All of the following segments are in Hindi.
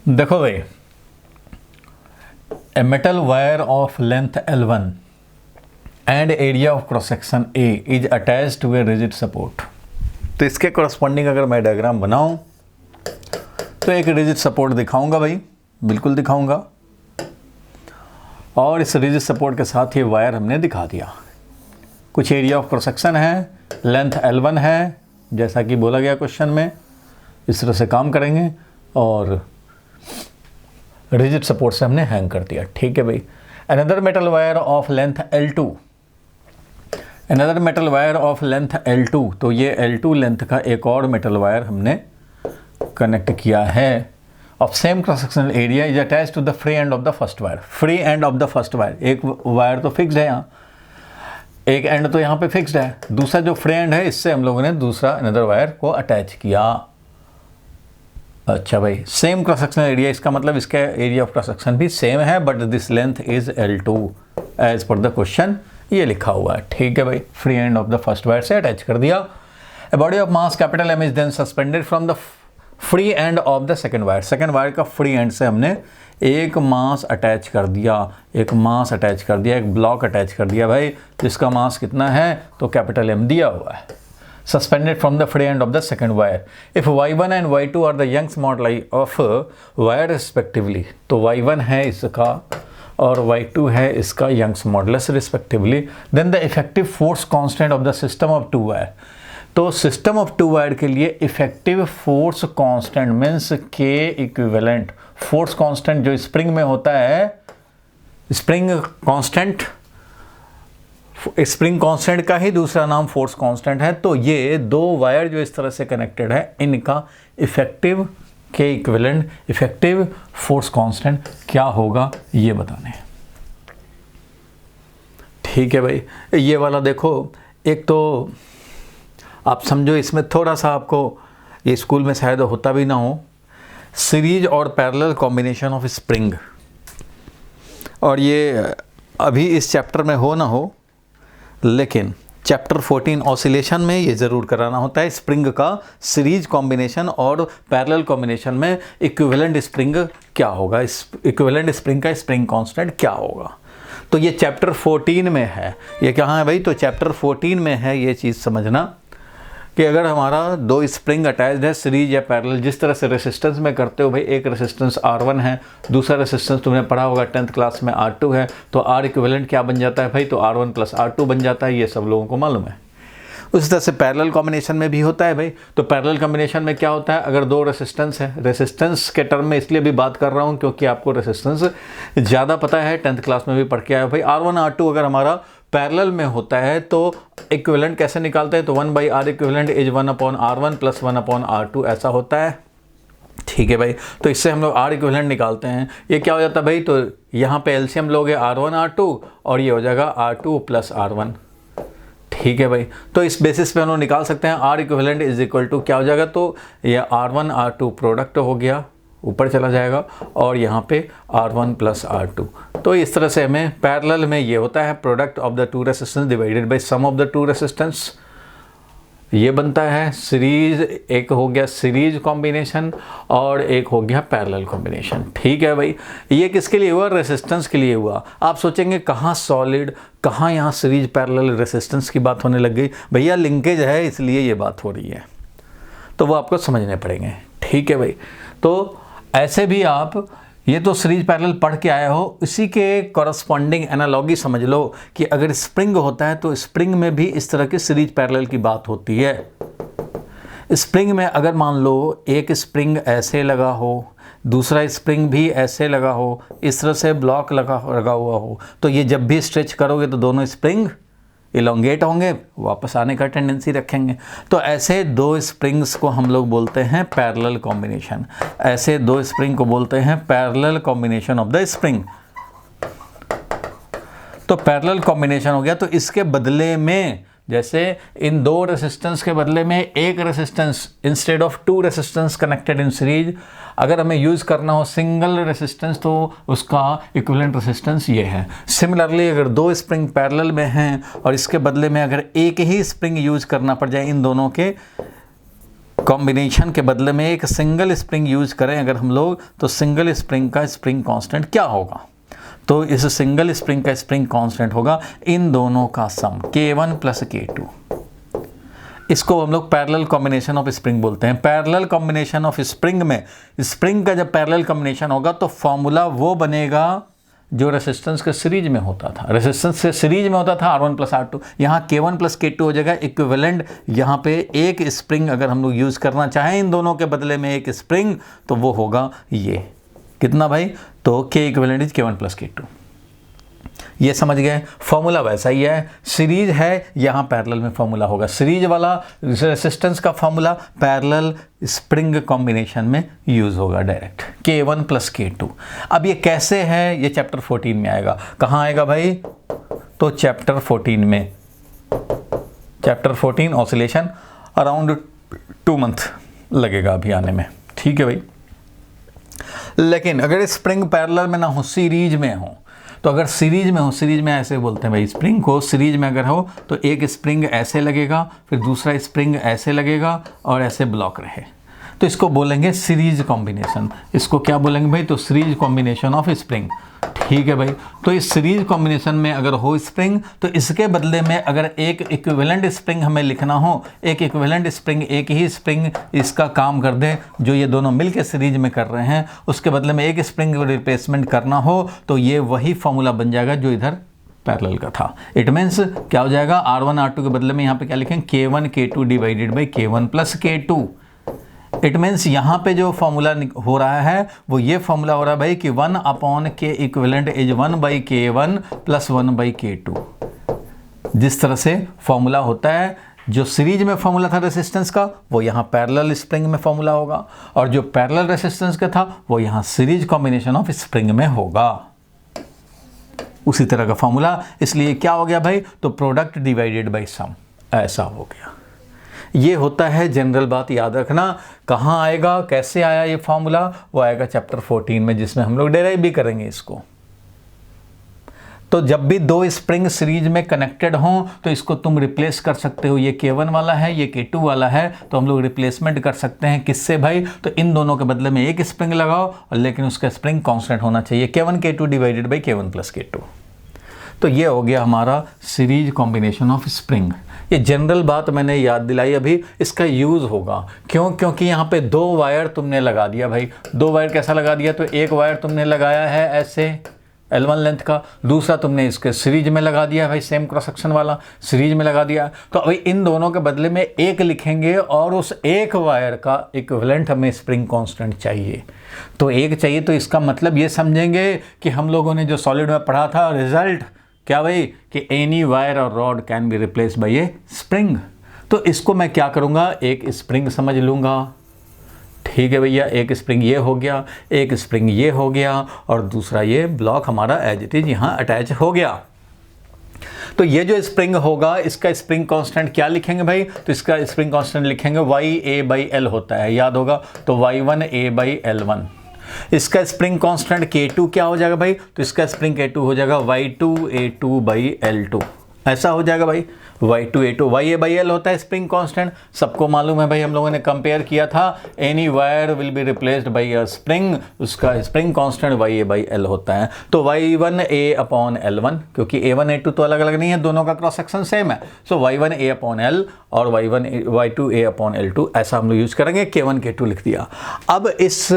देखो भाई, a metal wire of length L1 and area of cross section A is attached to a rigid support. तो इसके कॉरस्पॉन्डिंग अगर मैं डायग्राम बनाऊं तो एक रिजिड सपोर्ट दिखाऊंगा भाई, बिल्कुल दिखाऊंगा। और इस रिजिड सपोर्ट के साथ ये वायर हमने दिखा दिया। कुछ एरिया ऑफ क्रॉस सेक्शन है, लेंथ L1 है, जैसा कि बोला गया क्वेश्चन में। इस तरह से काम करेंगे और रिजिड सपोर्ट से हमने हैंग कर दिया। ठीक है भाई। Another metal wire of length L2, another metal wire of length L2, तो ये L2 लेंथ का एक और मेटल वायर हमने कनेक्ट किया है। Of same cross sectional area is attached to the free end of the first wire. Free end of the first wire, एक वायर तो फिक्स्ड है यहाँ, एक एंड तो यहाँ पे फिक्स्ड है, दूसरा जो फ्री एंड है इससे हम लोगों ने दूसरा अनदर वायर को अटैच किया। अच्छा भाई, सेम क्रॉस सेक्शनल एरिया, इसका मतलब इसका एरिया ऑफ क्रॉस सेक्शन भी सेम है, but this length is L2 as per the question, ये लिखा हुआ है। ठीक है भाई, free end of the first wire से अटैच कर दिया। A body of mass capital M is then suspended from the free end of the second wire. Second wire का फ्री एंड से हमने एक मास अटैच कर दिया, एक मास अटैच कर दिया, एक ब्लॉक अटैच कर दिया भाई, जिसका मास कितना है तो कैपिटल M दिया हुआ है। Suspended from the free end of the second wire. If Y1 and Y2 are the Young's moduli of wire respectively, तो Y1 है इसका और Y2 है इसका Young's modulus respectively, then the effective force constant of the system of two wire. तो system of two wire के लिए effective force constant means K equivalent force constant जो spring में होता है, spring constant, स्प्रिंग कांस्टेंट का ही दूसरा नाम फोर्स कांस्टेंट है। तो ये दो वायर जो इस तरह से कनेक्टेड है, इनका इफेक्टिव के इक्विवेलेंट इफेक्टिव फोर्स कांस्टेंट क्या होगा ये बताने हैं। ठीक है भाई, ये वाला देखो, एक तो आप समझो इसमें थोड़ा सा आपको, ये स्कूल में शायद होता भी ना हो, सीरीज और पैरेलल कॉम्बिनेशन ऑफ स्प्रिंग, और ये अभी इस चैप्टर में हो ना हो, लेकिन चैप्टर 14 ऑसिलेशन में ये ज़रूर कराना होता है। स्प्रिंग का सीरीज कॉम्बिनेशन और पैरेलल कॉम्बिनेशन में इक्विवेलेंट स्प्रिंग क्या होगा, इक्विवेलेंट स्प्रिंग का स्प्रिंग कांस्टेंट क्या होगा। तो ये चैप्टर 14 में है। ये कहाँ है भाई, तो चैप्टर 14 में है। ये चीज़ समझना कि अगर हमारा दो स्प्रिंग अटैच्ड है सीरीज या पैरेलल, जिस तरह से रेसिस्टेंस में करते हो भाई, एक रेसिस्टेंस R1 है, दूसरा रेसिस्टेंस तुमने पढ़ा होगा 10th क्लास में R2 है, तो R इक्विवेलेंट क्या बन जाता है भाई, तो R1 + R2 बन जाता है। ये सब लोगों को मालूम है। उसी तरह से पैरेलल कॉम्बिनेशन में भी होता है भाई। तो पैरेलल कॉम्बिनेशन में क्या होता है, अगर दो रेसिस्टेंस है, रेसिस्टेंस के टर्म में इसलिए भी बात कर रहा हूँ क्योंकि आपको रेसिस्टेंस ज़्यादा पता है, 10th क्लास में भी पढ़ के आया भाई। R1 R2 अगर हमारा पैरेलल में होता है तो इक्विवेलेंट कैसे निकालते हैं, तो 1/R equivalent is 1/R1 + 1/R2 ऐसा होता है। ठीक है भाई, तो इससे हम लोग R इक्विवेलेंट निकालते हैं। ये क्या हो जाता है भाई, तो यहाँ पे एलसीएम लोगे R1 R2 और ये हो जाएगा R2 + R1। ठीक है भाई, तो इस बेसिस पे हम लोग निकाल सकते हैं R equivalent is equal to क्या हो जाएगा, तो ये R1 R2 प्रोडक्ट हो गया, ऊपर चला जाएगा, और यहाँ पे R1 + R2। तो इस तरह से हमें पैरेलल में ये होता है product of the two resistance divided by sum of the two resistance, ये बनता है सीरीज। एक हो गया सीरीज कॉम्बिनेशन और एक हो गया पैरेलल कॉम्बिनेशन। ठीक है भाई, ये किसके लिए हुआ, रेसिस्टेंस के लिए हुआ। आप सोचेंगे कहाँ सॉलिड, कहाँ यहाँ सीरीज पैरेलल रेसिस्टेंस की बात होने लग गई, भैया लिंकेज है इसलिए ये बात हो रही है, तो वो आपको समझने पड़ेंगे। ठीक है भाई, तो ऐसे भी आप ये तो सीरीज पैरेलल पढ़ के आए हो, इसी के कॉरस्पॉन्डिंग एनालॉगी समझ लो कि अगर स्प्रिंग होता है तो स्प्रिंग में भी इस तरह की सीरीज पैरेलल की बात होती है। स्प्रिंग में अगर मान लो एक स्प्रिंग ऐसे लगा हो, दूसरा स्प्रिंग भी ऐसे लगा हो, इस तरह से ब्लॉक लगा हुआ हो, तो ये जब भी स्ट्रेच करोगे तो दोनों स्प्रिंग इलोंगेट होंगे, वापस आने का टेंडेंसी रखेंगे। तो ऐसे दो स्प्रिंग्स को हम लोग बोलते हैं पैरेलल कॉम्बिनेशन। ऐसे दो स्प्रिंग को बोलते हैं parallel combination of the spring. तो पैरेलल कॉम्बिनेशन हो गया, तो इसके बदले में जैसे इन दो रेसिस्टेंस के बदले में एक resistance instead of two resistance connected in series, अगर हमें यूज़ करना हो सिंगल रेसिस्टेंस तो उसका इक्विवेलेंट रेसिस्टेंस ये है। सिमिलरली अगर दो स्प्रिंग पैरेलल में हैं और इसके बदले में अगर एक ही स्प्रिंग यूज़ करना पड़ जाए इन दोनों के कॉम्बिनेशन के बदले में एक सिंगल स्प्रिंग यूज करें अगर हम लोग, तो सिंगल स्प्रिंग का स्प्रिंग कांस्टेंट क्या होगा? तो इस सिंगल स्प्रिंग का स्प्रिंग कांस्टेंट होगा इन दोनों का सम K1 प्लस K2। इसको हम लोग पैरेलल कॉम्बिनेशन ऑफ स्प्रिंग बोलते हैं। पैरेलल कॉम्बिनेशन ऑफ स्प्रिंग में स्प्रिंग का जब पैरेलल कॉम्बिनेशन होगा तो फॉर्मूला वो बनेगा जो रेसिस्टेंस के सीरीज में होता था। रेसिस्टेंस से सीरीज में होता था R1 प्लस R2, यहाँ K1 प्लस K2 हो जाएगा इक्विवेलेंट। यहाँ पे एक स्प्रिंग अगर हम लोग यूज़ करना चाहें इन दोनों के बदले में एक स्प्रिंग, तो वो होगा ये कितना भाई? तो K equivalent is K1 plus K2। ये समझ गए? फॉर्मूला वैसा ही है, सीरीज है, यहाँ पैरेलल में फॉर्मूला होगा। सीरीज वाला रेसिस्टेंस का फॉर्मूला पैरेलल स्प्रिंग कॉम्बिनेशन में यूज होगा डायरेक्ट, K1 प्लस K2। अब ये कैसे है, ये चैप्टर 14 में आएगा। कहाँ आएगा भाई? तो चैप्टर 14 में, चैप्टर 14 ऑसिलेशन, अराउंड 2 मंथ लगेगा अभी आने में, ठीक है भाई। लेकिन अगर स्प्रिंग पैरेलल में ना हो, सीरीज में हो, तो अगर सीरीज में हो, सीरीज में ऐसे बोलते हैं भाई स्प्रिंग को, सीरीज में अगर हो तो एक स्प्रिंग ऐसे लगेगा, फिर दूसरा स्प्रिंग ऐसे लगेगा और ऐसे ब्लॉक रहे, तो इसको बोलेंगे सीरीज कॉम्बिनेशन। इसको क्या बोलेंगे भाई? तो सीरीज कॉम्बिनेशन ऑफ स्प्रिंग, ठीक है भाई। तो इस सीरीज कॉम्बिनेशन में अगर हो स्प्रिंग, तो इसके बदले में अगर एक इक्विवेलेंट स्प्रिंग हमें लिखना हो, एक इक्विवेलेंट स्प्रिंग, एक ही स्प्रिंग इसका काम कर दे जो ये दोनों मिलकर सीरीज में कर रहे हैं, उसके बदले में एक स्प्रिंग रिप्लेसमेंट करना हो, तो ये वही फॉर्मूला बन जाएगा जो इधर पैरेलल का था। इट मीन्स क्या हो जाएगा? R1 R2 के बदले में यहाँ पे क्या लिखेंगे? K1 K2 divided by K1 plus K2। It means यहाँ पे जो फॉर्मूला हो रहा है वो ये फॉर्मूला हो रहा है भाई कि 1 upon K equivalent is 1 by K1 plus 1 by K2। जिस तरह से फॉर्मूला होता है, जो सीरीज में फॉर्मूला था रेसिस्टेंस का, वो यहाँ पैरेलल स्प्रिंग में फॉर्मूला होगा, और जो पैरेलल रेसिस्टेंस का था वो यहाँ सीरीज कॉम्बिनेशन ऑफ स्प्रिंग में होगा। उसी तरह का फॉर्मूला, इसलिए क्या हो गया भाई? तो प्रोडक्ट डिवाइडेड बाई सम, ऐसा हो गया। ये होता है जनरल बात, याद रखना। कहाँ आएगा, कैसे आया ये फॉर्मूला? वो आएगा चैप्टर 14 में, जिसमें हम लोग डेराइव भी करेंगे इसको। तो जब भी दो स्प्रिंग सीरीज में कनेक्टेड हों तो इसको तुम रिप्लेस कर सकते हो। ये K1 वाला है, ये K2 वाला है, तो हम लोग रिप्लेसमेंट कर सकते हैं किससे भाई? तो इन दोनों के बदले में एक स्प्रिंग लगाओ, और लेकिन उसका स्प्रिंग कांस्टेंट होना चाहिए, K1 K2 divided by K1 plus K2। तो ये हो गया हमारा सीरीज कॉम्बिनेशन ऑफ स्प्रिंग। ये जनरल बात मैंने याद दिलाई अभी, इसका यूज़ होगा। क्यों? क्योंकि यहाँ पे 2 वायर तुमने लगा दिया भाई। 2 वायर कैसा लगा दिया? तो एक वायर तुमने लगाया है ऐसे L1 लेंथ का, दूसरा तुमने इसके सीरीज में लगा दिया भाई, सेम क्रॉस सेक्शन वाला सीरीज में लगा दिया। तो अभी इन दोनों के बदले में एक लिखेंगे, और उस एक वायर का इक्विवेलेंट हमें स्प्रिंग कांस्टेंट चाहिए। तो एक चाहिए, तो इसका मतलब ये समझेंगे कि हम लोगों ने जो सॉलिड में पढ़ा था रिजल्ट क्या भाई, कि एनी वायर और rod can be replace by A spring. तो इसको मैं क्या करूँगा? एक स्प्रिंग समझ लूँगा, ठीक है भैया। एक स्प्रिंग ये हो गया, एक स्प्रिंग ये हो गया, और दूसरा ये ब्लॉक हमारा एज इट इज यहाँ अटैच हो गया। तो ये जो स्प्रिंग होगा, इसका स्प्रिंग कांस्टेंट क्या लिखेंगे भाई? तो इसका स्प्रिंग कांस्टेंट लिखेंगे YA/L होता है, याद होगा। तो Y1A/L1। इसका स्प्रिंग कांस्टेंट K2 क्या हो जाएगा भाई? तो इसका स्प्रिंग K2 हो जाएगा Y2A/L2। ऐसा हो जाएगा भाई, Y2A/2। YA/L होता है स्प्रिंग कांस्टेंट, सबको मालूम है भाई, हम लोगों ने कंपेयर किया था। Any wire will be replaced by a spring, उसका स्प्रिंग कांस्टेंट YA/L होता है। तो Y1A/L1, क्योंकि A1 A2 तो अलग अलग नहीं है, दोनों का क्रॉस सेक्शन सेम है। सो Y1A/L और Y2A/L2 ऐसा हम लोग यूज करेंगे। K1 K2 लिख दिया। अब इस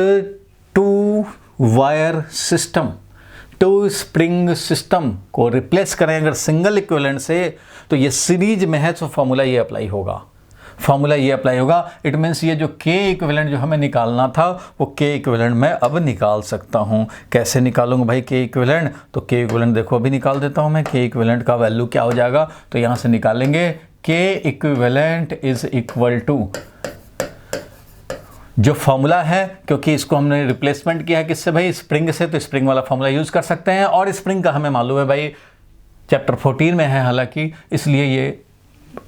2 वायर सिस्टम, 2 स्प्रिंग सिस्टम को रिप्लेस करें अगर सिंगल इक्विवेलेंट से, तो ये सीरीज में है, तो फॉर्मूला ये अप्लाई होगा। फॉर्मूला ये अप्लाई होगा। इट मीन्स ये जो K इक्विवेलेंट जो हमें निकालना था, वो K इक्विवेलेंट मैं अब निकाल सकता हूँ। कैसे निकालूंगा भाई K इक्विवेलेंट? तो K इक्विवेलेंट देखो अभी निकाल देता हूँ मैं। K इक्विवेलेंट का वैल्यू क्या हो जाएगा? तो यहाँ से निकालेंगे K equivalent is equal to जो फॉर्मूला है, क्योंकि इसको हमने रिप्लेसमेंट किया है किससे भाई? स्प्रिंग से, तो स्प्रिंग वाला फॉर्मूला यूज कर सकते हैं। और स्प्रिंग का हमें मालूम है भाई, चैप्टर 14 में है हालांकि, इसलिए ये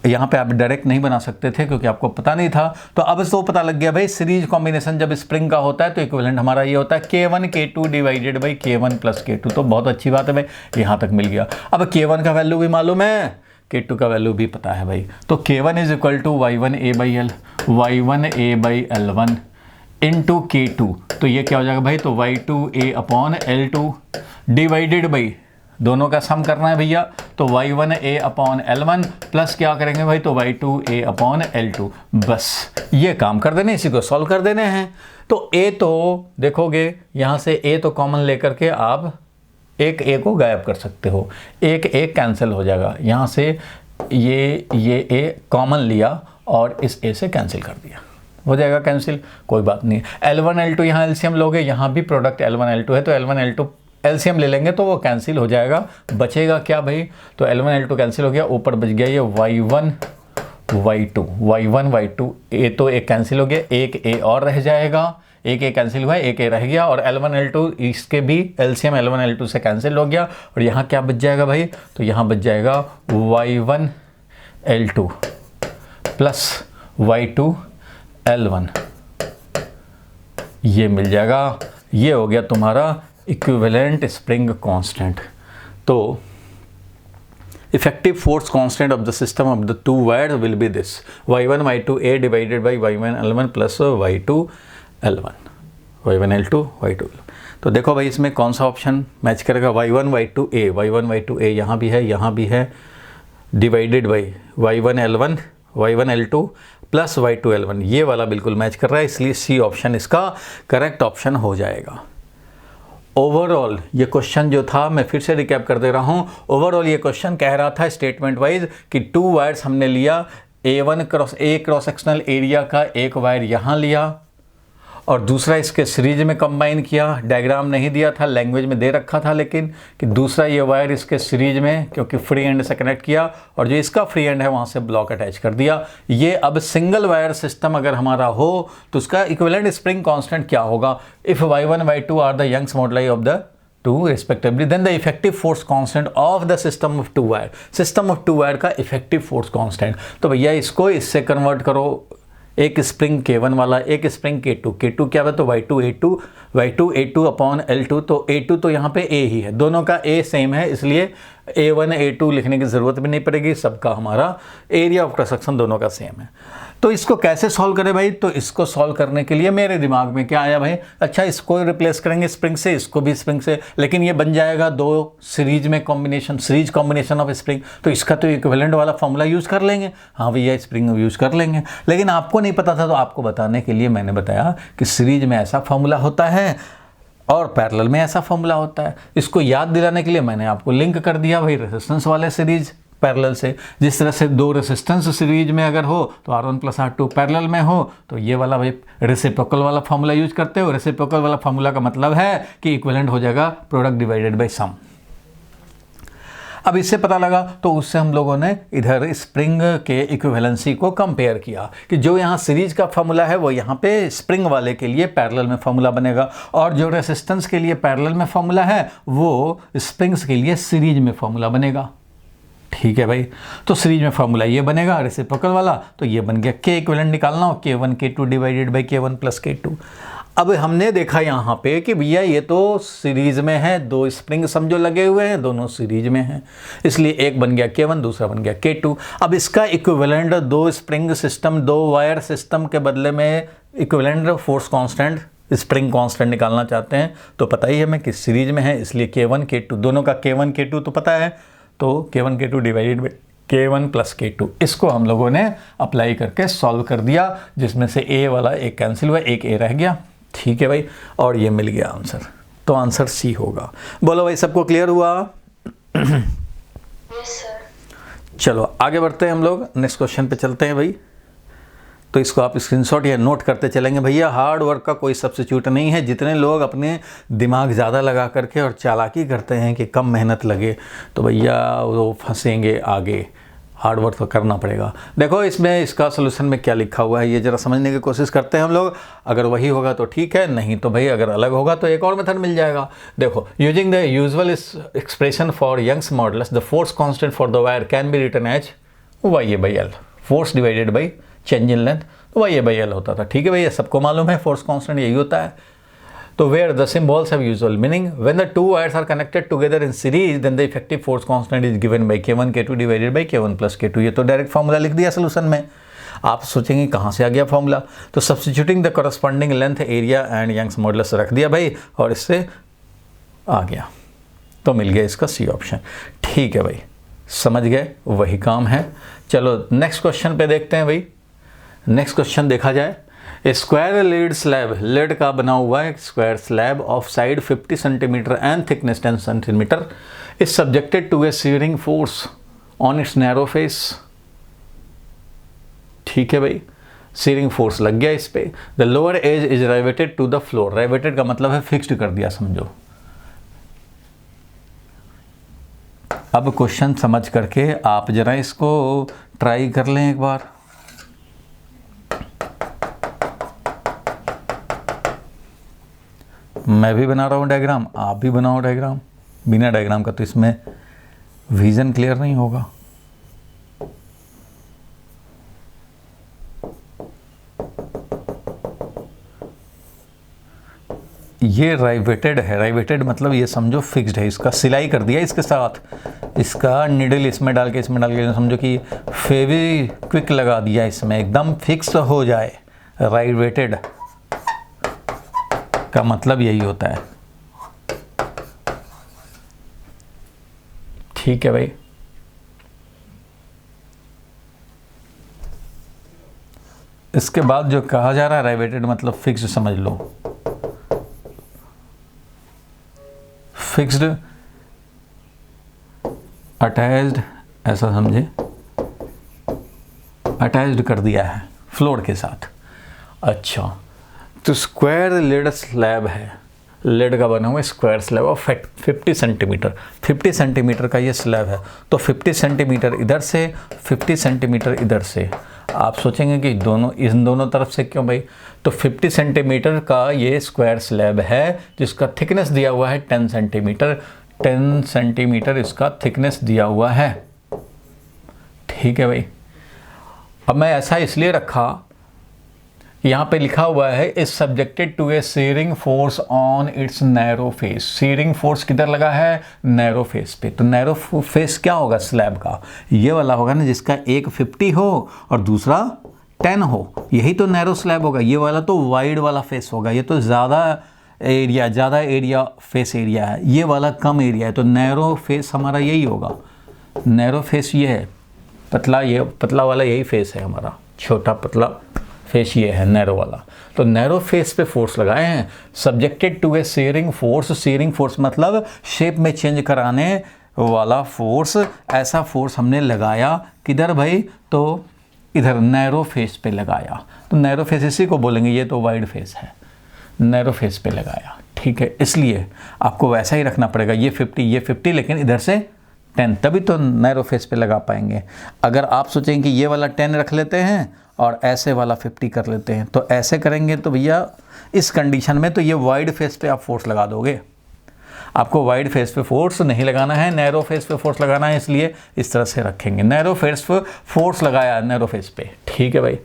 यहाँ पे आप डायरेक्ट नहीं बना सकते थे क्योंकि आपको पता नहीं था। तो अब तो पता लग गया भाई, सीरीज कॉम्बिनेशन जब स्प्रिंग का होता है तो इक्विवेलेंट हमारा ये होता है K1 K2 divided by K1 plus K2। तो बहुत अच्छी बात है भाई, यहाँ तक मिल गया। अब K1 का वैल्यू भी मालूम है K2 का वैल्यू भी पता है भाई। तो K1 is equal to Y1A/L, Y1A/L1 into K2, तो ये क्या हो जाएगा भाई, तो Y2A/L2 डिवाइडेड बाई, दोनों का सम करना है भैया, तो Y1A/L1 प्लस क्या करेंगे भाई, तो Y2A/L2, बस ये काम कर देने, इसी को सॉल्व कर देने हैं। तो A तो देखोगे यहाँ से A तो कॉमन लेकर के आप एक A को गायब कर सकते हो, एक A कैंसिल हो जाएगा, यहाँ से ये A कॉमन लिया और इस A से कैंसिल कर दिया, हो जाएगा कैंसिल, कोई बात नहीं। L1 L2 यहाँ एलसीएम लोगे, यहाँ भी प्रोडक्ट L1 L2 है, तो L1 L2 एलसीएम ले लेंगे तो वो कैंसिल हो जाएगा, बचेगा क्या भाई, तो L1 L2 कैंसिल हो गया, ऊपर बच गया ये Y1 Y2, A तो एक कैंसिल हो गया, एक A और रह जाएगा, एक A कैंसिल हुआ, एक A रह गया, और L1 L2 इसके भी एलसीएम L1 L2 से कैंसिल हो गया, और यहाँ क्या बच जाएगा भाई, तो यहाँ बच जाएगा Y1 L2 plus Y2 L1, ये मिल जाएगा, ये हो गया तुम्हारा इक्विवेलेंट स्प्रिंग कांस्टेंट। तो effective force constant of the system of the two wires will be this Y1 Y2A divided by Y1 L1 plus Y2 L1, Y1 L2 Y2 L1। तो देखो भाई इसमें कौन सा ऑप्शन मैच करेगा, Y1 Y2A यहाँ भी है, divided by Y1 L2 plus Y2 L1, ये वाला बिल्कुल मैच कर रहा है, इसलिए सी ऑप्शन इसका करेक्ट ऑप्शन हो जाएगा। ओवरऑल ये क्वेश्चन जो था, मैं फिर से रिकैप कर दे रहा हूँ, ओवरऑल ये क्वेश्चन कह रहा था स्टेटमेंट वाइज कि टू वायर्स हमने लिया, A1 क्रॉस सेक्शनल एरिया का एक वायर यहाँ लिया और दूसरा इसके सीरीज में कंबाइन किया, डायग्राम नहीं दिया था, लैंग्वेज में दे रखा था, लेकिन कि दूसरा ये वायर इसके सीरीज में क्योंकि फ्री एंड से कनेक्ट किया और जो इसका फ्री एंड है वहाँ से ब्लॉक अटैच कर दिया। ये अब सिंगल वायर सिस्टम अगर हमारा हो तो उसका इक्विवेलेंट स्प्रिंग कांस्टेंट क्या होगा, if Y1 Y2 are the Young's moduli of the two respectively, then the effective force constant of the system of two wire, system of two wire का इफेक्टिव फोर्स कांस्टेंट। तो भैया इसको इससे कन्वर्ट करो, एक स्प्रिंग K1 वाला, एक स्प्रिंग K2 क्या है, तो Y2A2 अपॉन L2, तो A2 तो यहाँ पे A ही है, दोनों का A सेम है, इसलिए A1 A2 लिखने की ज़रूरत भी नहीं पड़ेगी, सबका हमारा एरिया ऑफ क्रॉस सेक्शन दोनों का सेम है। तो इसको कैसे सॉल्व करें भाई, तो इसको सॉल्व करने के लिए मेरे दिमाग में क्या आया भाई, अच्छा इसको रिप्लेस करेंगे स्प्रिंग से, इसको भी स्प्रिंग से, लेकिन ये बन जाएगा दो सीरीज में combination, series combination of spring, तो इसका तो इक्विवेलेंट वाला फॉर्मूला यूज़ कर लेंगे, हाँ भैया स्प्रिंग यूज़ कर लेंगे। लेकिन आपको नहीं पता था तो आपको बताने के लिए मैंने बताया कि सीरीज में ऐसा फॉर्मूला होता है और पैरेलल में ऐसा फॉर्मूला होता है। इसको याद दिलाने के लिए मैंने आपको लिंक कर दिया भाई रेजिस्टेंस वाले सीरीज पैरेलल से, जिस तरह से दो रेजिस्टेंस सीरीज में अगर हो तो R1 प्लस R2 पैरेलल में हो तो ये वाला भाई रेसिप्रोकल वाला फॉर्मूला यूज करते हो। रेसिप्रोकल वाला फॉर्मूला का मतलब है कि इक्विवेलेंट हो जाएगा प्रोडक्ट डिवाइडेड बाय सम। अब इससे पता लगा तो उससे हम लोगों ने इधर स्प्रिंग के इक्विवेलेंसी को कंपेयर किया कि जो यहाँ सीरीज का फॉर्मूला है वो यहाँ पे स्प्रिंग वाले के लिए पैरेलल में फॉर्मूला बनेगा और जो रेसिस्टेंस के लिए पैरेलल में फॉर्मूला है वो स्प्रिंग्स के लिए सीरीज में फॉर्मूला बनेगा। ठीक है भाई, तो सीरीज में फॉर्मूला ये बनेगा रेसिप्रोकल वाला, तो ये बन गया K इक्विवेलेंट निकालना हो K1 K2 divided by K1 plus K2। अब हमने देखा यहाँ पे कि भैया ये तो सीरीज में है, दो स्प्रिंग समझो लगे हुए हैं, दोनों सीरीज में हैं, इसलिए एक बन गया K1 दूसरा बन गया K2। अब इसका इक्विवेलेंट दो स्प्रिंग सिस्टम, दो वायर सिस्टम के बदले में equivalent force constant spring constant निकालना चाहते हैं तो पता ही हमें कि सीरीज में है, इसलिए K1 K2 दोनों का K1 K2 तो पता है, तो K1 K2 divided by K1 plus K2 इसको हम लोगों ने अप्लाई करके सॉल्व कर दिया, जिसमें से A वाला एक कैंसिल हुआ, एक A रह गया। ठीक है भाई, और ये मिल गया आंसर, तो आंसर सी होगा। बोलो भाई सबको क्लियर हुआ? Yes sir. चलो आगे बढ़ते हैं हम लोग, नेक्स्ट क्वेश्चन पे चलते हैं भाई। तो इसको आप स्क्रीनशॉट या नोट करते चलेंगे भैया, हार्ड वर्क का कोई सब्स्टिट्यूट नहीं है। जितने लोग अपने दिमाग ज़्यादा लगा करके और चालाकी करते हैं कि कम मेहनत लगे तो भैया वो फंसेंगे आगे, हार्ड वर्क तो करना पड़ेगा। देखो इसमें इसका सोल्यूशन में क्या लिखा हुआ है ये ज़रा समझने की कोशिश करते हैं हम लोग। अगर वही होगा तो ठीक है, नहीं तो भाई अगर अलग होगा तो एक और मेथड मिल जाएगा। देखो, using the usual expression for Young's modulus the force constant for the wire can be written as YA/L, force divided by change in length, तो YA/L होता था। ठीक है भैया, सबको मालूम है फोर्स कांस्टेंट यही होता है। तो where the symbols have usual meaning, when the two wires are connected together in series then the effective force constant is given by K1 K2 divided by K1 plus K2। ये तो डायरेक्ट फार्मूला लिख दिया सोल्यूशन में। आप सोचेंगे कहाँ से आ गया फार्मूला, तो substituting the corresponding length area and Young's modulus रख दिया भाई और इससे आ गया, तो मिल गया इसका सी ऑप्शन। ठीक है भाई, समझ गए, वही काम है। चलो नेक्स्ट क्वेश्चन पे देखते हैं भाई। नेक्स्ट क्वेश्चन देखा जाए, स्क्वायर लीड स्लैब, लीड का बना हुआ है square slab of side 50 centimetre and thickness 10 centimetre is subjected to a shearing force on its narrow face. ठीक है भाई, शीयरिंग फोर्स लग गया इस पे। The lower edge is riveted to the floor, riveted का मतलब है फिक्स्ड कर दिया समझो। अब क्वेश्चन समझ करके आप जरा इसको ट्राई कर लें एक बार। मैं भी बना रहा हूँ डायग्राम, आप भी बनाओ डायग्राम, बिना डायग्राम का तो इसमें विजन क्लियर नहीं होगा। ये राइवेटेड है, राइवेटेड मतलब ये समझो फिक्स्ड है, इसका सिलाई कर दिया इसके साथ, इसका निडल इसमें डाल के समझो कि फेविक्विक लगा दिया इसमें, एकदम फिक्स हो जाए। राइवेटेड का मतलब यही होता है। ठीक है भाई, इसके बाद जो कहा जा रहा है राइवेटेड मतलब फिक्स्ड समझ लो, फिक्स्ड अटैच्ड, ऐसा समझे, अटैच्ड कर दिया है फ्लोर के साथ। अच्छा, तो स्क्वायर लिड स्लैब है, लिड का बना हुआ square slab of 50 centimetre, 50 centimetre का ये स्लैब है, तो 50 सेंटीमीटर इधर से 50 सेंटीमीटर इधर से। आप सोचेंगे कि दोनों, इन दोनों तरफ से क्यों भाई, तो 50 सेंटीमीटर का ये स्क्वायर स्लैब है जिसका थिकनेस दिया हुआ है 10 सेंटीमीटर, 10 सेंटीमीटर इसका थिकनेस दिया हुआ है। ठीक है भाई, अब मैं ऐसा इसलिए रखा, यहाँ पे लिखा हुआ है is subjected to a shearing force on its narrow face. Shearing force किधर लगा है, नैरो फेस पे। तो नैरो फेस क्या होगा स्लैब का, ये वाला होगा ना जिसका एक 50 हो और दूसरा 10 हो, यही तो नैरो स्लैब होगा। ये वाला तो वाइड वाला फेस होगा, ये तो ज़्यादा एरिया फेस एरिया है, ये वाला कम एरिया है, तो नैरो फेस हमारा यही होगा। नैरो फेस ये है, पतला, ये पतला वाला यही फेस है हमारा, छोटा पतला फेस ये है नैरो वाला। तो नैरो फेस पे फोर्स लगाए हैं, subjected to a shearing force. Shearing force मतलब शेप में चेंज कराने वाला फोर्स, ऐसा फोर्स हमने लगाया किधर भाई, तो इधर नैरो फेस पे लगाया। तो नैरो फेस इसी को बोलेंगे, ये तो वाइड फेस है, नैरो फेस पे लगाया। ठीक है, इसलिए आपको वैसा ही रखना पड़ेगा, ये 50 लेकिन इधर से 10, तभी तो नैरो फेस पे लगा पाएंगे। अगर आप सोचेंगे कि ये वाला 10 रख लेते हैं और ऐसे वाला 50 कर लेते हैं, तो ऐसे करेंगे तो भैया इस कंडीशन में तो ये वाइड फेस पे आप फोर्स लगा दोगे। आपको वाइड फेस पे फोर्स नहीं लगाना है, नैरो फेस पे फोर्स लगाना है, इसलिए इस तरह से रखेंगे। नैरो फेस पे फोर्स लगाया, नैरो फेस पे। ठीक है भाई,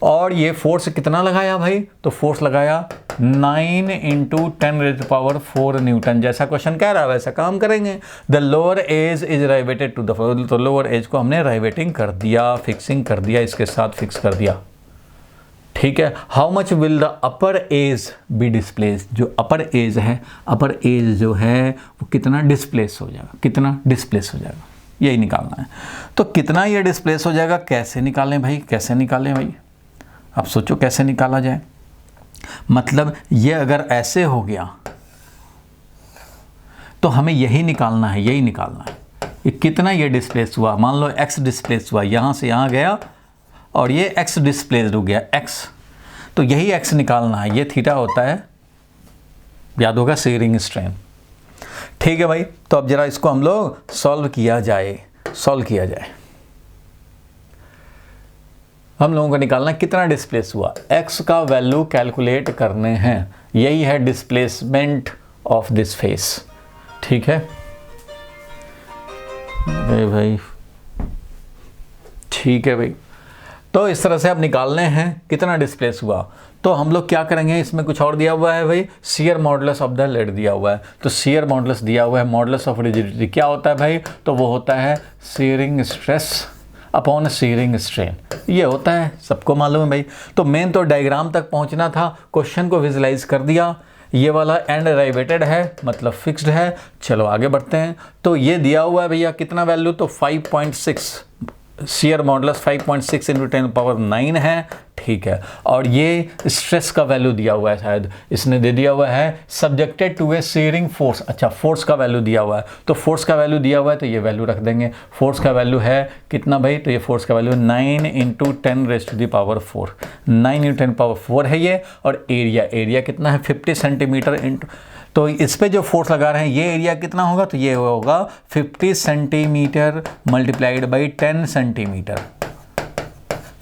और ये फोर्स कितना लगाया भाई, तो फोर्स लगाया 9 × 10⁴ न्यूटन। जैसा क्वेश्चन कह रहा है वैसा काम करेंगे। The lower edge is riveted to the floor, तो लोअर एज को हमने राइवेटिंग कर दिया, फिक्सिंग कर दिया, इसके साथ फिक्स कर दिया। ठीक है, how much will the upper edge be displace, जो अपर एज है, अपर एज जो है वो कितना डिस्प्लेस हो जाएगा, कितना डिस्प्लेस हो जाएगा, यही निकालना है। तो कितना ये डिस्प्लेस हो जाएगा, कैसे निकालें भाई, कैसे निकालें भाई, आप सोचो कैसे निकाला जाए। मतलब ये अगर ऐसे हो गया तो हमें यही निकालना है, यही निकालना है कि कितना ये डिस्प्लेस हुआ। मान लो x डिस्प्लेस हुआ, यहाँ से यहाँ गया और ये x डिस्प्लेस्ड हो गया, x, तो यही x निकालना है। ये थीटा होता है, याद होगा, शीयरिंग स्ट्रेन। ठीक है भाई, तो अब जरा इसको हम लोग सॉल्व किया जाए। हम लोगों को निकालना कितना डिस्प्लेस हुआ, x का वैल्यू कैलकुलेट करने हैं, यही है डिस्प्लेसमेंट ऑफ दिस फेस। ठीक है भाई, ठीक है भाई, तो इस तरह से अब निकालने हैं कितना डिस्प्लेस हुआ। तो हम लोग क्या करेंगे, इसमें कुछ और दिया हुआ है भाई, shear modulus of the lead दिया हुआ है। तो शियर मॉडुलस दिया हुआ है, मॉडुलस ऑफ रिजिडिटी क्या होता है भाई, तो वो होता है shearing stress upon shearing strain, ये होता है, सबको मालूम है भाई। तो मेन तो डायग्राम तक पहुंचना था, क्वेश्चन को विजुलाइज कर दिया, ये वाला एंड डेराइवेटेड है मतलब फिक्स्ड है। चलो आगे बढ़ते हैं। तो ये दिया हुआ है भैया कितना वैल्यू, तो 5.6 शियर मॉडुलस 5.6 इंटू 10⁻9 है, ठीक है। और ये स्ट्रेस का वैल्यू दिया हुआ है, शायद इसने दे दिया हुआ है subjected to a shearing force. अच्छा, फोर्स का वैल्यू दिया हुआ है, तो फोर्स का वैल्यू दिया हुआ है तो ये वैल्यू रख देंगे। फोर्स का वैल्यू है कितना भाई, तो ये फोर्स का वैल्यू 9 × 10⁻⁴, 9 × 10⁻⁴ है ये। और एरिया कितना है 50 सेंटीमीटर इंटू, तो इस पे जो फोर्स लगा रहे हैं ये एरिया कितना होगा, तो ये होगा 50 centimetre multiplied by 10 centimetre,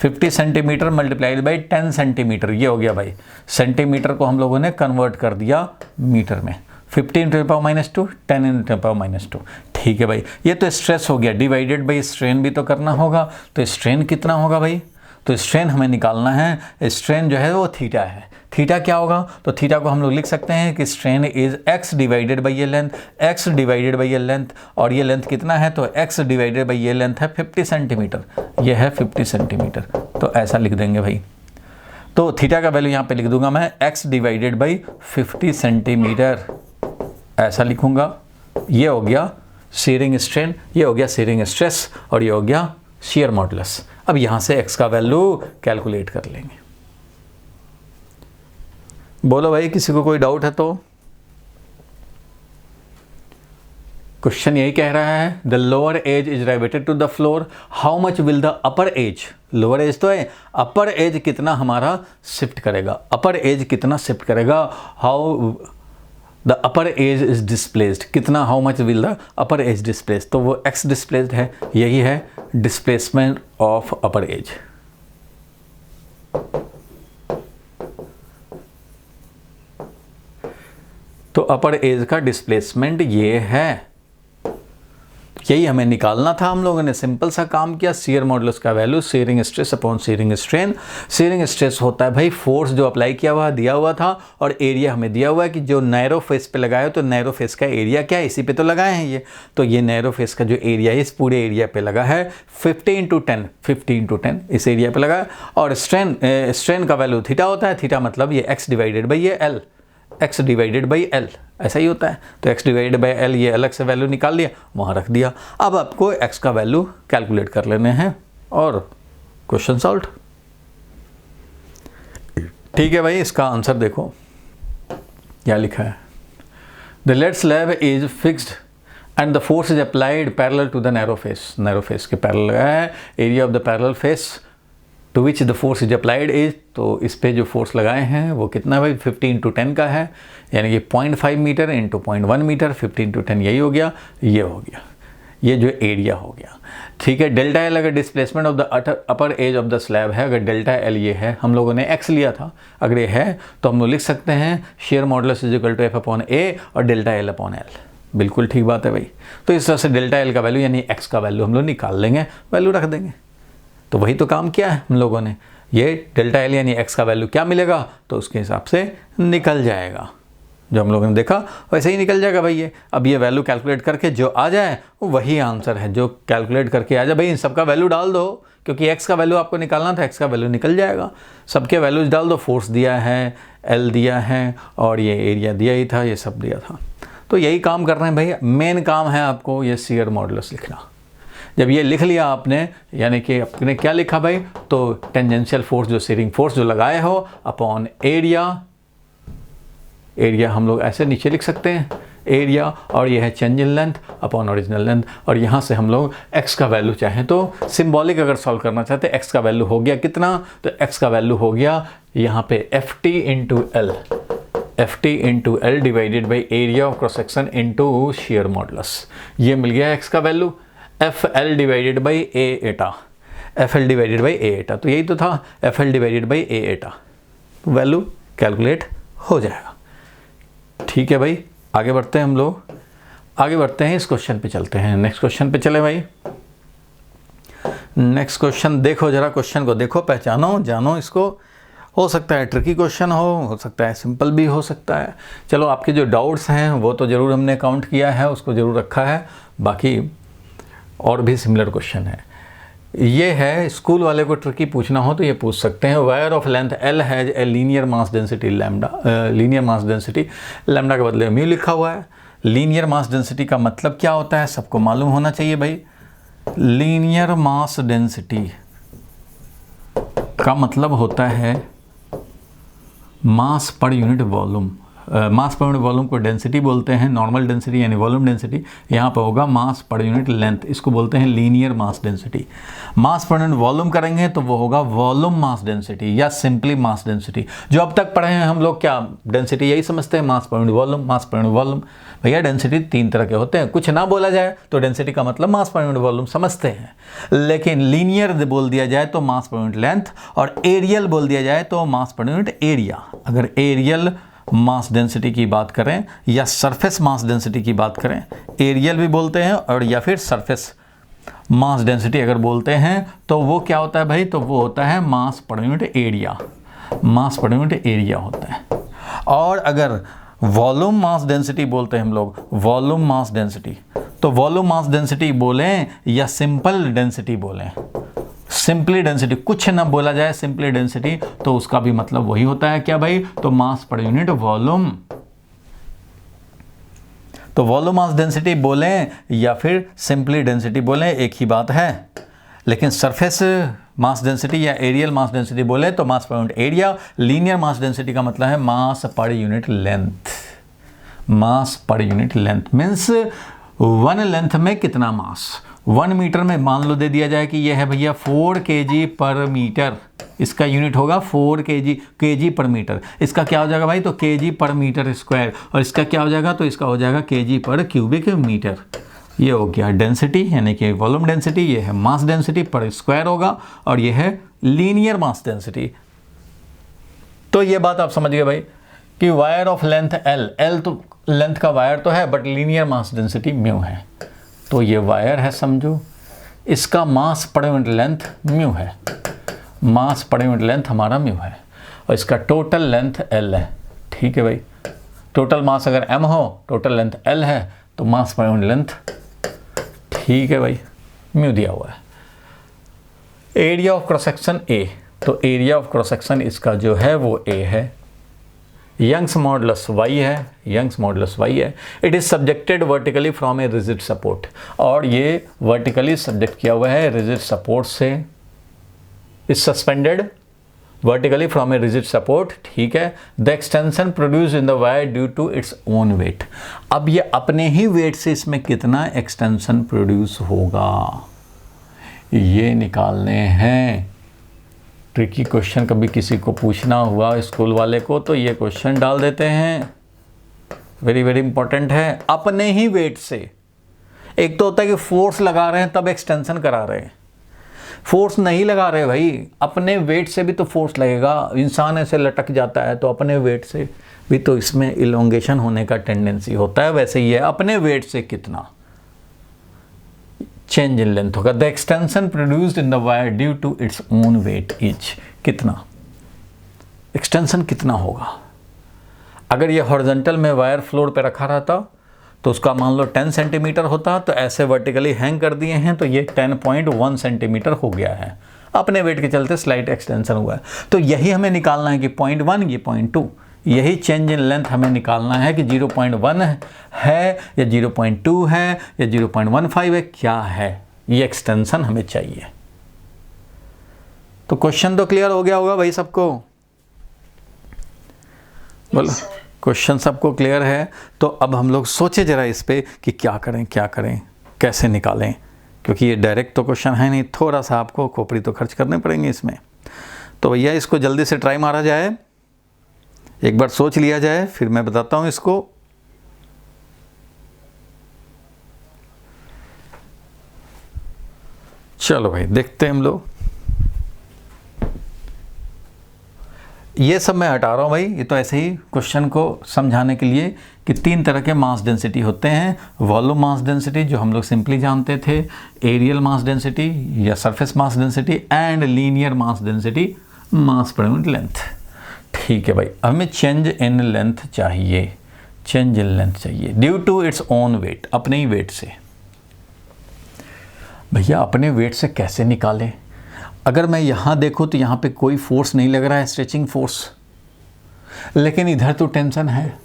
50 centimetre multiplied by 10 centimetre, ये हो गया भाई। सेंटीमीटर को हम लोगों ने कन्वर्ट कर दिया मीटर में, 50 × 10⁻², 10 × 10⁻², ठीक है भाई। ये तो स्ट्रेस हो गया, डिवाइडेड बाई स्ट्रेन भी तो करना होगा। तो स्ट्रेन कितना होगा भाई, तो स्ट्रेन हमें निकालना है। स्ट्रेन जो है वो थीटा है। थीटा क्या होगा, तो थीटा को हम लोग लिख सकते हैं कि strain is x divided by ये लेंथ, x डिवाइडेड बाई ये लेंथ, और ये लेंथ कितना है, तो x डिवाइडेड बाई ये लेंथ है 50 सेंटीमीटर, ये है 50 सेंटीमीटर। तो ऐसा लिख देंगे भाई। तो थीटा का वैल्यू यहाँ पे लिख दूंगा मैं x डिवाइडेड बाई 50 सेंटीमीटर, ऐसा लिखूंगा। ये हो गया शियरिंग स्ट्रेन, ये हो गया शियरिंग स्ट्रेस, और ये हो गया शियर मॉडुलस। अब यहाँ से x का वैल्यू कैलकुलेट कर लेंगे। बोलो भाई, किसी को कोई डाउट है तो? क्वेश्चन यही कह रहा है, the lower edge is riveted to the floor, how much will the upper edge, lower edge तो है, अपर एज कितना हमारा शिफ्ट करेगा, अपर एज कितना शिफ्ट करेगा, how the upper edge is displaced, कितना, how much will the upper edge displaced, तो वो एक्स डिस्प्लेस्ड है, यही है डिस्प्लेसमेंट ऑफ अपर एज। तो अपर एज का डिस्प्लेसमेंट ये है, यही हमें निकालना था। हम लोगों ने सिंपल सा काम किया, शियर मॉडुलस का value shearing stress upon shearing strain. Shearing stress होता है भाई फोर्स जो अप्लाई किया हुआ दिया हुआ था, और एरिया हमें दिया हुआ है कि जो नैरो फेस पे लगाया हो, तो नैरो फेस का एरिया क्या है, इसी पे तो लगाए हैं ये। तो ये नैरो फेस का जो एरिया है इस पूरे एरिया पे लगा है 50 × 10, 50 × 10 इस एरिया पे लगा है। और स्ट्रेन का वैल्यू थीटा होता है, थीटा मतलब ये x डिवाइडेड बाई ये l, x divided by l, ऐसा ही होता है। तो x डिवाइडेड बाई l, ये अलग से वैल्यू निकाल लिया, वहाँ रख दिया। अब आपको x का वैल्यू कैलकुलेट कर लेने हैं और क्वेश्चन सॉल्व। ठीक है भाई, इसका आंसर देखो क्या लिखा है। The lead slab is fixed and the force is applied parallel to the narrow face, narrow face के पैरेलल लगाया है। Area of the parallel face to which the force is applied is, तो इस पे जो फोर्स लगाए हैं वो कितना भाई 50 × 10 का है, यानी कि 0.5 मीटर इंटू 0.1 मीटर, 50 × 10 यही हो गया, ये हो गया, ये जो एरिया हो गया। ठीक है, डेल्टा एल अगर displacement of the upper as of the slab है, अगर डेल्टा एल ये है, हम लोगों ने x लिया था, अगर ये है तो हम लोग लिख सकते हैं shear modulus is equal to f upon a और डेल्टा एल अपॉन एल। बिल्कुल ठीक बात है भाई। तो इस तरह से डेल्टा एल का वैल्यू यानी x का वैल्यू हम लोग निकाल लेंगे, वैल्यू रख देंगे। तो वही तो काम किया है हम लोगों ने, ये डेल्टा एल यानी x का वैल्यू क्या मिलेगा तो उसके हिसाब से निकल जाएगा, जो हम लोगों ने देखा वैसे ही निकल जाएगा भाई ये। अब ये वैल्यू कैलकुलेट करके जो आ जाए वो वही आंसर है, जो कैलकुलेट करके आ जाए भाई, इन सबका वैल्यू डाल दो, क्योंकि x का वैल्यू आपको निकालना था, x का वैल्यू निकल जाएगा। सबके वैल्यूज डाल दो, फोर्स दिया है, l दिया है, और ये एरिया दिया ही था, ये सब दिया था। तो यही काम कर रहे हैं भाई। मेन काम है आपको ये शियर मॉडुलस लिखना। जब ये लिख लिया आपने, यानी कि आपने क्या लिखा भाई, तो टेंजेंशियल फोर्स जो शियरिंग फोर्स जो लगाए हो अपॉन एरिया, एरिया हम लोग ऐसे नीचे लिख सकते हैं एरिया, और ये है change in length upon original length. और यहाँ से हम लोग x का वैल्यू चाहें तो सिंबॉलिक अगर सॉल्व करना चाहते हैं, x का वैल्यू हो गया कितना, तो x का वैल्यू हो गया यहाँ पे ft into L, ft into L divided by area of cross section into shear modulus. ये मिल गया x का value, FL divided by A Etah, FL divided by ए एटा, तो यही तो था FL divided by A Etah, value calculate हो जाएगा। ठीक है भाई, आगे बढ़ते हैं हम लोग, आगे बढ़ते हैं, इस क्वेश्चन पे चलते हैं। नेक्स्ट क्वेश्चन पे चले भाई। नेक्स्ट क्वेश्चन देखो, जरा क्वेश्चन को देखो, पहचानो, जानो इसको। हो सकता है ट्रिकी क्वेश्चन हो सकता है सिंपल भी हो सकता है। चलो आपके जो डाउट्स हैं वो तो ज़रूर हमने काउंट किया है, उसको ज़रूर रखा है, बाकी और भी सिमिलर क्वेश्चन है। ये है स्कूल वाले को ट्रिकी पूछना हो तो ये पूछ सकते हैं, wire of length L has a linear mass density lambda, linear mass density lambda के बदले म्यू लिखा हुआ है। लीनियर मास डेंसिटी का मतलब क्या होता है सबको मालूम होना चाहिए भाई। लीनियर मास डेंसिटी का मतलब होता है मास पर यूनिट वॉल्यूम। मास पर यूनिट वॉल्यूम को डेंसिटी बोलते हैं, नॉर्मल डेंसिटी यानी वॉल्यूम डेंसिटी। यहाँ पर होगा मास पर यूनिट लेंथ, इसको बोलते हैं linear mass density. Mass per unit volume करेंगे तो वो होगा वॉल्यूम मास डेंसिटी या सिंपली मास डेंसिटी। जो अब तक पढ़े हैं हम लोग क्या डेंसिटी यही समझते हैं, मास पर यूनिट वॉल्यूम, मास पर यूनिट वॉल्यूम। भैया डेंसिटी 3 तरह के होते हैं, कुछ ना बोला जाए तो डेंसिटी का मतलब मास पर यूनिट वॉल्यूम समझते हैं, लेकिन लीनियर बोल दिया जाए तो मास पर यूनिट लेंथ, और एरियल बोल दिया जाए तो मास पर यूनिट एरिया। अगर एरियल मास डेंसिटी की बात करें या सरफेस मास डेंसिटी की बात करें, एरियल भी बोलते हैं और या फिर सरफेस मास डेंसिटी अगर बोलते हैं तो वो क्या होता है भाई, तो वो होता है मास पर यूनिट एरिया, मास पर यूनिट एरिया होता है। और अगर वॉल्यूम मास डेंसिटी बोलते हैं हम लोग, वॉल्यूम मास डेंसिटी, तो वॉल्यूम मास डेंसिटी बोलें या सिंपल डेंसिटी बोलें, सिंपली डेंसिटी कुछ ना बोला जाए, सिंपली डेंसिटी, तो उसका भी मतलब वही होता है क्या भाई, तो मास पर यूनिट वॉल्यूम। तो वॉल्यूम मास डेंसिटी बोलें या फिर सिंपली डेंसिटी बोलें एक ही बात है, लेकिन सरफेस मास डेंसिटी या एरियल मास डेंसिटी बोले तो mass per unit area. Linear mass density का मतलब है मास पर यूनिट लेंथ, मास per unit length means 1 length में कितना मास। 1 मीटर में मान लो दे दिया जाए कि ये है भैया 4 kg पर मीटर, इसका यूनिट होगा 4 kg पर मीटर। इसका क्या हो जाएगा भाई, तो kg पर मीटर स्क्वायर, और इसका क्या हो जाएगा, तो इसका हो जाएगा kg पर क्यूबिक मीटर। ये हो गया डेंसिटी यानी कि वॉल्यूम डेंसिटी, ये है मास डेंसिटी पर स्क्वायर होगा, और ये है लीनियर मास डेंसिटी। तो ये बात आप समझ गए भाई कि wire of length L, L तो लेंथ का वायर तो है but linear mass density mu है। तो ये वायर है समझो, इसका मास पर यूनिट लेंथ म्यू है, मास पर यूनिट लेंथ हमारा म्यू है, और इसका टोटल लेंथ एल है। ठीक है भाई, टोटल मास अगर m हो, टोटल लेंथ l है, तो मास पर यूनिट लेंथ, ठीक है भाई, म्यू दिया हुआ है। Area of cross section a, तो एरिया ऑफ क्रॉस सेक्शन इसका जो है वो a है। यंग्स मॉडुलस y है, यंग्स मॉडुलस y है। It is subjected vertically from a rigid support, और ये वर्टिकली सब्जेक्ट किया हुआ है रिजिड सपोर्ट से। Is suspended vertically from a rigid support, ठीक है। The extension produce in the wire due to its own weight. अब ये अपने ही वेट से इसमें कितना एक्सटेंशन प्रोड्यूस होगा ये निकालने हैं। ट्रिकी क्वेश्चन कभी किसी को पूछना हुआ स्कूल वाले को तो ये क्वेश्चन डाल देते हैं, वेरी वेरी इंपॉर्टेंट है। अपने ही वेट से, एक तो होता है कि फोर्स लगा रहे हैं तब एक्सटेंशन करा रहे हैं, फोर्स नहीं लगा रहे भाई, अपने वेट से भी तो फोर्स लगेगा। इंसान ऐसे लटक जाता है तो अपने वेट से भी तो इसमें इलोंगेशन होने का टेंडेंसी होता है, वैसे ही है अपने वेट से कितना चेंज इन लेंथ होगा। The extension produced in the wire due to its own weight is, कितना एक्सटेंशन कितना होगा। अगर ये हॉरिजॉन्टल में वायर फ्लोर पे रखा रहता तो उसका मान लो 10 सेंटीमीटर होता, तो ऐसे वर्टिकली हैंग कर दिए हैं तो ये 10.1 सेंटीमीटर हो गया है, अपने वेट के चलते स्लाइट एक्सटेंशन हुआ है। तो यही हमें निकालना है कि 0.1 ये 0.2, यही चेंज इन लेंथ हमें निकालना है कि 0.1 है या 0.2 है या 0.15 है, क्या है ये एक्सटेंशन हमें चाहिए। तो क्वेश्चन तो क्लियर हो गया होगा भाई सबको, बोलो क्वेश्चन सबको क्लियर है। तो अब हम लोग सोचे जरा इस पे कि क्या करें कैसे निकालें, क्योंकि ये डायरेक्ट तो क्वेश्चन है नहीं, थोड़ा सा आपको खोपड़ी तो खर्च करने पड़ेंगे इसमें। तो भैया इसको जल्दी से ट्राई मारा जाए, एक बार सोच लिया जाए, फिर मैं बताता हूं इसको। चलो भाई देखते हैं हम लोग। ये सब मैं हटा रहा हूं भाई, ये तो ऐसे ही क्वेश्चन को समझाने के लिए कि 3 तरह के मास डेंसिटी होते हैं। वॉल्यूम मास डेंसिटी जो हम लोग सिंपली जानते थे, एरियल मास डेंसिटी या surface mass density, and linear mass density, mass per unit length. ठीक है भाई, हमें चेंज इन लेंथ चाहिए, चेंज इन लेंथ चाहिए due to its own weight, अपने ही वेट से। भैया अपने वेट से कैसे निकालें? अगर मैं यहाँ देखूँ तो यहाँ पे कोई फोर्स नहीं लग रहा है, स्ट्रेचिंग फोर्स, लेकिन इधर तो टेंशन है,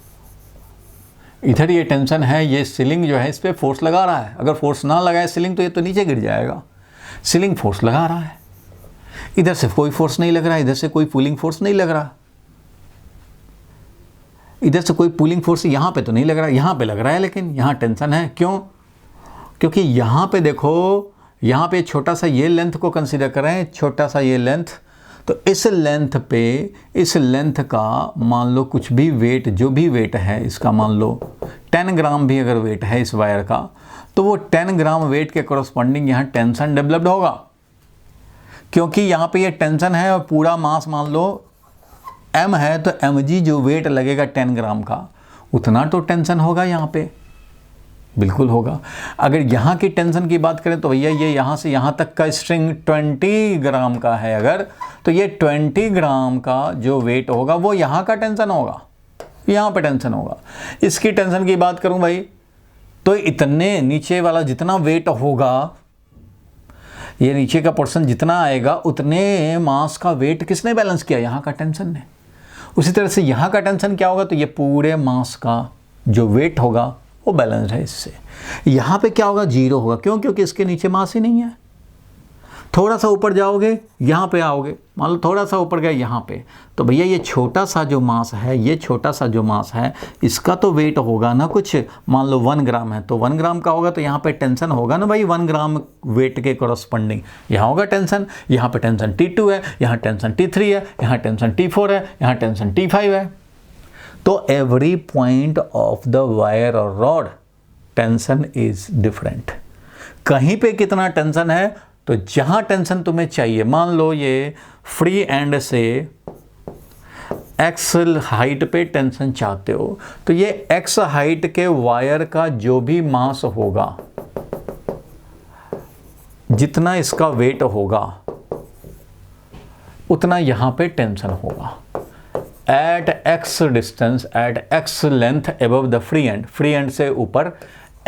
इधर ये टेंशन है, ये सीलिंग जो है इस पर फोर्स लगा रहा है। अगर फोर्स ना लगाए सीलिंग तो ये तो नीचे गिर जाएगा, सीलिंग फोर्स लगा रहा है। इधर से कोई फोर्स नहीं लग रहा, इधर से कोई पुलिंग फोर्स नहीं लग रहा, इधर से कोई पुलिंग फोर्स यहाँ पे तो नहीं लग रहा, यहाँ पे लग रहा है, लेकिन यहाँ टेंशन है। क्यों? क्योंकि यहाँ पे देखो, यहाँ पे छोटा सा ये लेंथ को कंसीडर करें, छोटा सा ये लेंथ, तो इस लेंथ पे, इस लेंथ का मान लो कुछ भी वेट, जो भी वेट है इसका, मान लो 10 ग्राम भी अगर वेट है इस वायर का, तो वो 10 ग्राम वेट के कॉरस्पॉन्डिंग यहाँ टेंशन डेवलप्ड होगा, क्योंकि यहाँ पे ये टेंशन है और पूरा मास मान लो m है, तो mg जो वेट लगेगा 10 ग्राम का, उतना तो टेंशन होगा यहाँ पे, बिल्कुल होगा। अगर यहाँ की टेंशन की बात करें तो भैया ये यहाँ से यहाँ तक का स्ट्रिंग 20 ग्राम का है अगर, तो ये 20 ग्राम का जो वेट होगा वो यहाँ का टेंशन होगा, यहाँ पे टेंशन होगा। इसकी टेंशन की बात करूँ भाई, तो इतने नीचे वाला जितना वेट होगा, ये नीचे का पोर्शन जितना आएगा, उतने मास का वेट किसने बैलेंस किया? यहाँ का टेंशन ने। उसी तरह से यहाँ का टेंशन क्या होगा? तो ये पूरे मास का जो वेट होगा वो बैलेंस है इससे। यहाँ पे क्या होगा? जीरो होगा। क्यों? क्योंकि इसके नीचे मास ही नहीं है। थोड़ा सा ऊपर जाओगे यहाँ पे आओगे, मान लो थोड़ा सा ऊपर गए यहाँ पे, तो भैया ये छोटा सा जो मास है, ये छोटा सा जो मास है, इसका तो वेट होगा ना कुछ, मान लो 1 ग्राम है तो 1 ग्राम का होगा, तो यहाँ पे टेंशन होगा ना भाई 1 ग्राम वेट के कॉरस्पॉन्डिंग, यहाँ होगा टेंशन। यहाँ पे टेंशन T2 है, यहाँ टेंशन T3 है, यहाँ टेंशन T4 है, यहाँ टेंशन T5 है। तो every point of the wire और रॉड टेंशन इज डिफरेंट। कहीं पे कितना टेंशन है, तो जहां टेंशन तुम्हें चाहिए, मान लो ये फ्री एंड से x हाइट पे टेंशन चाहते हो, तो ये x हाइट के वायर का जो भी मास होगा, जितना इसका वेट होगा, उतना यहां पे टेंशन होगा। At x distance, at x length above the free end, free end से ऊपर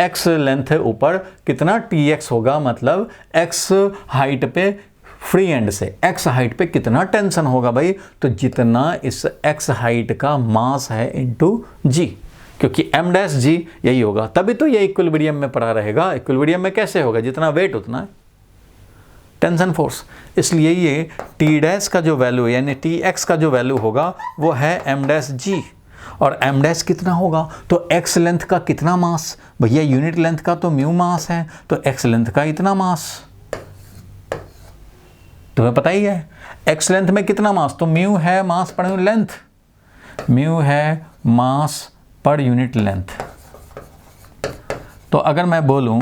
x लेंथ है ऊपर, कितना tx होगा, मतलब x हाइट पे, फ्री एंड से x हाइट पे कितना टेंशन होगा भाई, तो जितना इस x हाइट का मास है इनटू g, क्योंकि m' यही होगा, तभी तो ये इक्विलिब्रियम में पड़ा रहेगा। इक्विलिब्रियम में कैसे होगा? जितना वेट उतना टेंशन फोर्स। इसलिए ये t' का जो वैल्यू यानी tx का जो वैल्यू होगा वो है m', और m' कितना होगा, तो x लेंथ का कितना मास, भैया यूनिट लेंथ का तो म्यू मास है, तो x लेंथ का इतना मास, तुम्हें पता ही है x लेंथ में कितना मास, तो म्यू है मास पर यूनिट लेंथ, म्यू है मास पर यूनिट लेंथ। तो अगर मैं बोलूं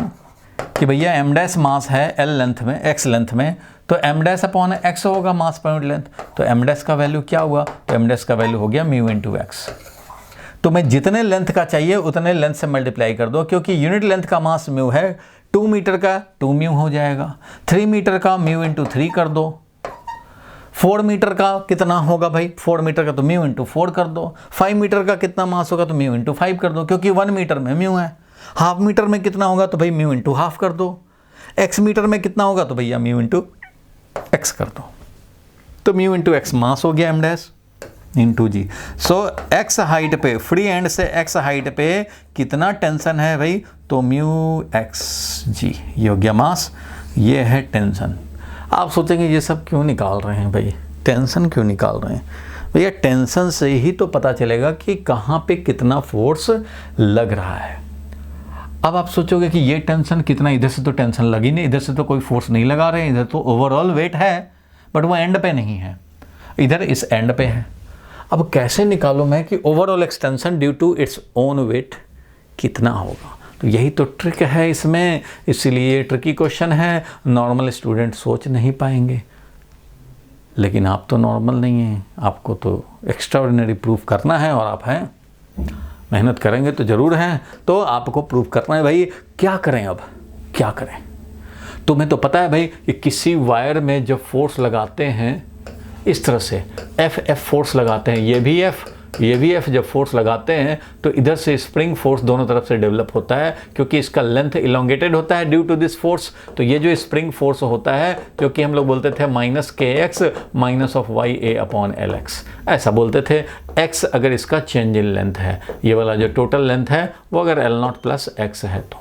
कि भैया m' मास है l लेंथ में, x लेंथ में, तो m' अपॉन x होगा मास पर यूनिट लेंथ, तो m' का वैल्यू क्या हुआ, तो m' का वैल्यू हो गया म्यू इंटू x। तो मैं जितने लेंथ का चाहिए उतने लेंथ से मल्टीप्लाई कर दो, क्योंकि यूनिट लेंथ का मास म्यू है, 2 मीटर का 2 म्यू हो जाएगा, 3 मीटर का म्यू इंटू 3 कर दो, 4 मीटर का कितना होगा भाई, 4 मीटर का तो म्यू इंटू 4 कर दो, 5 मीटर का कितना मास होगा तो म्यू इंटू 5 कर दो, क्योंकि 1 मीटर में म्यू है। हाफ मीटर में कितना होगा तो भाई म्यू इंटू हाफ कर दो, x मीटर में कितना होगा तो भैया म्यू इंटू x कर दो, तो म्यू इंटू x मास हो गया m' इंटू जी। सो x हाइट पे, फ्री एंड से x हाइट पे कितना टेंशन है भाई, तो म्यू x जी, ये हो गया मास, ये है टेंशन। आप सोचेंगे ये सब क्यों निकाल रहे हैं भाई, टेंशन क्यों निकाल रहे हैं भैया? टेंशन से ही तो पता चलेगा कि कहाँ पे कितना फोर्स लग रहा है। अब आप सोचोगे कि ये टेंशन कितना, इधर से तो टेंशन लगी नहीं, इधर से तो कोई फोर्स नहीं लगा रहे हैं, इधर तो ओवरऑल वेट है, बट वो एंड पे नहीं है, इधर इस एंड पे है। अब कैसे निकालूं मैं कि overall extension due to its own weight कितना होगा? तो यही तो ट्रिक है इसमें, इसीलिए ट्रिकी क्वेश्चन है, नॉर्मल स्टूडेंट सोच नहीं पाएंगे। लेकिन आप तो नॉर्मल नहीं हैं, आपको तो एक्स्ट्राऑर्डिनरी प्रूफ करना है, और आप हैं, मेहनत करेंगे तो ज़रूर हैं, तो आपको प्रूफ करना है भाई। क्या करें अब, क्या करें? तुम्हें तो पता है भाई कि किसी वायर में जब फोर्स लगाते हैं इस तरह से एफ फोर्स लगाते हैं, ये भी एफ जब फोर्स लगाते हैं तो इधर से स्प्रिंग फोर्स दोनों तरफ से डेवलप होता है, क्योंकि इसका लेंथ इलोंगेटेड होता है ड्यू टू दिस फोर्स। तो ये जो स्प्रिंग फोर्स होता है, जो कि हम लोग बोलते थे minus K X minus of Y A upon L X, ऐसा बोलते थे। एक्स अगर इसका चेंज इन लेंथ है, ये वाला जो टोटल लेंथ है वो अगर एल नॉट प्लस एक्स है, तो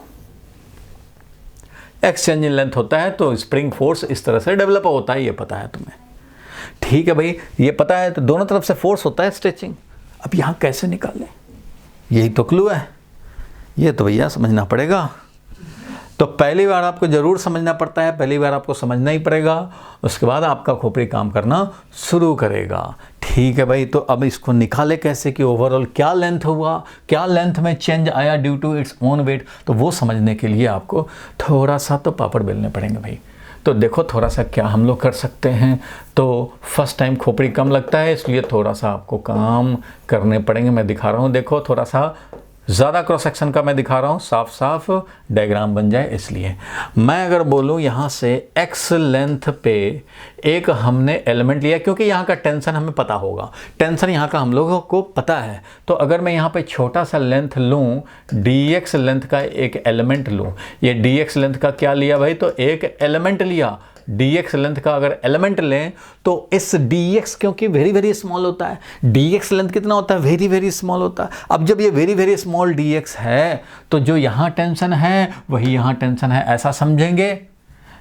एक्स चेंज इन लेंथ होता है, तो स्प्रिंग फोर्स इस तरह से डेवलप होता है, ये पता है तुम्हें। ठीक है भाई, ये पता है, तो दोनों तरफ से फोर्स होता है स्ट्रेचिंग। अब यहाँ कैसे निकालें, यही तो क्लू है, ये तो भैया समझना पड़ेगा। तो पहली बार आपको ज़रूर समझना पड़ता है, पहली बार आपको समझना ही पड़ेगा, उसके बाद आपका खोपड़ी काम करना शुरू करेगा। ठीक है भाई, तो अब इसको निकाले कैसे कि ओवरऑल क्या लेंथ हुआ, क्या लेंथ में चेंज आया due to its own weight. तो वो समझने के लिए आपको थोड़ा सा तो पापड़ बेलने पड़ेंगे भाई। तो देखो थोड़ा सा क्या हम लोग कर सकते हैं। तो फर्स्ट टाइम खोपड़ी कम लगता है, इसलिए थोड़ा सा आपको काम करने पड़ेंगे। मैं दिखा रहा हूँ, देखो थोड़ा सा ज़्यादा क्रॉस सेक्शन का मैं दिखा रहा हूँ, साफ साफ डायग्राम बन जाए इसलिए। मैं अगर बोलूँ यहाँ से एक्स लेंथ पे एक हमने एलिमेंट लिया, क्योंकि यहाँ का टेंशन हमें पता होगा, टेंशन यहाँ का हम लोगों को पता है। तो अगर मैं यहाँ पे छोटा सा लेंथ लूँ, dx लेंथ का एक एलिमेंट लूँ, ये dx लेंथ का क्या लिया भाई, तो एक एलिमेंट लिया। dx लेंथ का अगर एलिमेंट लें तो इस dx, क्योंकि वेरी वेरी स्मॉल होता है, dx लेंथ कितना होता है, वेरी वेरी स्मॉल होता है। अब जब ये वेरी वेरी स्मॉल dx है, तो जो यहाँ टेंशन है वही यहाँ टेंशन है, ऐसा समझेंगे।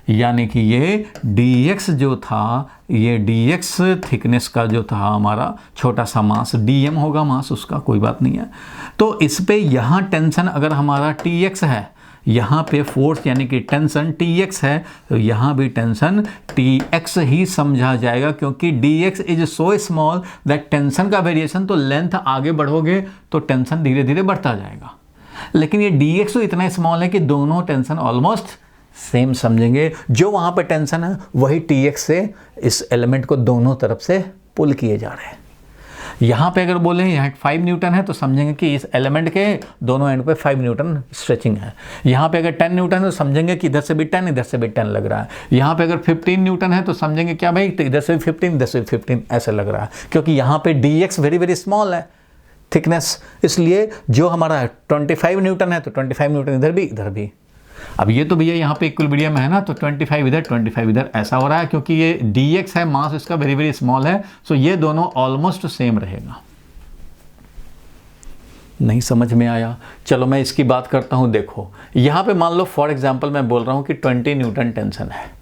यानी कि ये dx जो था, ये dx थिकनेस का जो था हमारा छोटा सा मास, dm होगा मास उसका, कोई बात नहीं है। तो इस पे यहाँ टेंशन अगर हमारा tx है, यहाँ पे फोर्स यानी कि टेंशन Tx है, तो यहाँ भी टेंशन Tx ही समझा जाएगा, क्योंकि Dx is so small that tension का वेरिएशन, तो लेंथ आगे बढ़ोगे तो टेंशन धीरे धीरे बढ़ता जाएगा। लेकिन ये Dx तो इतना स्मॉल है कि दोनों टेंशन ऑलमोस्ट सेम समझेंगे। जो वहाँ पे टेंशन है वही Tx से इस एलिमेंट को दोनों तरफ से पुल किए जा रहे हैं। यहाँ पे अगर बोलें यहाँ 5 न्यूटन है, तो समझेंगे कि इस एलिमेंट के दोनों एंड पे 5 न्यूटन स्ट्रेचिंग है। यहाँ पे अगर 10 न्यूटन है तो समझेंगे कि इधर से भी 10 इधर से भी 10 लग रहा है। यहाँ पे अगर 15 न्यूटन है तो समझेंगे क्या भाई, तो इधर से भी 15 इधर से भी 15 ऐसे लग रहा है, क्योंकि यहाँ पे dx वेरी वेरी स्मॉल है थिकनेस, इसलिए जो हमारा 25 न्यूटन है तो 25 न्यूटन इधर भी इधर भी। अब ये तो भैया यहाँ पे इक्विलिब्रियम है ना, तो 25 इधर 25 इधर ऐसा हो रहा है, क्योंकि ये dx है, मास इसका वेरी वेरी स्मॉल है, सो ये दोनों ऑलमोस्ट सेम रहेगा। नहीं समझ में आया? चलो मैं इसकी बात करता हूँ। देखो यहाँ पे मान लो फॉर एग्जांपल मैं बोल रहा हूँ कि 20 न्यूटन टेंशन है,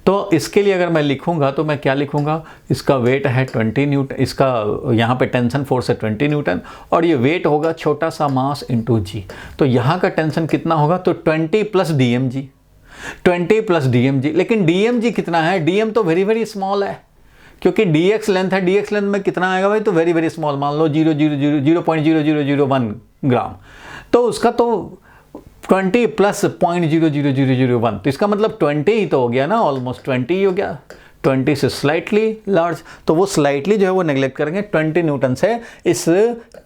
तो इसके लिए अगर मैं लिखूंगा तो मैं क्या लिखूंगा, इसका वेट है 20 न्यूटन, इसका यहाँ पे टेंशन फोर्स है 20 न्यूटन, और ये वेट होगा छोटा सा मास इंटू जी। तो यहाँ का टेंशन कितना होगा, तो 20 प्लस DmG, 20 प्लस DmG। लेकिन DmG कितना है, dm तो वेरी वेरी स्मॉल है, क्योंकि dx लेंथ है, dx लेंथ में कितना आएगा भाई, तो वेरी वेरी स्मॉल, मान लो 0.00001 ग्राम, तो उसका तो 20 प्लस 0.00001, तो इसका मतलब 20 ही तो हो गया ना, ऑलमोस्ट 20 ही हो गया, 20 से स्लाइटली लार्ज। तो वो स्लाइटली जो है वो नेग्लेक्ट करेंगे, 20 न्यूटन से इस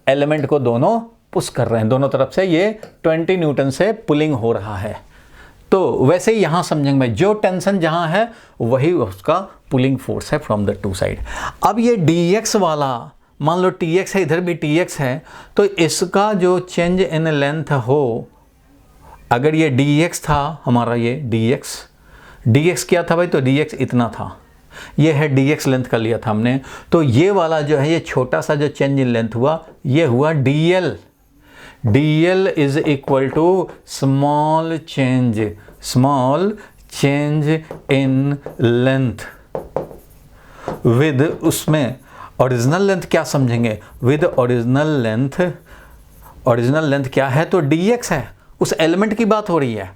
एलिमेंट को दोनों पुश कर रहे हैं, दोनों तरफ से ये 20 न्यूटन से पुलिंग हो रहा है। तो वैसे ही यहाँ समझेंगे, जो टेंशन जहाँ है वही उसका पुलिंग फोर्स है फ्रॉम द टू साइड। अब ये dx वाला मान लो Tx है, इधर भी Tx है, तो इसका जो चेंज इन लेंथ हो, अगर ये dx था हमारा, ये dx क्या था भाई, तो dx इतना था, ये है dx लेंथ का लिया था हमने, तो ये वाला जो है, ये छोटा सा जो चेंज इन लेंथ हुआ, ये हुआ dl is equal to small change in length with, उसमें ओरिजिनल लेंथ क्या समझेंगे, विद ओरिजिनल लेंथ क्या है, तो dx है, उस एलिमेंट की बात हो रही है,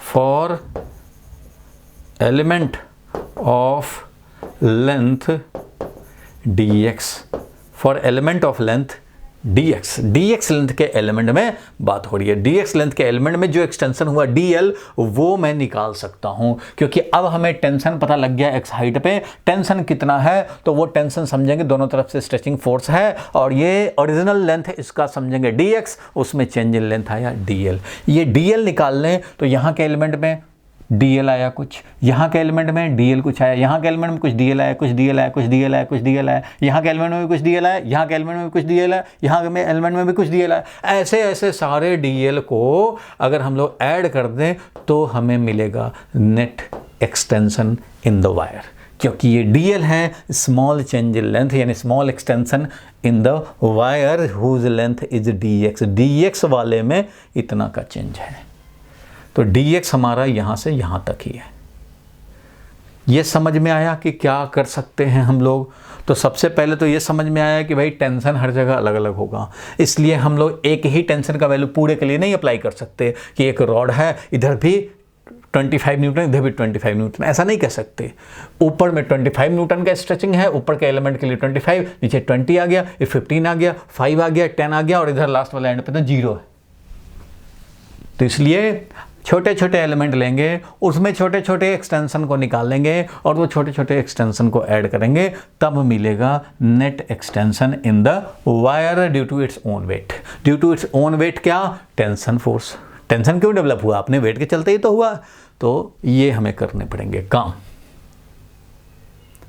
for element of length dx, for element of length dx length के एलिमेंट में बात हो रही है। dx लेंथ के एलिमेंट में जो एक्सटेंशन हुआ dl, वो मैं निकाल सकता हूं, क्योंकि अब हमें टेंशन पता लग गया x हाइट पे टेंशन कितना है, तो वो टेंशन समझेंगे दोनों तरफ से स्ट्रेचिंग फोर्स है, और ये ओरिजिनल लेंथ इसका समझेंगे dx, उसमें चेंज इन लेंथ आया dl। ये dl निकाल लें तो यहाँ के एलिमेंट में dl आया कुछ, यहाँ के एलिमेंट में dl कुछ आया, यहाँ के एलिमेंट में कुछ dl आया, कुछ dl आया, कुछ dl आया, कुछ dl आया, यहाँ के एलिमेंट में भी कुछ dl आया, यहाँ के एलिमेंट में भी कुछ dl आया, यहाँ के एलिमेंट में भी कुछ dl आया। ऐसे ऐसे सारे dl को अगर हम लोग ऐड कर दें तो हमें मिलेगा net extension in the wire, क्योंकि ये dl है स्मॉल चेंज इन लेंथ, यानी small extension in the wire whose length is dx। dx वाले में इतना का चेंज है, तो dx हमारा यहाँ से यहाँ तक ही है। ये समझ में आया कि क्या कर सकते हैं हम लोग। तो सबसे पहले तो ये समझ में आया कि भाई टेंशन हर जगह अलग अलग होगा, इसलिए हम लोग एक ही टेंशन का वैल्यू पूरे के लिए नहीं अप्लाई कर सकते कि एक रॉड है इधर भी 25 न्यूटन इधर भी 25 न्यूटन, ऐसा नहीं कह सकते। ऊपर में 25 न्यूटन का स्ट्रेचिंग है, ऊपर के एलिमेंट के लिए 25, नीचे 20 आ गया, फिर 15 आ गया, 5 आ गया, 10 आ गया और इधर लास्ट वाला एंड पे तो 0 है। तो इसलिए छोटे छोटे एलिमेंट लेंगे, उसमें छोटे छोटे एक्सटेंशन को निकाल लेंगे और वो छोटे छोटे एक्सटेंशन को ऐड करेंगे, तब मिलेगा net extension in the wire due to its own weight. Due to its own weight क्या? Tension force. टेंशन क्यों डेवलप हुआ? अपने वेट के चलते ही तो हुआ। तो ये हमें करने पड़ेंगे काम।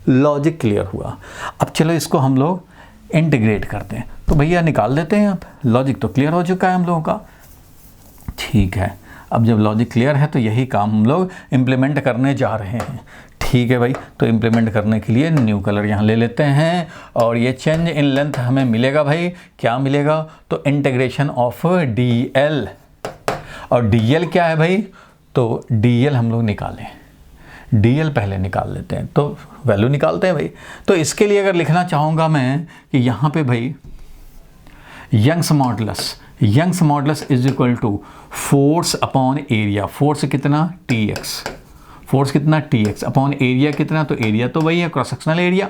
लॉजिक क्लियर हुआ। अब चलो इसको हम लोग इंटीग्रेट करते हैं। तो भैया निकाल देते हैं। अब लॉजिक तो क्लियर हो चुका है हम लोगों का, ठीक है। अब जब लॉजिक क्लियर है तो यही काम हम लोग इम्प्लीमेंट करने जा रहे हैं, ठीक है भाई। तो इम्प्लीमेंट करने के लिए न्यू कलर यहाँ ले लेते हैं और ये चेंज इन लेंथ हमें मिलेगा भाई, क्या मिलेगा? तो इंटीग्रेशन ऑफ dl। और dl क्या है भाई? तो dl हम लोग निकालें, dl पहले निकाल लेते हैं, तो वैल्यू निकालते हैं भाई। तो इसके लिए अगर लिखना चाहूँगा मैं कि यहाँ पे भाई Young's modulus is equal to force upon area. Force कितना? tx। फोर्स कितना? tx अपॉन एरिया कितना? तो एरिया तो वही है, क्रॉस सेक्शनल एरिया।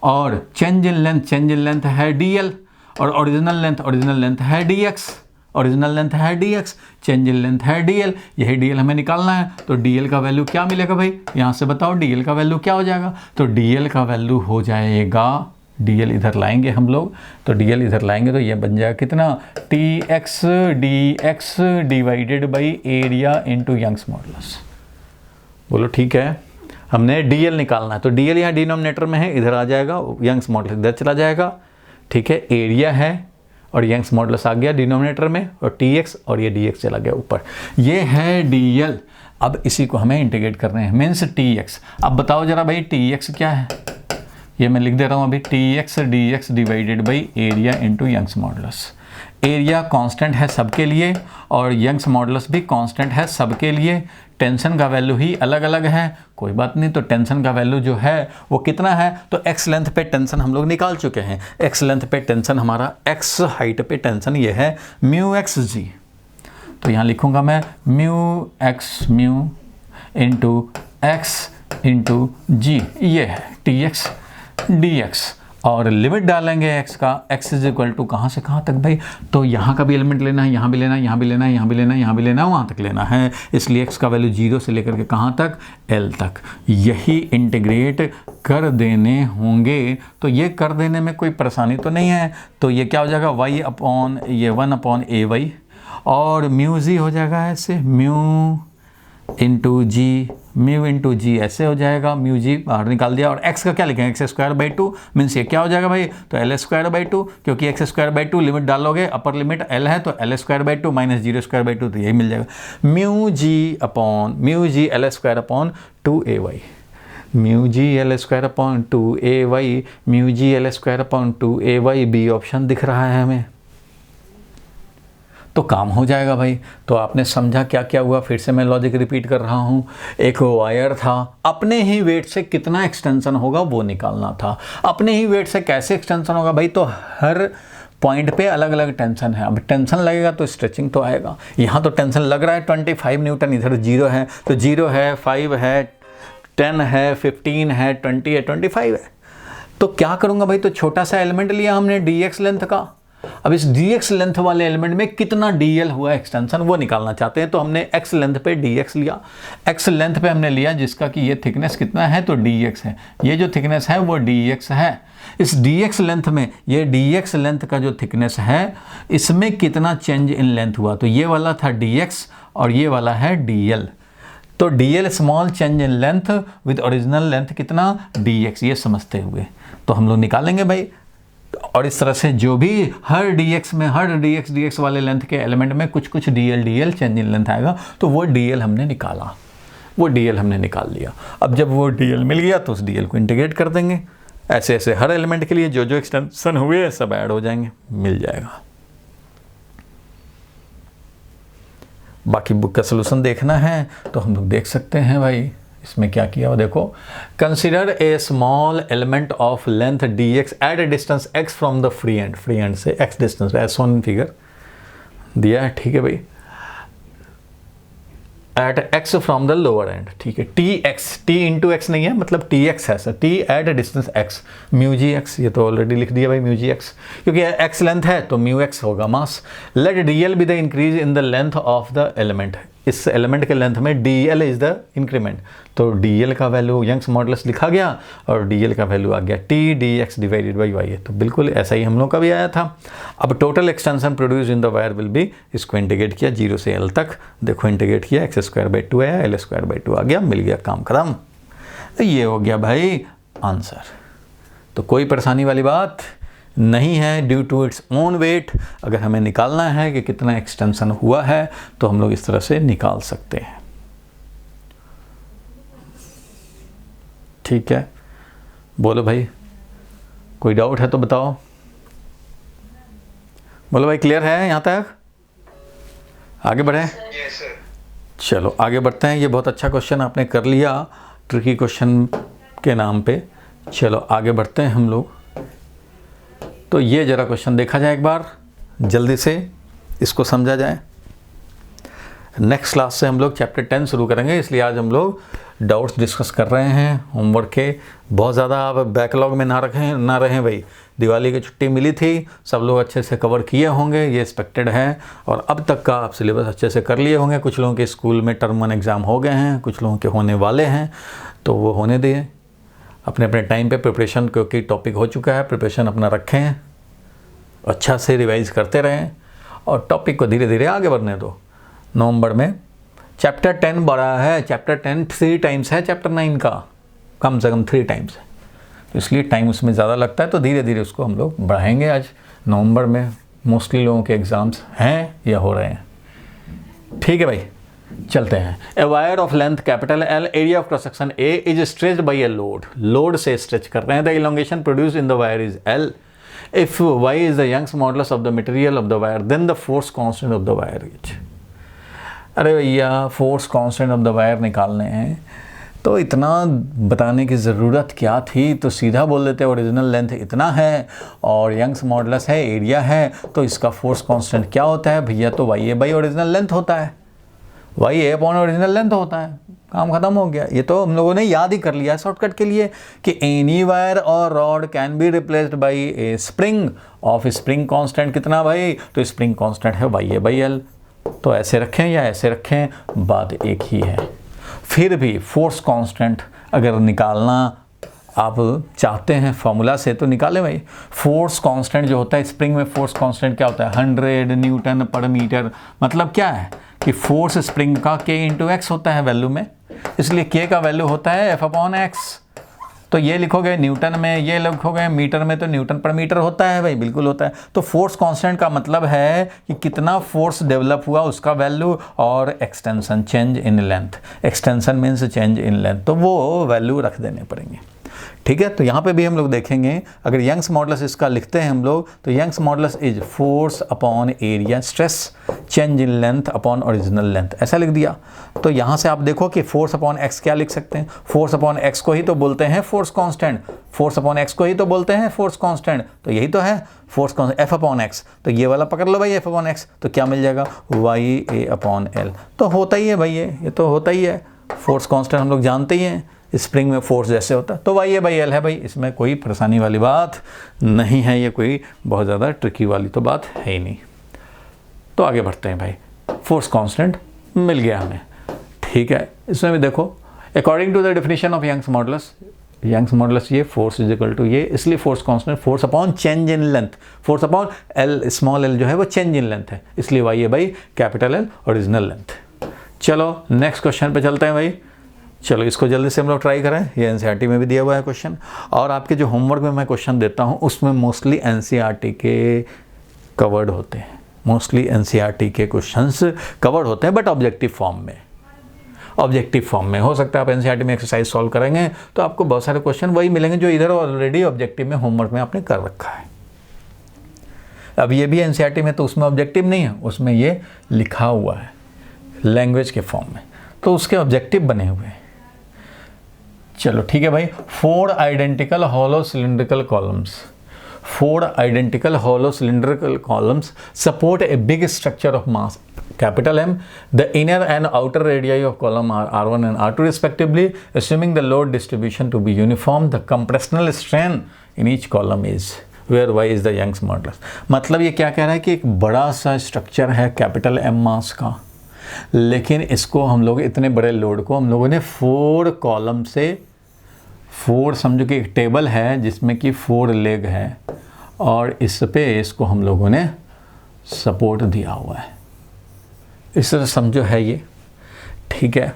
और चेंज इन लेंथ है dl और ओरिजिनल लेंथ है dx। ओरिजिनल लेंथ है dx, चेंज इन लेंथ है dl। यही dl हमें निकालना है। तो dl का वैल्यू क्या मिलेगा भाई? यहाँ से बताओ dl का वैल्यू क्या हो जाएगा? तो dl का वैल्यू हो जाएगा, dl इधर लाएंगे हम लोग, तो dl इधर लाएंगे तो ये बन जाएगा कितना? tx dx divided by area into Young's modulus. बोलो ठीक है। हमने dl निकालना है, तो dl यहाँ डिनोमिनेटर में है, इधर आ जाएगा, यंग्स मॉडुलस इधर चला जाएगा, ठीक है। एरिया है और यंग्स मॉडुलस आ गया डिनोमिनेटर में और tx और ये dx चला गया ऊपर। ये है dl। अब इसी को हमें इंटीग्रेट करने हैं, मीन्स tx। अब बताओ जरा भाई tx क्या है? ये मैं लिख दे रहा हूँ अभी, tx dx divided by area into Young's modulus. Area constant है सबके लिए और यंग्स मॉडुलस भी कांस्टेंट है सबके लिए। टेंशन का वैल्यू ही अलग अलग है, कोई बात नहीं। तो टेंशन का वैल्यू जो है वो कितना है? तो x लेंथ पे टेंशन हम लोग निकाल चुके हैं। x लेंथ पे टेंशन हमारा, x हाइट पे टेंशन ये है μxg। तो यहाँ लिखूँगा मैं μx into x into g, ये है tx dx। और लिमिट डालेंगे x का, x इज इक्वल टू कहाँ से कहाँ तक भाई? तो यहाँ का भी एलिमेंट लेना है, यहाँ भी लेना है, यहाँ भी लेना है, यहाँ भी लेना है, यहाँ भी लेना है, वहाँ तक लेना है। इसलिए x का वैल्यू 0 से लेकर के कहाँ तक? L तक। यही इंटीग्रेट कर देने होंगे। तो ये कर देने में कोई परेशानी तो नहीं है। तो ये क्या हो जाएगा? y अपॉन ये 1 अपॉन ay और म्यू जी हो जाएगा ऐसे, म्यू इंटू जी ऐसे हो जाएगा। म्यू जी बाहर निकाल दिया और x का क्या लिखेंगे? एक्स स्क्वायर बाई 2 मीन्स ये क्या हो जाएगा भाई? तो एल स्क्वायर बाई 2, क्योंकि एक्स स्क्वायर बाई 2 लिमिट डालोगे, अपर लिमिट l है तो L square by 2 minus 0 square by 2, तो यही मिल जाएगा। Mu G L square upon 2ay, mu G L square upon 2ay, mu G L square upon 2ay। B option दिख रहा है हमें, तो काम हो जाएगा भाई। तो आपने समझा क्या क्या हुआ? फिर से मैं लॉजिक रिपीट कर रहा हूँ। एक वायर था, अपने ही वेट से कितना एक्सटेंशन होगा वो निकालना था। अपने ही वेट से कैसे एक्सटेंशन होगा भाई? तो हर पॉइंट पे अलग अलग टेंशन है। अब टेंशन लगेगा तो स्ट्रेचिंग तो आएगा। यहाँ तो टेंशन लग रहा है 25 न्यूटन, इधर 0 है, तो 0 है, 5 है, 10 है, 15 है, 20 है, 25 है। तो क्या करूँगा भाई? तो छोटा सा एलिमेंट लिया हमने dx लेंथ का। अब इस dx लेंथ वाले एलिमेंट में कितना dl हुआ एक्सटेंशन वो निकालना चाहते हैं। तो हमने x लेंथ पे dx लिया, x लेंथ पे हमने लिया जिसका कि ये थिकनेस कितना है? तो dx है। ये जो थिकनेस है वो dx है। इस dx लेंथ में, ये dx लेंथ का जो थिकनेस है इसमें कितना चेंज इन लेंथ हुआ? तो ये वाला था dx और ये वाला है dl। तो dl small change in length with original length कितना dx, ये समझते हुए तो हम लोग निकालेंगे भाई। और इस तरह से जो भी हर dx वाले लेंथ के एलिमेंट में कुछ कुछ dl चेंज इन लेंथ आएगा, तो वो dl हमने निकाला, वो dl हमने निकाल लिया। अब जब वो dl मिल गया तो उस dl को इंटीग्रेट कर देंगे। ऐसे ऐसे हर एलिमेंट के लिए जो जो एक्सटेंशन हुए सब ऐड हो जाएंगे, मिल जाएगा। बाकी बुक का सलूशन देखना है तो हम लोग देख सकते हैं भाई। इसमें क्या किया हो देखो, consider a small element of length dx at a distance x from the free end से x distance as shown in figure दिया है, ठीक है भाई, at x from the lower end, ठीक है। t इंटू एक्स नहीं है, मतलब tx है sir, t at a distance x mu g x, ये तो ऑलरेडी लिख दिया भाई म्यू जी एक्स, क्योंकि x लेंथ है तो म्यू x होगा mass. Let dl be the increase in the length of the element, इस एलिमेंट के लेंथ में dl इज द इंक्रीमेंट, तो dl का वैल्यू यंग्स मॉडुलस लिखा गया और dl का वैल्यू आ गया t dx divided by y, तो बिल्कुल ऐसा ही हम लोग का भी आया था। अब total extension produce in the wire will be, इसको इंटीग्रेट किया 0 से l तक, देखो इंटीग्रेट किया x² आया, l² आ गया, मिल गया, काम खत्म। ये हो गया भाई आंसर, तो कोई परेशानी वाली बात नहीं है। Due to its own weight अगर हमें निकालना है कि कितना एक्सटेंशन हुआ है तो हम लोग इस तरह से निकाल सकते हैं, ठीक है। बोलो भाई, कोई डाउट है तो बताओ, बोलो भाई, क्लियर है यहाँ तक? आगे बढ़े? चलो आगे बढ़ते हैं। ये बहुत अच्छा क्वेश्चन आपने कर लिया ट्रिकी क्वेश्चन के नाम पे। चलो आगे बढ़ते हैं हम लोग। तो ये जरा क्वेश्चन देखा जाए एक बार, जल्दी से इसको समझा जाए। नेक्स्ट क्लास से हम लोग चैप्टर 10 शुरू करेंगे, इसलिए आज हम लोग डाउट्स डिस्कस कर रहे हैं होमवर्क के। बहुत ज़्यादा आप बैकलॉग में ना रहें भाई। दिवाली की छुट्टी मिली थी, सब लोग अच्छे से कवर किए होंगे, ये एक्सपेक्टेड है, और अब तक का आप सिलेबस अच्छे से कर लिए होंगे। कुछ लोगों के स्कूल में टर्म 1 एग्ज़ाम हो गए हैं, कुछ लोगों के होने वाले हैं, तो वो होने दिए अपने अपने टाइम पे प्रिपरेशन, क्योंकि टॉपिक हो चुका है, प्रिपरेशन अपना रखें, अच्छा से रिवाइज करते रहें और टॉपिक को धीरे धीरे आगे बढ़ने दो। नवंबर में चैप्टर 10 बड़ा है, चैप्टर 10 3 टाइम्स है चैप्टर 9 का, कम से कम 3 टाइम्स है, तो इसलिए टाइम उसमें ज़्यादा लगता है, तो धीरे धीरे उसको हम लोग बढ़ाएंगे। आज नवंबर में मोस्टली लोगों के एग्ज़ाम्स हैं या हो रहे हैं, ठीक है भाई। चलते हैं। A wire of length capital L, area of cross section A is stretched by a load, load से स्ट्रेच कर रहे हैं। The elongation produced in the wire is L। If y is the Young's modulus of the material of the wire, then the force constant of the wire is. अरे भैया, force constant of the wire निकालने हैं तो इतना बताने की ज़रूरत क्या थी, तो सीधा बोल देते ओरिजिनल लेंथ इतना है और यंग्स मॉडुलस है, एरिया है, तो इसका फोर्स कांस्टेंट क्या होता है भैया, तो y बाई ओरिजिनल लेंथ होता है, y a upon original length होता है, काम खत्म हो गया। ये तो हम लोगों ने याद ही कर लिया शॉर्टकट के लिए कि एनी वायर और rod can be replaced by A spring of spring constant कितना भाई, तो स्प्रिंग कांस्टेंट है y a बाई l। तो ऐसे रखें या ऐसे रखें, बात एक ही है। फिर भी फोर्स कांस्टेंट अगर निकालना आप चाहते हैं फॉर्मूला से तो निकालें भाई। फोर्स कांस्टेंट जो होता है स्प्रिंग में, फोर्स कांस्टेंट क्या होता है 100 न्यूटन पर मीटर। मतलब क्या है कि फोर्स स्प्रिंग का k इंटू एक्स होता है वैल्यू में, इसलिए k का वैल्यू होता है F अपॉन एक्स। तो ये लिखोगे न्यूटन में, ये लिखोगे मीटर में, तो न्यूटन पर मीटर होता है भाई, बिल्कुल होता है। तो फोर्स कांस्टेंट का मतलब है कि कितना फोर्स डेवलप हुआ उसका वैल्यू, और extension change in length, extension means change in length, तो वो वैल्यू रख देने पड़ेंगे, ठीक है। तो यहाँ पे भी हम लोग देखेंगे, अगर यंग्स मॉडुलस इसका लिखते हैं हम लोग, तो Young's modulus is force upon area stress change in length upon original length, ऐसा लिख दिया। तो यहाँ से आप देखो कि फोर्स अपॉन एक्स क्या लिख सकते हैं, फोर्स अपॉन एक्स को ही तो बोलते हैं force constant, force upon x को ही तो बोलते हैं फोर्स कांस्टेंट, तो यही तो है force constant F upon x. तो ये वाला पकड़ लो भाई एफ अपॉन एक्स, तो क्या मिल जाएगा वाई ए अपॉन एल। तो होता ही है भाई, ये तो होता ही है, फोर्स कांस्टेंट हम लोग जानते ही हैं, स्प्रिंग में फोर्स जैसे होता है, तो वाई ए बाई एल है भाई, इसमें कोई परेशानी वाली बात नहीं है, ये कोई बहुत ज़्यादा ट्रिकी वाली तो बात है ही नहीं। तो आगे बढ़ते हैं भाई, फोर्स कांस्टेंट मिल गया हमें, ठीक है। इसमें भी देखो according to the definition of Young's modulus, Young's modulus ये फोर्स इज इक्वल टू ये, इसलिए force constant force upon change in length, force upon L small L जो है वो चेंज इन लेंथ है, इसलिए Y A by capital L original length. चलो नेक्स्ट क्वेश्चन पे चलते हैं भाई। चलो इसको जल्दी से हम लोग ट्राई करें। ये एनसीईआरटी में भी दिया हुआ है क्वेश्चन, और आपके जो होमवर्क में मैं क्वेश्चन देता हूँ उसमें मोस्टली एनसीईआरटी के कवर्ड होते हैं, मोस्टली एनसीईआरटी के क्वेश्चंस कवर्ड होते हैं, बट ऑब्जेक्टिव फॉर्म में हो सकता है। आप एनसीईआरटी में एक्सरसाइज सॉल्व करेंगे तो आपको बहुत सारे क्वेश्चन वही मिलेंगे जो इधर ऑलरेडी ऑब्जेक्टिव में होमवर्क में आपने कर रखा है। अब ये भी एनसीईआरटी में तो उसमें ऑब्जेक्टिव नहीं है, उसमें ये लिखा हुआ है लैंग्वेज के फॉर्म में, तो उसके ऑब्जेक्टिव बने हुए हैं। चलो ठीक है भाई। 4 identical hollow cylindrical columns support a big structure of mass capital M. The inner and outer radii of column are R1 and R2 respectively. Assuming the load distribution to be uniform, the compressional strain in each column is where Y is the Young's modulus. मतलब ये क्या कह रहा है कि एक बड़ा सा स्ट्रक्चर है कैपिटल M मास का, लेकिन इसको हम लोग इतने बड़े लोड को हम लोगों ने 4 कॉलम से 4, समझो कि एक टेबल है जिसमें कि 4 लेग है और इस पे इसको हम लोगों ने सपोर्ट दिया हुआ है, इस तरह समझो है ये, ठीक है।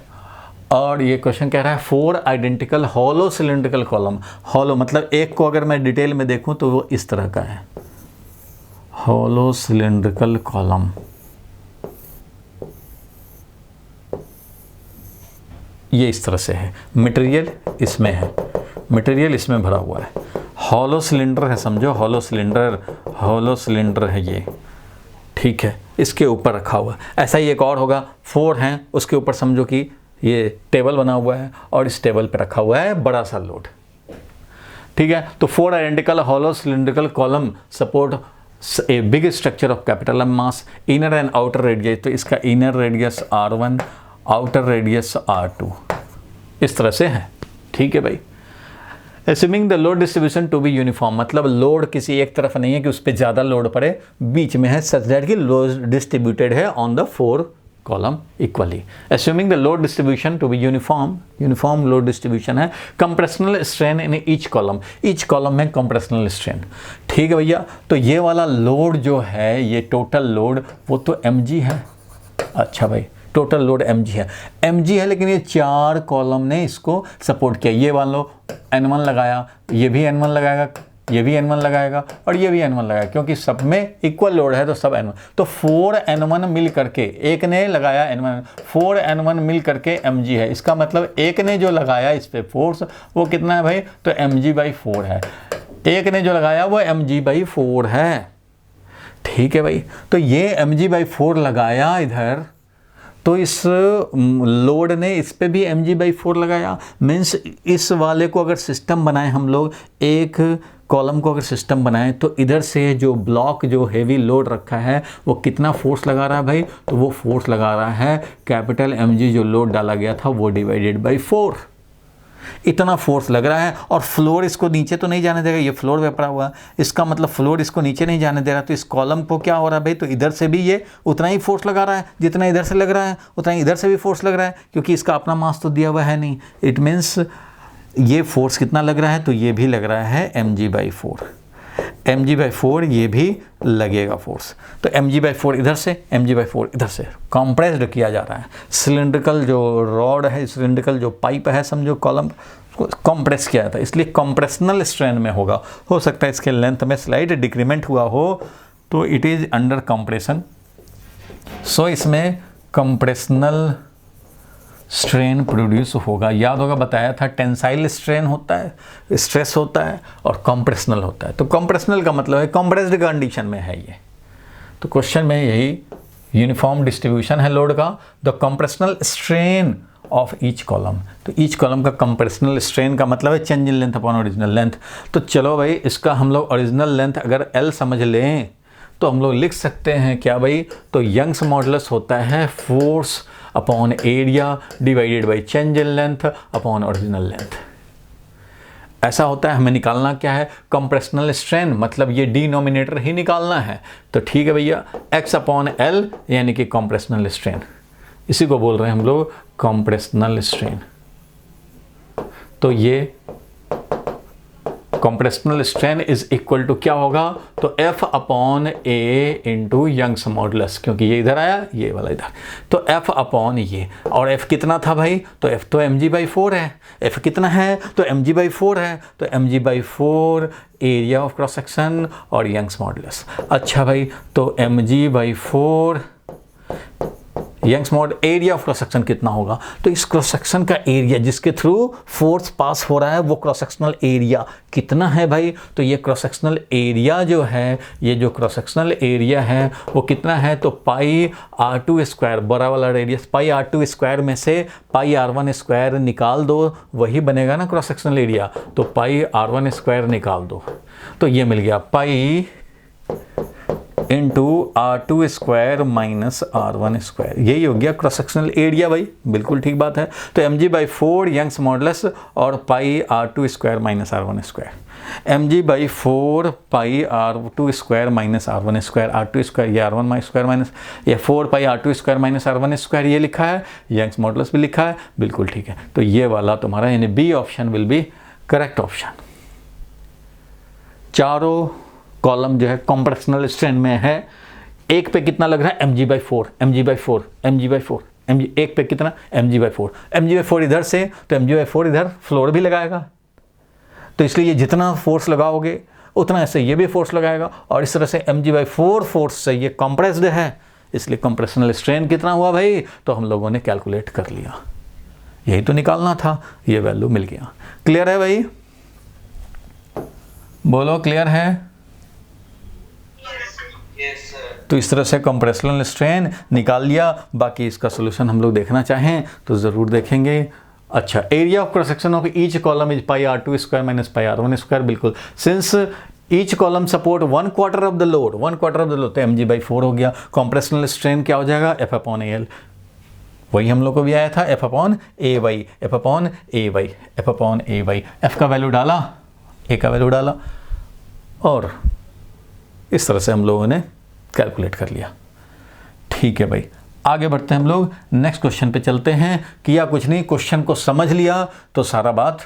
और ये क्वेश्चन कह रहा है 4 identical hollow cylindrical column. Hollow मतलब एक को अगर मैं डिटेल में देखूं तो वो इस तरह का है, हॉलो सिलिंड्रिकल कॉलम। ये इस तरह से है, मटेरियल इसमें है, मटेरियल इसमें भरा हुआ है, हॉलो सिलेंडर है, समझो हॉलो सिलेंडर है ये, ठीक है, इसके ऊपर रखा हुआ। ऐसा ही एक और होगा, 4 हैं, उसके ऊपर समझो कि ये टेबल बना हुआ है और इस टेबल पे रखा हुआ है बड़ा सा लोड, ठीक है। तो 4 identical hollow cylindrical column support a big structure of capital M mass, inner and outer radius, तो इसका inner radius R1, outer radius R2, इस तरह से है, ठीक है भाई। Assuming the load distribution to be uniform, मतलब लोड किसी एक तरफ नहीं है कि उस पर ज़्यादा लोड पड़े, बीच में है, such that कि लोड डिस्ट्रीब्यूटेड है on the 4 column equally. Assuming the load distribution to be uniform load distribution है, compressional strain in each column में compressional strain, ठीक है भैया। तो ये वाला लोड जो है, ये टोटल लोड वो तो mg है, अच्छा भाई टोटल लोड mg है, लेकिन ये 4 कॉलम ने इसको सपोर्ट किया। ये मान लो N1 लगाया, ये भी N1 लगाएगा, ये भी N1 लगाएगा और ये भी N1 लगाएगा, क्योंकि सब में इक्वल लोड है तो सब N1। तो 4N1 मिल करके, एक ने लगाया N1, 4N1 मिल करके mg है। इसका मतलब एक ने जो लगाया इस पे फोर्स वो कितना है भाई, तो mg/4 है। एक ने जो लगाया वो mg/4 है, ठीक है भाई। तो ये mg/4 लगाया इधर, तो इस लोड ने इस पे भी mg/4 लगाया। मीन्स इस वाले को अगर सिस्टम बनाएं हम लोग, एक कॉलम को अगर सिस्टम बनाएं, तो इधर से जो ब्लॉक जो हेवी लोड रखा है वो कितना फोर्स लगा रहा है भाई, तो वो फोर्स लगा रहा है कैपिटल mg जो लोड डाला गया था वो /4, इतना फोर्स लग रहा है। और फ्लोर इसको नीचे तो नहीं जाने देगा, ये फ्लोर पे पड़ा हुआ, इसका मतलब फ्लोर इसको नीचे नहीं जाने दे रहा। तो इस कॉलम को क्या हो रहा है भाई, तो इधर से भी ये उतना ही फोर्स लगा रहा है, जितना इधर से लग रहा है उतना ही इधर से भी फोर्स लग रहा है, क्योंकि इसका अपना मास तो दिया हुआ है नहीं। इट मीन्स ये फोर्स कितना लग रहा है, तो ये भी लग रहा है mg/4 ये भी लगेगा फोर्स। तो mg/4 इधर से, mg/4 इधर से कंप्रेस्ड किया जा रहा है। सिलिंड्रिकल जो रॉड है, सिलिंड्रिकल जो पाइप है, समझो कॉलम को कंप्रेस किया था, इसलिए कंप्रेशनल स्ट्रेन में होगा। हो सकता है इसके लेंथ में स्लाइड डिक्रीमेंट हुआ हो, तो इट इज़ अंडर कंप्रेशन, सो इसमें कंप्रेशनल स्ट्रेन प्रोड्यूस होगा। याद होगा बताया था, टेंसाइल स्ट्रेन होता है, स्ट्रेस होता है, और कंप्रेशनल होता है। तो कंप्रेशनल का मतलब है कंप्रेस्ड कंडीशन में है ये। तो क्वेश्चन में यही यूनिफॉर्म डिस्ट्रीब्यूशन है लोड का, the compressional strain of each column. तो ईच कॉलम का कंप्रेशनल स्ट्रेन का मतलब है change in length upon original length. तो चलो भाई, इसका हम लोग ओरिजिनल लेंथ अगर L समझ लें तो हम लोग लिख सकते हैं क्या भाई, तो यंग्स मॉडुलस होता है force upon area divided by change in length upon original length. ऐसा होता है। हमें निकालना क्या है, कंप्रेशनल स्ट्रेन, मतलब ये डिनोमिनेटर ही निकालना है। तो ठीक है भैया, x/L यानी कि कंप्रेशनल स्ट्रेन, इसी को बोल रहे हैं हम लोग कंप्रेशनल स्ट्रेन। तो ये compressional strain is equal to क्या होगा, तो F upon A into Young's modulus, क्योंकि ये इधर आया, ये वाला इधर, तो F अपॉन ये, और F कितना था भाई, तो F तो mg/4 है, F कितना है, तो mg/4 है, तो mg/4 area of cross section और यंग्स मॉडुलस। अच्छा भाई, तो mg/4 Young's mod area of cross section कितना होगा, तो इस क्रॉस सेक्शन का एरिया जिसके थ्रू फोर्स पास हो रहा है वो क्रॉस सेक्शनल एरिया कितना है भाई, तो ये क्रॉस सेक्शनल एरिया जो है, ये जो क्रॉस सेक्शनल एरिया है वो कितना है, तो पाई r2 स्क्वायर, बड़ा वाला रेडियस पाई r2 स्क्वायर में से पाई r1 स्क्वायर निकाल दो, वही बनेगा ना क्रॉस सेक्शनल एरिया, तो पाई r1 स्क्वायर निकाल दो, तो ये मिल गया pi into r2 square minus r1 square, यही हो गया क्रॉस सेक्शनल एरिया भाई, बिल्कुल ठीक बात है। तो mg/4 यंग्स मॉडुलस और पाई r2 square minus r1 square, mg/4 पाई r2 square minus r1 square, r2 square ये r1 स्क्वायर माइनस ये 4 पाई r2 square minus r1 square, ये लिखा है, यंग्स मॉडुलस भी लिखा है, बिल्कुल ठीक है। तो ये वाला तुम्हारा यानी B option will be correct option. चारों कॉलम जो है कंप्रेशनल स्ट्रेन में है, एक पे कितना लग रहा है, mg/4 mg/4 mg/4 mg, एक पे कितना mg/4 mg/4 इधर से, तो mg/4 इधर फ्लोर भी लगाएगा, तो इसलिए जितना फोर्स लगाओगे उतना ऐसे ये भी फोर्स लगाएगा, और इस तरह से mg/4 फोर्स से ये कंप्रेस्ड है, इसलिए कंप्रेशनल स्ट्रेन कितना हुआ भाई, तो हम लोगों ने कैलकुलेट कर लिया, यही तो निकालना था, ये वैल्यू मिल गया। क्लियर है भाई, बोलो क्लियर है। तो इस तरह से कंप्रेशनल स्ट्रेन निकाल लिया, बाकी इसका सोल्यूशन हम लोग देखना चाहें तो ज़रूर देखेंगे। अच्छा, area of cross section of each column is pi r2 square minus pi r1 square, बिल्कुल, since each column support 1/4 of the load, 1/4 of the load, तो mg/4 हो गया। कंप्रेशनल स्ट्रेन क्या हो जाएगा, F अपॉन AL, वही हम लोग को भी आया था, F upon AY, F upon AY, F upon AY, F का वैल्यू डाला, A का वैल्यू डाला, और इस तरह से हम लोगों ने कैलकुलेट कर लिया। ठीक है भाई, आगे बढ़ते हैं हम लोग, नेक्स्ट क्वेश्चन पे चलते हैं। किया कुछ नहीं, क्वेश्चन को समझ लिया तो सारा बात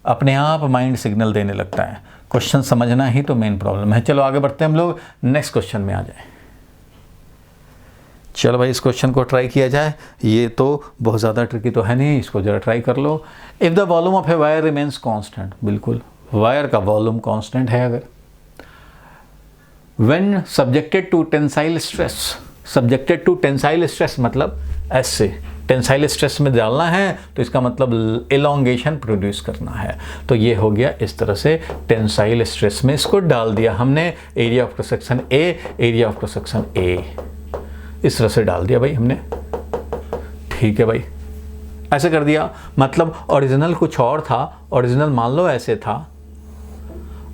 अपने आप माइंड सिग्नल देने लगता है, क्वेश्चन समझना ही तो मेन प्रॉब्लम है। चलो आगे बढ़ते हैं हम लोग, नेक्स्ट क्वेश्चन में आ जाए। चलो भाई, इस क्वेश्चन को ट्राई किया जाए, ये तो बहुत ज़्यादा ट्रिकी तो है नहीं, इसको जरा ट्राई कर लो। If the volume of a wire remains constant, बिल्कुल वायर का वॉल्यूम कांस्टेंट है अगर, when subjected to tensile stress, subjected to tensile stress मतलब ऐसे टेंसाइल स्ट्रेस में डालना है, तो इसका मतलब एलोंगेशन प्रोड्यूस करना है, तो ये हो गया इस तरह से टेंसाइल स्ट्रेस में इसको डाल दिया हमने, area of cross section A, area of cross section A, इस तरह से डाल दिया भाई हमने। ठीक है भाई, ऐसे कर दिया, मतलब ओरिजिनल कुछ और था, ओरिजिनल मान लो ऐसे था,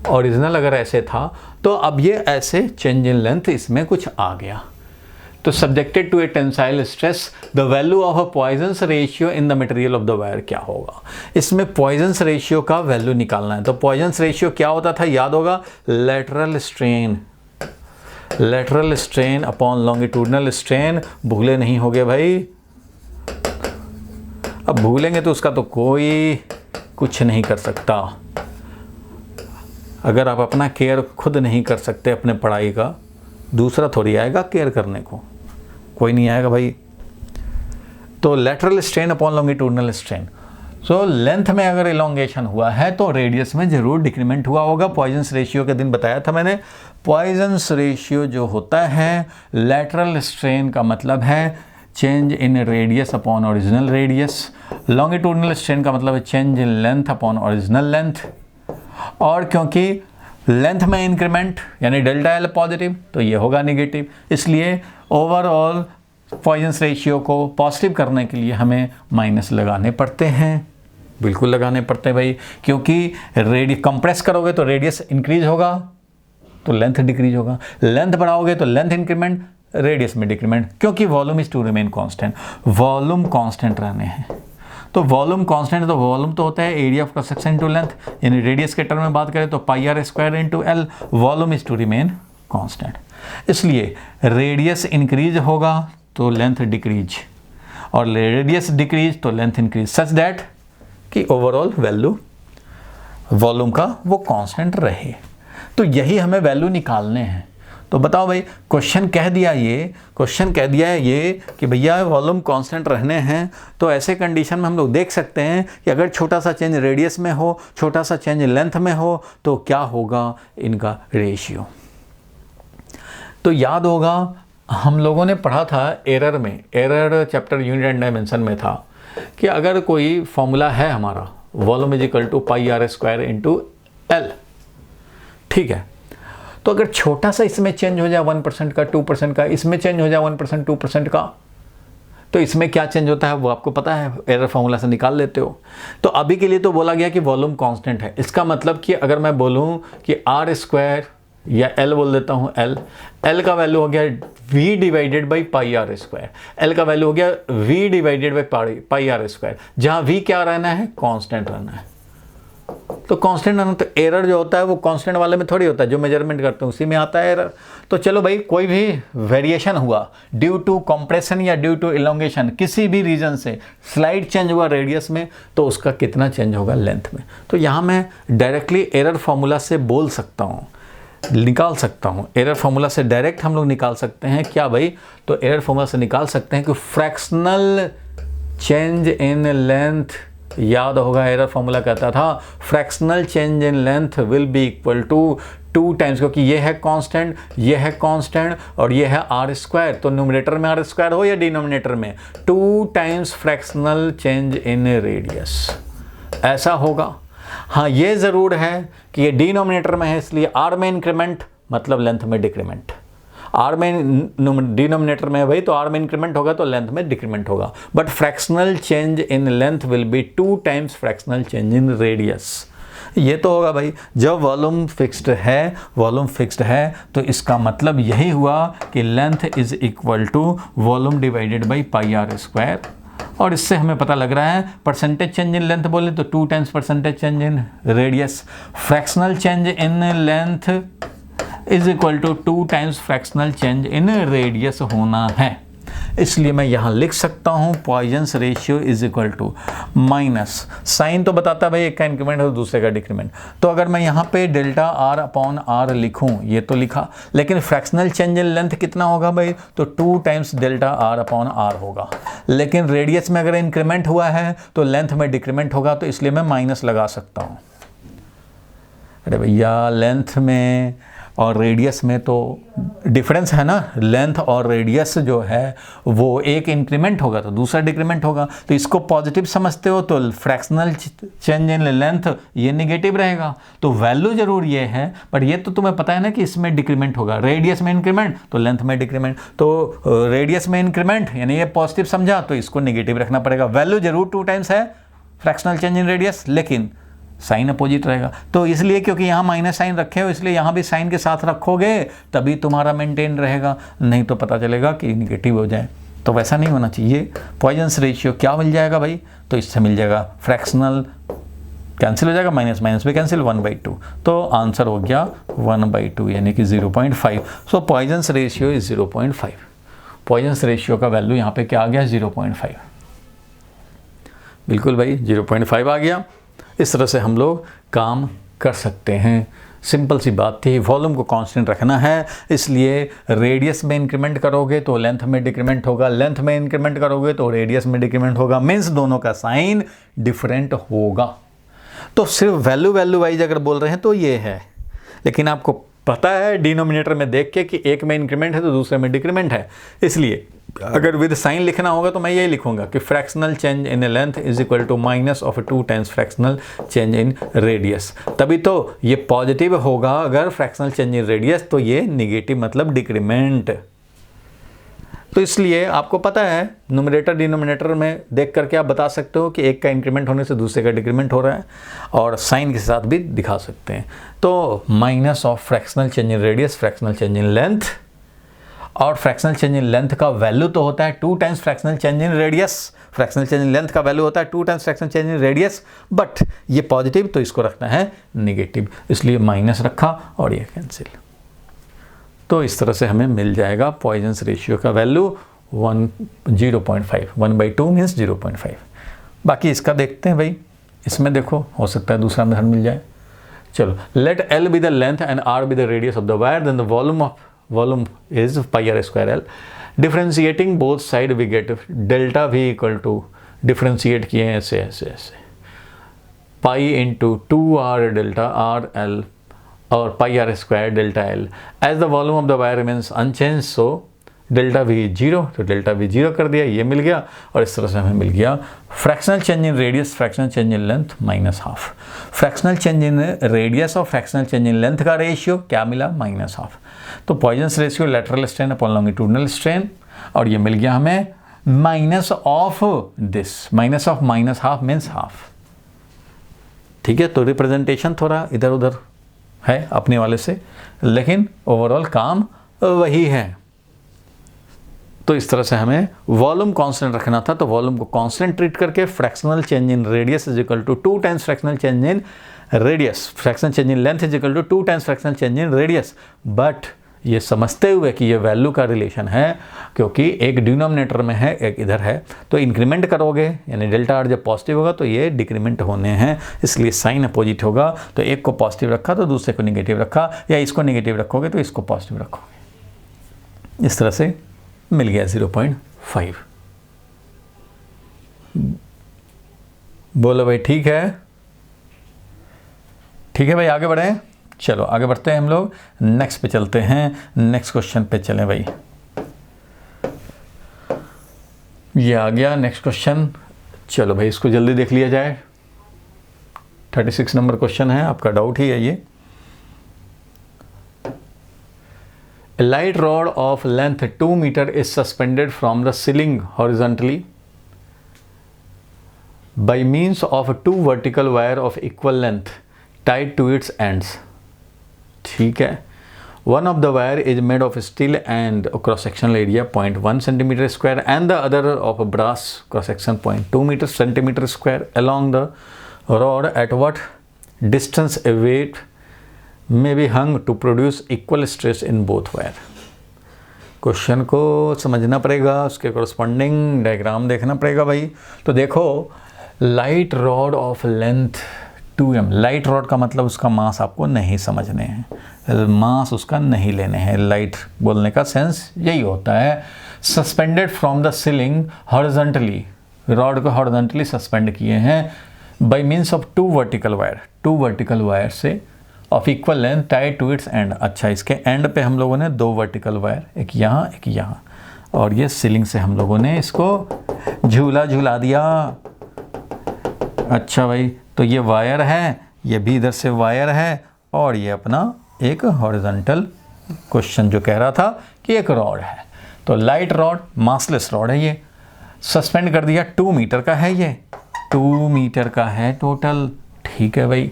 ओरिजिनल अगर ऐसे था तो अब ये ऐसे चेंज इन लेंथ इसमें कुछ आ गया, तो subjected to a tensile stress the value of uh Poisson's ratio in the material of the wire क्या होगा, इसमें पॉइजन्स रेशियो का वैल्यू निकालना है। तो पॉइजन्स रेशियो क्या होता था, याद होगा, lateral strain upon longitudinal strain, भूले नहीं होगे भाई, अब भूलेंगे तो उसका तो कोई कुछ नहीं कर सकता। अगर आप अपना केयर खुद नहीं कर सकते अपने पढ़ाई का, दूसरा थोड़ी आएगा केयर करने को, कोई नहीं आएगा भाई। तो lateral strain upon longitudinal strain, so length में अगर इलोंगेशन हुआ है तो रेडियस में जरूर डिक्रीमेंट हुआ होगा। पॉइजन्स रेशियो के दिन बताया था मैंने, पॉइजन्स रेशियो जो होता है लेटरल स्ट्रेन का मतलब है change in radius upon original radius, longitudinal strain का मतलब है change in length upon original length, और क्योंकि लेंथ में इंक्रीमेंट यानी डेल्टा एल पॉजिटिव तो ये होगा नेगेटिव, इसलिए ओवरऑल पॉइजन्स रेशियो को पॉजिटिव करने के लिए हमें माइनस लगाने पड़ते हैं, बिल्कुल लगाने पड़ते हैं भाई, क्योंकि कंप्रेस करोगे तो रेडियस इंक्रीज होगा तो लेंथ डिक्रीज होगा, लेंथ बढ़ाओगे तो लेंथ इंक्रीमेंट, रेडियस में डिक्रीमेंट, क्योंकि volume is to remain constant, volume constant रहने हैं। तो वॉल्यूम कांस्टेंट है तो वॉल्यूम तो होता है area of cross section into length, यानी रेडियस के टर्म में बात करें तो pi r square into l, volume is to remain constant, इसलिए रेडियस इंक्रीज होगा तो लेंथ डिक्रीज, और रेडियस डिक्रीज तो लेंथ इंक्रीज, सच दैट कि ओवरऑल वैल्यू वॉल्यूम का वो कांस्टेंट रहे। तो यही हमें वैल्यू निकालने हैं। तो बताओ भाई, क्वेश्चन कह दिया है ये कि भैया वॉल्यूम कांस्टेंट रहने हैं, तो ऐसे कंडीशन में हम लोग देख सकते हैं कि अगर छोटा सा चेंज रेडियस में हो, छोटा सा चेंज लेंथ में हो, तो क्या होगा इनका रेशियो। तो याद होगा हम लोगों ने पढ़ा था एरर में, error chapter unit and dimension में था कि अगर कोई फॉर्मूला है हमारा volume is equal to pi are square into L, ठीक है, तो अगर छोटा सा इसमें चेंज हो जाए 1% का, 2% का, इसमें चेंज हो जाए 1%, 2% का, तो इसमें क्या चेंज होता है वो आपको पता है, एरर फॉर्मूला से निकाल लेते हो। तो अभी के लिए तो बोला गया कि वॉल्यूम कांस्टेंट है। इसका मतलब कि अगर मैं बोलूं कि आर स्क्वायर या एल बोल देता हूं, एल का वैल्यू हो गया v divided by pi are square, L का वैल्यू हो गया v divided by pi are square, जहां v क्या रहना है, कांस्टेंट रहना है। तो कांस्टेंट रहना, तो एरर जो होता है वो कांस्टेंट वाले में थोड़ी होता है, जो मेजरमेंट करते हैं उसी में आता है एरर। तो चलो भाई, कोई भी वेरिएशन हुआ ड्यू टू कंप्रेशन या ड्यू टू इलोंगेशन, किसी भी रीजन से स्लाइड चेंज हुआ रेडियस में, तो उसका कितना चेंज होगा लेंथ में। तो यहाँ मैं डायरेक्टली एरर फॉर्मूला से बोल सकता हूँ, निकाल सकता हूँ। एरर फॉर्मूला से डायरेक्ट हम लोग निकाल सकते हैं क्या भाई, तो एरर फॉर्मूला से निकाल सकते हैं कि फ्रैक्शनल चेंज इन लेंथ, याद होगा एरर फॉर्मूला कहता था fractional change in length will be equal to 2 times, क्योंकि ये है कांस्टेंट, ये है कांस्टेंट और ये है आर स्क्वायर, तो न्यूमरेटर में आर स्क्वायर हो या डिनोमिनेटर में 2 times fractional change in radius, ऐसा होगा। हाँ, ये ज़रूर है कि ये डिनोमिनेटर में है, इसलिए आर में इंक्रीमेंट मतलब लेंथ में डिक्रीमेंट, आर में डिनोमिनेटर में है भाई, तो आर में इंक्रीमेंट होगा तो लेंथ में डिक्रीमेंट होगा। But fractional change in length will B 2 times fractional change in radius. ये तो होगा भाई, जब वॉल्यूम फिक्स्ड है तो इसका मतलब यही हुआ कि length is equal to volume divided by pi are square. और इससे हमें पता लग रहा है परसेंटेज चेंज इन लेंथ बोले तो 2 times percentage change in radius, fractional change in length is equal to 2 times fractional change in radius होना है। इसलिए मैं यहाँ लिख सकता हूँ Poisson's ratio is equal to minus, sign तो बताता है भाई एक का इंक्रीमेंट है तो दूसरे का डिक्रीमेंट, तो अगर मैं यहाँ पे डेल्टा आर अपॉन आर लिखूँ, ये तो लिखा, लेकिन फ्रैक्शनल चेंज इन लेंथ कितना होगा भाई, तो 2 times delta R upon R होगा। लेकिन रेडियस में अगर इंक्रीमेंट हुआ है तो लेंथ में डिक्रीमेंट होगा, तो इसलिए मैं माइनस लगा सकता हूँ। अरे भैया, लेंथ में और रेडियस में तो डिफरेंस है ना, लेंथ और रेडियस जो है वो एक इंक्रीमेंट होगा तो दूसरा डिक्रीमेंट होगा, तो इसको पॉजिटिव समझते हो तो फ्रैक्शनल चेंज इन लेंथ ये नेगेटिव रहेगा, तो वैल्यू जरूर ये है, बट ये तो तुम्हें पता है ना कि इसमें डिक्रीमेंट होगा, रेडियस में इंक्रीमेंट तो लेंथ में डिक्रीमेंट, तो रेडियस में इंक्रीमेंट यानी ये पॉजिटिव समझा तो इसको नेगेटिव रखना पड़ेगा। वैल्यू जरूर 2 टाइम्स है फ्रैक्शनल चेंज इन रेडियस, लेकिन साइन अपोजिट रहेगा, तो इसलिए क्योंकि यहाँ माइनस साइन रखे हो इसलिए यहाँ भी साइन के साथ रखोगे तभी तुम्हारा मेंटेन रहेगा, नहीं तो पता चलेगा कि निगेटिव हो जाए, तो वैसा नहीं होना चाहिए। पॉइजन्स रेशियो क्या मिल जाएगा भाई, तो इससे मिल जाएगा फ्रैक्शनल कैंसिल हो जाएगा, माइनस माइनस भी कैंसिल, 1/2, तो आंसर हो गया 1/2 यानी कि 0.5। So Poisson's ratio is 0.5। Poisson's ratio का वैल्यू यहाँ पे क्या आ गया, 0.5। बिल्कुल भाई 0.5 आ गया। इस तरह से हम लोग काम कर सकते हैं। सिंपल सी बात थी, वॉल्यूम को कांस्टेंट रखना है, इसलिए रेडियस में इंक्रीमेंट करोगे तो लेंथ में डिक्रीमेंट होगा, लेंथ में इंक्रीमेंट करोगे तो रेडियस में डिक्रीमेंट होगा, मीन्स दोनों का साइन डिफरेंट होगा। तो सिर्फ वैल्यू वाइज अगर बोल रहे हैं तो ये है, लेकिन आपको पता है डिनोमिनेटर में देख के कि एक में इंक्रीमेंट है तो दूसरे में डिक्रीमेंट है, इसलिए अगर विद साइन लिखना होगा तो मैं यही लिखूंगा कि fractional change in length is equal to minus of 2 times fractional change in radius, तभी तो ये पॉजिटिव होगा। अगर फ्रैक्शनल चेंज इन रेडियस तो ये निगेटिव मतलब डिक्रीमेंट। तो इसलिए आपको पता है न्यूमरेटर डिनोमिनेटर में देख करके आप बता सकते हो कि एक का इंक्रीमेंट होने से दूसरे का डिक्रीमेंट हो रहा है, और साइन के साथ भी दिखा सकते हैं। तो minus of fractional change in radius, fractional change in length, और फ्रैक्शनल चेंज इन लेंथ का वैल्यू तो होता है 2 times fractional change in radius, fractional change in length का वैल्यू होता है 2 times fractional change in radius, but ये पॉजिटिव तो इसको रखना है निगेटिव, इसलिए माइनस रखा और ये कैंसिल। तो इस तरह से हमें मिल जाएगा पॉइजन्स रेशियो का वैल्यू 0.5, 1/2 मीन्स 0.5। बाकी इसका देखते हैं भाई, इसमें देखो हो सकता है दूसरा मेथड मिल जाए। चलो, let L be the length and r be the radius of the wire, then the volume is pi are square L. Differentiating both side we get delta V equal to, differentiate किए हैं ऐसे ऐसे ऐसे, pi into 2r delta r L और pi are square delta L. As the volume of the wire remains unchange, so delta V zero, तो डेल्टा वी जीरो कर दिया, ये मिल गया। और इस तरह से हमें मिल गया fractional change in radius, fractional change in length minus half. Fractional change in radius और फ्रैक्शनल चेंज इन लेंथ का रेशियो क्या मिला, माइनस हाफ। तो Poisson's ratio lateral strain upon longitudinal strain, और ये मिल गया हमें minus of this, minus of minus half means half. ठीक है, तो रिप्रेजेंटेशन थोड़ा इधर उधर है अपने वाले से, लेकिन ओवरऑल काम वही है। तो इस तरह से हमें वॉल्यूम कांस्टेंट रखना था, तो वॉल्यूम को कांस्टेंट ट्रीट करके fractional change in radius is equal to 2 times fractional change in radius, fractional change in length is equal to 2 times fractional change in radius. But ये समझते हुए कि ये वैल्यू का रिलेशन है, क्योंकि एक डिनोमिनेटर में है एक इधर है, तो इंक्रीमेंट करोगे यानी डेल्टा आर जब पॉजिटिव होगा तो ये डिक्रीमेंट होने हैं, इसलिए साइन अपोजिट होगा। तो एक को पॉजिटिव रखा तो दूसरे को नेगेटिव रखा, या इसको नेगेटिव रखोगे तो इसको पॉजिटिव रखोगे। इस तरह से मिल गया 0.5। बोलो भाई ठीक है, ठीक है भाई, आगे बढ़े। चलो आगे बढ़ते हैं हम लोग, नेक्स्ट पे चलते हैं, नेक्स्ट क्वेश्चन पे चलें भाई। ये आ गया नेक्स्ट क्वेश्चन। चलो भाई इसको जल्दी देख लिया जाए। 36 नंबर क्वेश्चन है, आपका डाउट ही है ये। A light rod of length 2 meter is suspended from the ceiling horizontally by means of 2 vertical wire of equal length tied to its ends. ठीक है, one of the wire is made of steel and cross sectional area 0.1 centimeter square and the other of brass cross section 0.2 centimeter square. Along the rod at what distance a weight may be hung to produce equal stress in both wire. Question को समझना पड़ेगा, उसके कोरस्पॉन्डिंग डायग्राम देखना पड़ेगा भाई। तो देखो, light rod of length 2m, light rod का मतलब उसका मास आपको नहीं समझने हैं, मास उसका नहीं लेने हैं। लाइट बोलने का सेंस यही होता है। Suspended from the ceiling horizontally, rod को हॉरिजॉन्टली सस्पेंड किए हैं by means of 2 vertical wire, 2 vertical wire से of equal length tied to its end. अच्छा, इसके एंड पे हम लोगों ने 2 वर्टिकल वायर, एक यहाँ एक यहाँ, और ये सीलिंग से हम लोगों ने इसको झूला दिया। अच्छा भाई, तो ये वायर है, ये भी इधर से वायर है, और ये अपना एक हॉरिजॉन्टल क्वेश्चन जो कह रहा था कि एक रॉड है। तो लाइट रॉड, मासलेस रॉड है, ये सस्पेंड कर दिया। 2 मीटर का है, ये 2 मीटर का है टोटल। ठीक है भाई,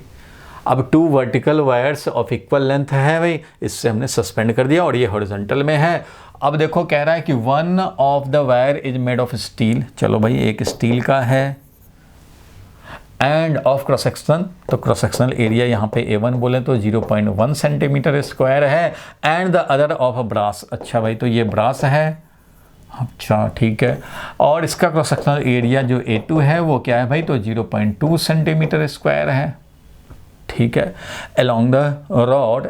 अब 2 vertical wires of equal length है भाई, इससे हमने सस्पेंड कर दिया, और ये हॉरिजॉन्टल में है। अब देखो कह रहा है कि one of the wire is made of steel. चलो भाई, एक स्टील का है, एंड ऑफ क्रॉस सेक्शन, तो क्रॉस सेक्शनल एरिया यहाँ पे A1 बोले तो 0.1 सेंटीमीटर स्क्वायर है, and the other of brass. अच्छा भाई, तो ये ब्रास है। अच्छा ठीक है, और इसका क्रॉस सेक्शनल एरिया जो A2 है वो क्या है भाई, तो 0.2 सेंटीमीटर स्क्वायर है। ठीक है, along the rod,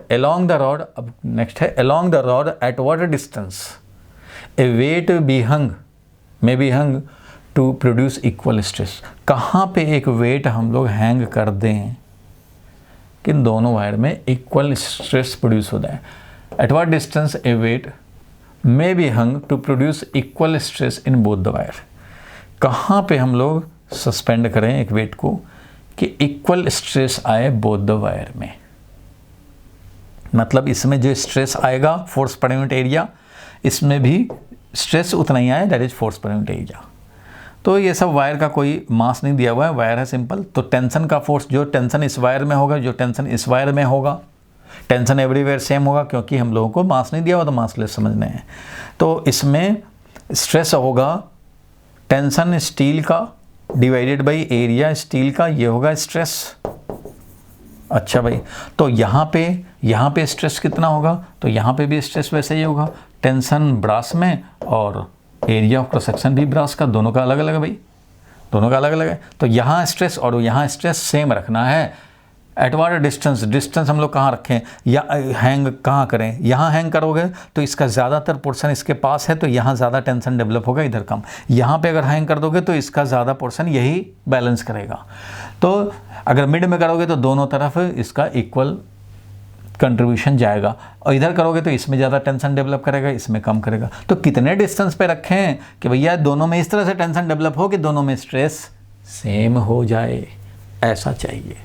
अब नेक्स्ट है along the rod at what distance a weight may be hung to produce equal stress। कहाँ पे एक वेट हम लोग हैंग कर दें कि दोनों वायर में इक्वल स्ट्रेस प्रोड्यूस होता है। at what distance a weight may be hung to produce equal stress in both the wire। कहाँ पे हम लोग सस्पेंड करें एक वेट को कि इक्वल स्ट्रेस आए बोथ द वायर में। मतलब इसमें जो स्ट्रेस आएगा फोर्स पर यूनिट एरिया, इसमें भी स्ट्रेस उतना ही आए, that is force per unit area. तो ये सब वायर का कोई मास नहीं दिया हुआ है, वायर है सिंपल। तो टेंशन का फोर्स, जो टेंशन इस वायर में होगा, जो टेंशन इस वायर में होगा, टेंशन एवरीवेयर सेम होगा, क्योंकि हम लोगों को मास नहीं दिया हुआ तो मासलेस समझने हैं। तो इसमें स्ट्रेस होगा टेंशन स्टील का डिवाइडेड बाई एरिया स्टील का, ये होगा स्ट्रेस। अच्छा भाई, तो यहाँ पे स्ट्रेस कितना होगा, तो यहाँ पे भी स्ट्रेस वैसे ही होगा। टेंशन ब्रास में और एरिया ऑफ क्रॉस सेक्शन भी ब्रास का, दोनों का अलग अलग है भाई, दोनों का अलग अलग है। तो यहाँ स्ट्रेस और यहाँ स्ट्रेस सेम रखना है। एट व्हाट डिस्टेंस, डिस्टेंस हम लोग कहाँ रखें या हैंग कहाँ करें, यहाँ हैंग करोगे तो इसका ज़्यादातर पोर्शन इसके पास है तो यहाँ ज़्यादा टेंशन डेवलप होगा, इधर कम। यहाँ पे अगर हैंग कर दोगे तो इसका ज़्यादा पोर्शन यही बैलेंस करेगा। तो अगर मिड में करोगे तो दोनों तरफ इसका इक्वल कंट्रीब्यूशन जाएगा, और इधर करोगे तो इसमें ज़्यादा टेंशन डेवलप करेगा, इसमें कम करेगा। तो कितने डिस्टेंस पे रखें कि भैया दोनों में इस तरह से टेंशन डेवलप हो कि दोनों में स्ट्रेस सेम हो जाए, ऐसा चाहिए।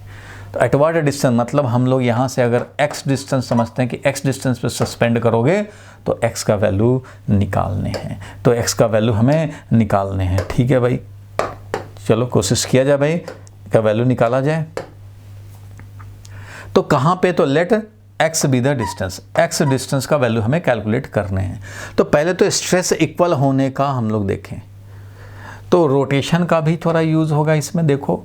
तो एट व्हाट डिस्टेंस मतलब हम लोग यहाँ से अगर x डिस्टेंस समझते हैं कि x डिस्टेंस पे सस्पेंड करोगे तो x का वैल्यू निकालने हैं, तो x का वैल्यू हमें निकालने हैं। ठीक है भाई, चलो कोशिश किया जाए भाई का वैल्यू निकाला जाए। तो कहाँ पे, तो let x be the distance, x distance का वैल्यू हमें कैलकुलेट करने हैं। तो पहले तो स्ट्रेस इक्वल होने का हम लोग देखें, तो रोटेशन का भी थोड़ा यूज़ होगा इसमें। देखो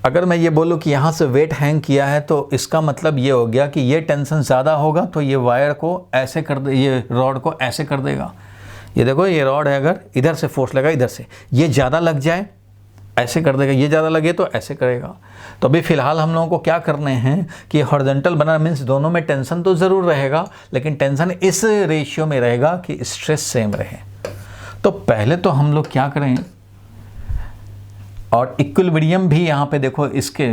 अगर मैं ये बोलूँ कि यहाँ से वेट हैंग किया है तो इसका मतलब ये हो गया कि ये टेंशन ज़्यादा होगा तो ये वायर को ऐसे कर दे, ये रॉड को ऐसे कर देगा। ये देखो ये रॉड है, अगर इधर से फोर्स लगा, इधर से ये ज़्यादा लग जाए ऐसे कर देगा, ये ज़्यादा लगे तो ऐसे करेगा। तो अभी फ़िलहाल हम लोगों को क्या करने हैं कि हॉरिजॉन्टल बनाना मीन्स दोनों में टेंशन तो ज़रूर रहेगा, लेकिन टेंशन इस रेशियो में रहेगा कि स्ट्रेस सेम रहे। तो पहले तो हम लोग क्या करें, और इक्विलिब्रियम भी यहाँ पे देखो इसके,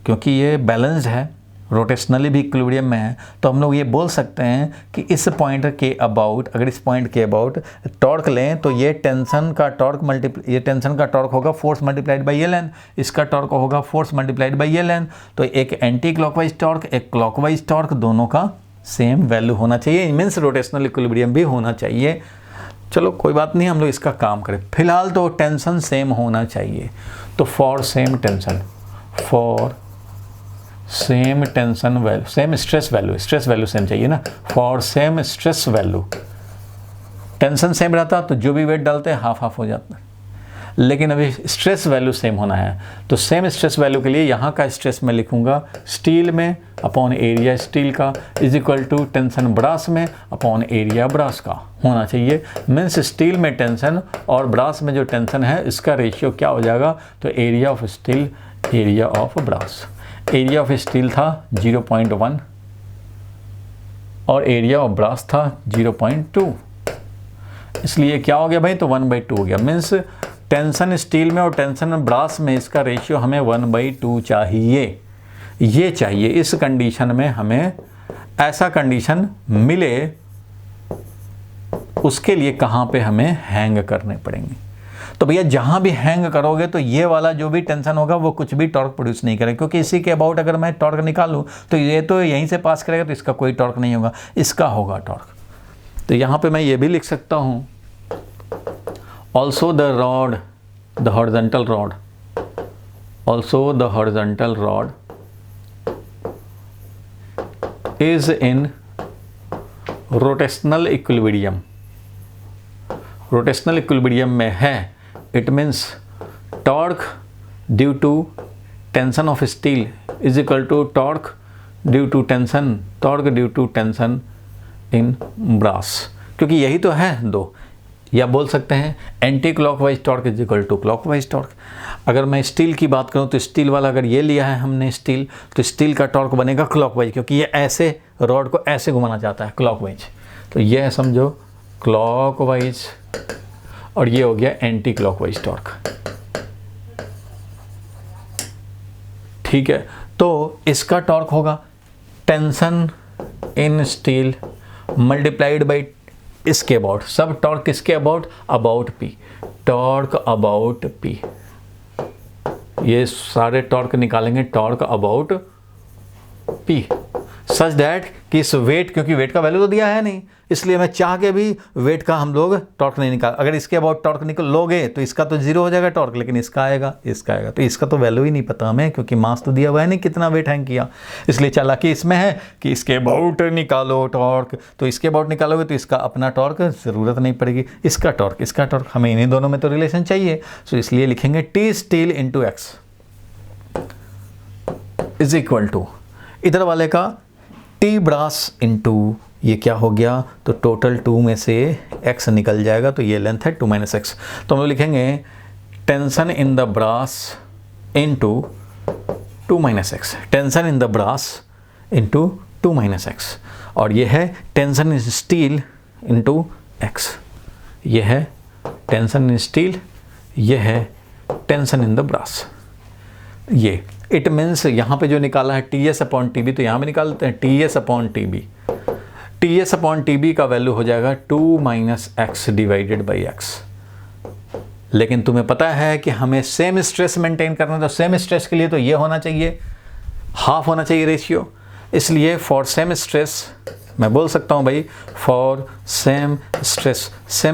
क्योंकि ये बैलेंस्ड है, रोटेशनली भी इक्विलिब्रियम में है, तो हम लोग ये बोल सकते हैं कि इस पॉइंट के अबाउट, अगर इस पॉइंट के अबाउट टॉर्क लें तो ये टेंशन का टॉर्क ये टेंशन का टॉर्क होगा force multiplied by L N, इसका टॉर्क होगा force multiplied by L N. तो एक एंटी क्लॉकवाइज टॉर्क, एक क्लॉकवाइज टॉर्क, दोनों का सेम वैल्यू होना चाहिए, मीन्स रोटेशनल इक्विलिब्रियम भी होना चाहिए। चलो कोई बात नहीं, हम लोग इसका काम करें। फिलहाल तो टेंशन सेम होना चाहिए, तो for same tension, for same tension value, same stress value, stress value same चाहिए ना, for same stress value. Tension same रहता तो जो भी वेट डालते हैं हाफ हाफ हो जाता, लेकिन अभी स्ट्रेस वैल्यू सेम होना है। तो सेम स्ट्रेस वैल्यू के लिए यहाँ का स्ट्रेस मैं लिखूंगा स्टील में अपॉन एरिया स्टील का is equal to tension brass में अपॉन एरिया ब्रास का होना चाहिए। मीन्स स्टील में टेंशन और ब्रास में जो टेंशन है इसका रेशियो क्या हो जाएगा, तो area of steel area of brass. Area of steel था 0.1 और एरिया ऑफ ब्रास था 0.2, इसलिए क्या हो गया भाई, तो 1/2 हो गया। मीन्स टेंशन स्टील में और टेंशन ब्रास में इसका रेशियो हमें 1/2 चाहिए, ये चाहिए। इस कंडीशन में हमें ऐसा कंडीशन मिले, उसके लिए कहाँ पे हमें हैंग करने पड़ेंगे। तो भैया जहाँ भी हैंग करोगे तो ये वाला जो भी टेंशन होगा वो कुछ भी टॉर्क प्रोड्यूस नहीं करेगा, क्योंकि इसी के अबाउट अगर मैं टॉर्क निकालूँ तो ये तो यहीं से पास करेगा, तो इसका कोई टॉर्क नहीं होगा, इसका होगा टॉर्क। तो यहाँ पे मैं ये भी लिख सकता हूँ, also the rod, the horizontal rod, also the horizontal rod is in rotational equilibrium, rotational equilibrium में है। It means torque due to tension of steel is equal to torque due to tension, torque due to tension in brass, क्योंकि यही तो है दो। या बोल सकते हैं anti clockwise torque is equal to clockwise torque. अगर मैं स्टील की बात करूं तो स्टील वाला अगर ये लिया है हमने स्टील, तो स्टील का टॉर्क बनेगा क्लॉकवाइज, क्योंकि ये ऐसे रॉड को ऐसे घुमाना चाहता है क्लॉकवाइज। तो ये है समझो क्लॉकवाइज, और ये हो गया एंटी क्लॉकवाइज टॉर्क। ठीक है, तो इसका टॉर्क होगा tension in steel multiplied by इसके अबाउट, सब टॉर्क किसके about, about P, torque about P. ये सारे टॉर्क निकालेंगे torque about P, such that कि इस वेट, क्योंकि वेट का वैल्यू तो दिया है नहीं, इसलिए मैं चाह के भी वेट का हम लोग टॉर्क नहीं निकाल। अगर इसके अबाउट टॉर्क निकल लोगे तो इसका तो 0 हो जाएगा टॉर्क, लेकिन इसका आएगा, इसका आएगा। तो इसका तो वैल्यू ही नहीं पता हमें, क्योंकि मास तो दिया हुआ है नहीं कितना वेट हैंग किया। इसलिए चालाकी इसमें है कि इसके अबाउट निकालो टॉर्क, तो इसके अबाउट निकालोगे तो इसका अपना टॉर्क ज़रूरत नहीं पड़ेगी, इसका टॉर्क, हमें इन्हीं दोनों में तो रिलेशन चाहिए। सो इसलिए लिखेंगे T steel into X is equal to इधर वाले का टी ब्रास इंटू ये क्या हो गया, तो टोटल 2 में से x निकल जाएगा, तो ये लेंथ है 2 - x। तो हम लोग लिखेंगे tension in the brass into 2 minus X, tension in the brass into 2 minus X, और ये है tension in steel into X, ये है टेंशन इन स्टील, ये है टेंशन इन द ब्रास। ये इट मीन्स यहाँ पे जो निकाला है T S upon T B, तो यहाँ पे निकालते हैं T S upon T B. T S upon T B का वैल्यू हो जाएगा 2 minus x divided by x. लेकिन तुम्हें पता है कि हमें सेम स्ट्रेस मेंटेन करना है, तो सेम स्ट्रेस के लिए तो ये होना चाहिए, हाफ होना चाहिए रेशियो। इसलिए फॉर सेम स्ट्रेस मैं बोल सकता हूँ भाई, फॉर सेम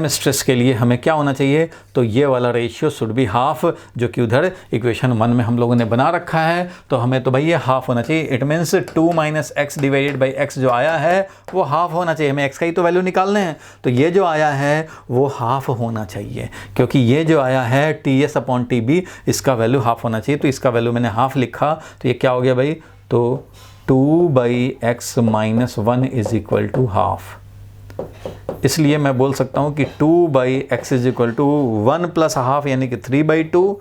स्ट्रेस के लिए हमें क्या होना चाहिए, तो ये वाला रेशियो शुड बी हाफ, जो कि उधर इक्वेशन 1 में हम लोगों ने बना रखा है, तो हमें तो भाई ये हाफ होना चाहिए। It means 2 minus x divided by x जो आया है वो हाफ होना चाहिए। हमें एक्स का ही तो वैल्यू निकालने हैं, तो ये जो आया है वो हाफ होना चाहिए, क्योंकि ये जो आया है T S upon T B, इसका वैल्यू हाफ होना चाहिए, तो इसका वैल्यू मैंने हाफ लिखा, तो ये क्या हो गया भाई, तो 2 by X minus 1 is equal to half. इसलिए मैं बोल सकता हूँ कि 2 by X is equal to 1 plus half, यानी कि 3/2।